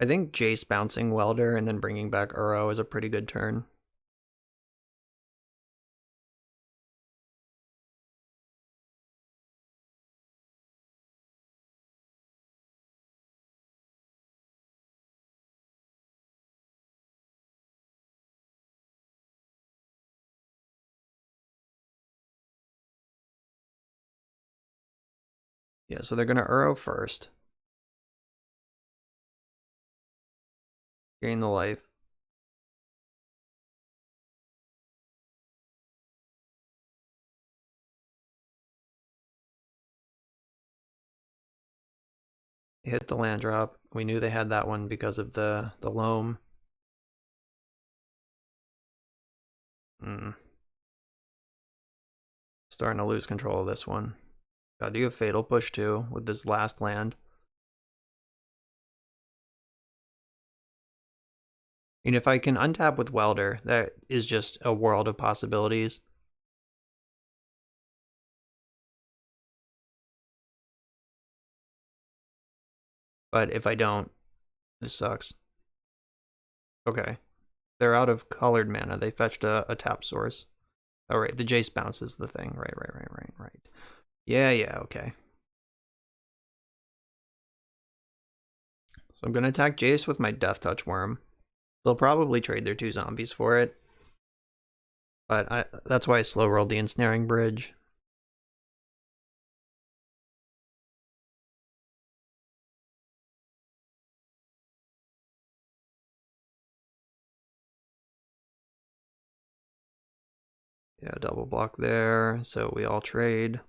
I think Jace bouncing Welder and then bringing back Uro is a pretty good turn. Yeah, so they're gonna Uro first. Gain the life. Hit the land drop. We knew they had that one because of the loam. Starting to lose control of this one. God, do you have Fatal Push too with this last land? And if I can untap with Welder, that is just a world of possibilities. But if I don't, this sucks. Okay. They're out of colored mana. They fetched a tap source. Oh, right. The Jace bounces the thing. Right. Yeah, okay. So I'm going to attack Jace with my Death Touch Worm. They'll probably trade their 2 zombies for it. But that's why I slow rolled the Ensnaring Bridge. Yeah, double block there, so we all trade.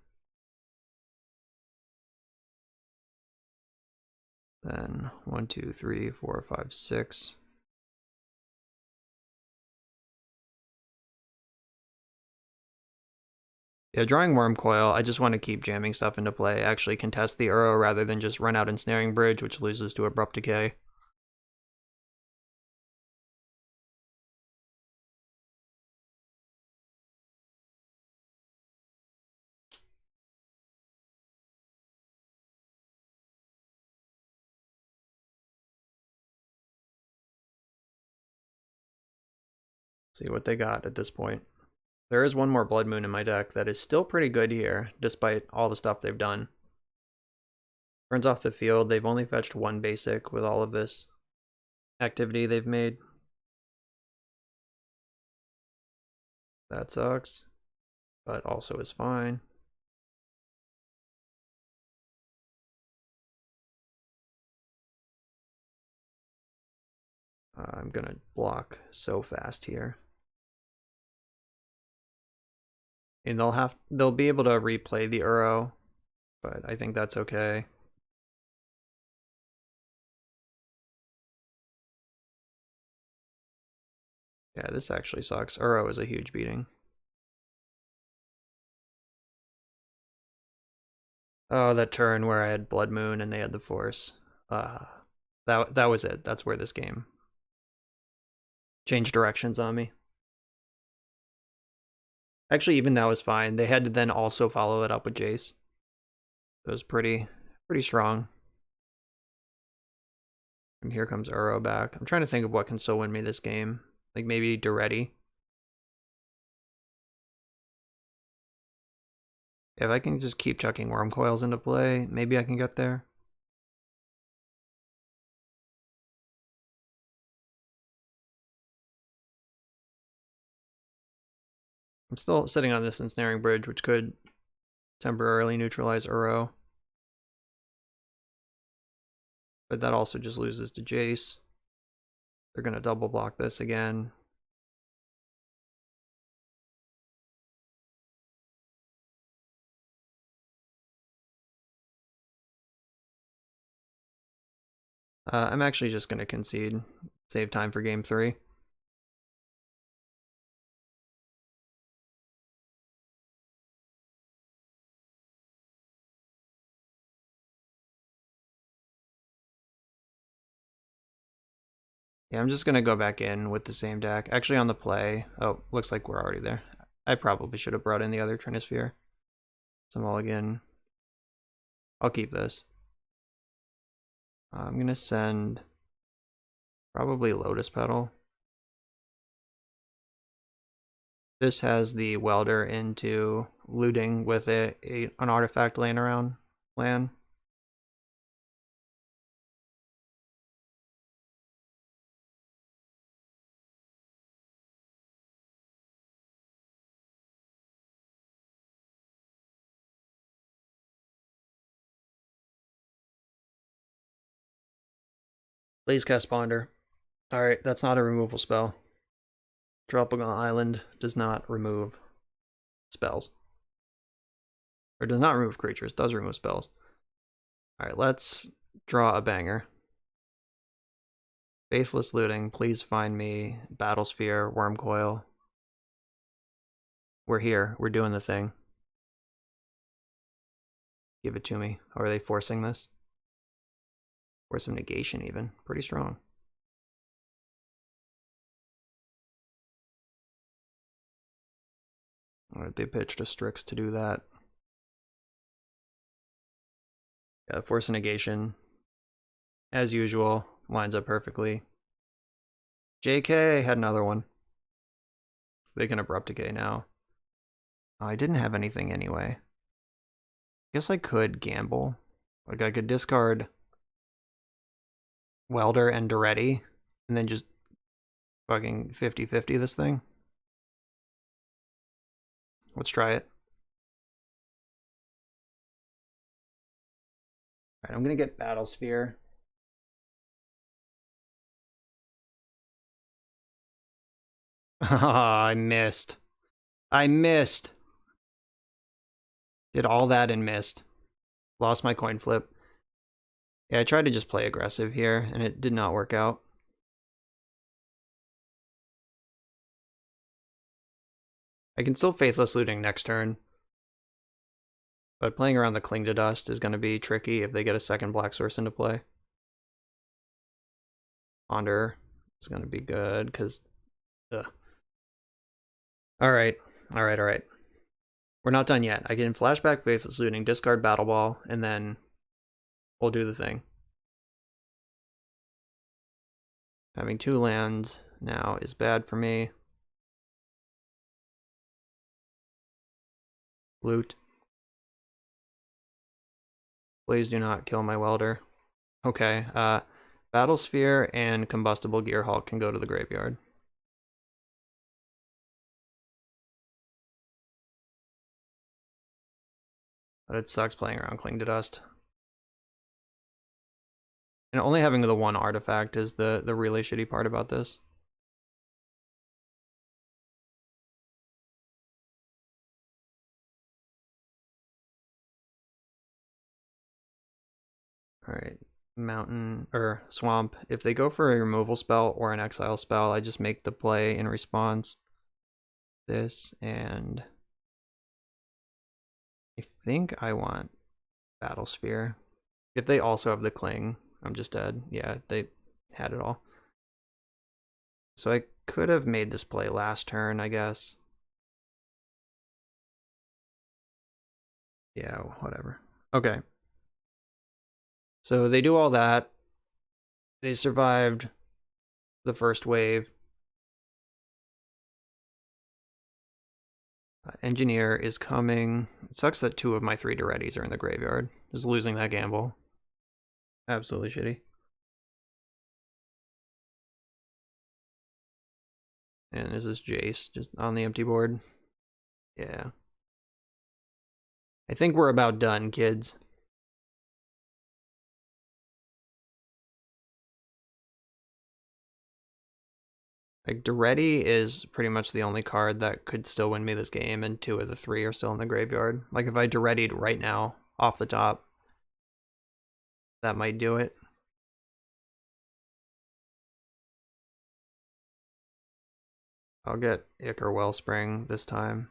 Then 1, 2, 3, 4, 5, 6. Yeah, drawing Worm Coil, I just want to keep jamming stuff into play, actually contest the Uro rather than just run out Ensnaring Bridge, which loses to Abrupt Decay. See what they got at this point. There is one more Blood Moon in my deck that is still pretty good here, despite all the stuff they've done. Turns off the field, they've only fetched 1 basic with all of this activity they've made. That sucks, but also is fine. I'm gonna block so fast here. And they'll be able to replay the Uro, but I think that's okay. Yeah, this actually sucks. Uro is a huge beating. Oh, that turn where I had Blood Moon and they had the Force. That was it. That's where this game changed directions on me. Actually, even that was fine. They had to then also follow it up with Jace. It was pretty strong. And here comes Uro back. I'm trying to think of what can still win me this game. Like maybe Duretti. If I can just keep chucking Worm Coils into play, maybe I can get there. I'm still sitting on this Ensnaring Bridge, which could temporarily neutralize Uro. But that also just loses to Jace. They're going to double block this again. I'm actually just going to concede. Save time for game 3. Yeah, I'm just going to go back in with the same deck. Actually on the play. Oh, looks like we're already there. I probably should have brought in the other Trinisphere. Some mulligan. I'll keep this. I'm going to send probably Lotus Petal. This has the Welder into looting with an artifact laying around land. Please cast Ponder. Alright, that's not a removal spell. Tropical Island does not remove spells. Or does not remove creatures, does remove spells. Alright, let's draw a banger. Faithless Looting, please find me Battlesphere, Wormcoil. We're here, we're doing the thing. Give it to me. Are they forcing this? Force of Negation even, pretty strong. Alright, they pitched a Strix to do that. Yeah, Force of Negation, as usual, lines up perfectly. JK had another one. They can Abrupt Decay now. Oh, I didn't have anything anyway. I guess I could gamble. Like, I could discard Welder and Duretti, and then just fucking 50-50 this thing. Let's try it. Alright, I'm gonna get Battlesphere. I missed. I missed. Did all that and missed. Lost my coin flip. Yeah, I tried to just play aggressive here, and it did not work out. I can still Faithless Looting next turn. But playing around the Cling to Dust is going to be tricky if they get a second Black Source into play. Ponder is going to be good, because... Alright. We're not done yet. I can flashback Faithless Looting, discard Battle Ball, and then we'll do the thing. Having 2 lands now is bad for me. Loot. Please do not kill my Welder. Okay, Battlesphere and Combustible Gearhulk can go to the graveyard. But it sucks playing around Cling to Dust. And only having the 1 artifact is the really shitty part about this. Alright, Mountain, or Swamp. If they go for a removal spell or an exile spell, I just make the play in response. This, and... I think I want Battlesphere. If they also have the Cling, I'm just dead. Yeah, they had it all. So I could have made this play last turn, I guess. Yeah, whatever. Okay. So they do all that. They survived the first wave. Engineer is coming. It sucks that 2 of my 3 Durettis are in the graveyard. Just losing that gamble. Absolutely shitty. And is this Jace just on the empty board? Yeah. I think we're about done, kids. Like, Duretti is pretty much the only card that could still win me this game, and 2 of the 3 are still in the graveyard. Like, if I Duretti'd right now, off the top, that might do it. I'll get Ichor Wellspring this time.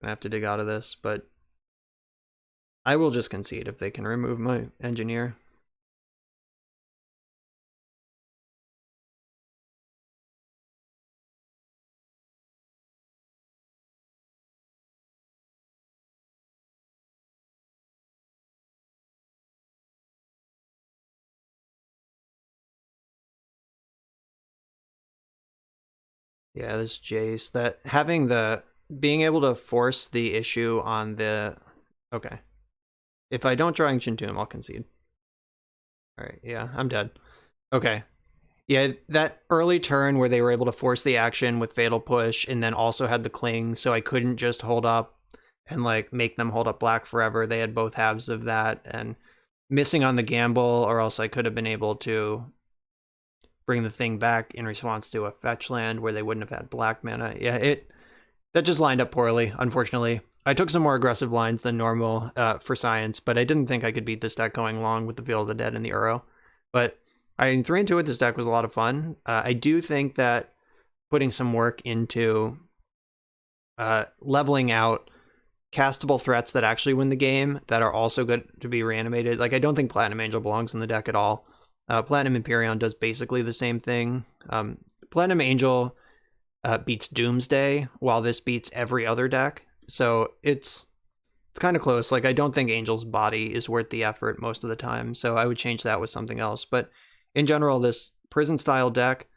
I have to dig out of this, but I will just concede if they can remove my Engineer. Yeah, this Jace, that having the being able to force the issue on the... Okay. If I don't draw Ancient Tomb, I'll concede. Alright, yeah, I'm dead. Okay. Yeah, that early turn where they were able to force the action with Fatal Push and then also had the Cling, so I couldn't just hold up and like make them hold up black forever. They had both halves of that, and missing on the gamble, or else I could have been able to bring the thing back in response to a fetch land where they wouldn't have had black mana. Yeah, that just lined up poorly, unfortunately. I took some more aggressive lines than normal for science, but I didn't think I could beat this deck going long with the Field of the Dead and the Uro. But 3-2 with this deck was a lot of fun. I do think that putting some work into leveling out castable threats that actually win the game that are also good to be reanimated. Like, I don't think Platinum Angel belongs in the deck at all. Platinum Empyreon does basically the same thing. Platinum Angel beats Doomsday, while this beats every other deck. So it's kind of close. Like, I don't think Angel's body is worth the effort most of the time, so I would change that with something else. But in general, this prison-style deck,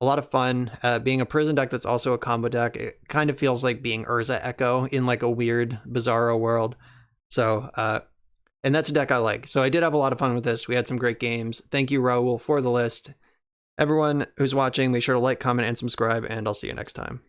a lot of fun. Being a prison deck that's also a combo deck, it kind of feels like being Urza Echo in like a weird, bizarro world. So, and that's a deck I like. So I did have a lot of fun with this. We had some great games. Thank you, Raul, for the list. Everyone who's watching, make sure to like, comment, and subscribe, and I'll see you next time.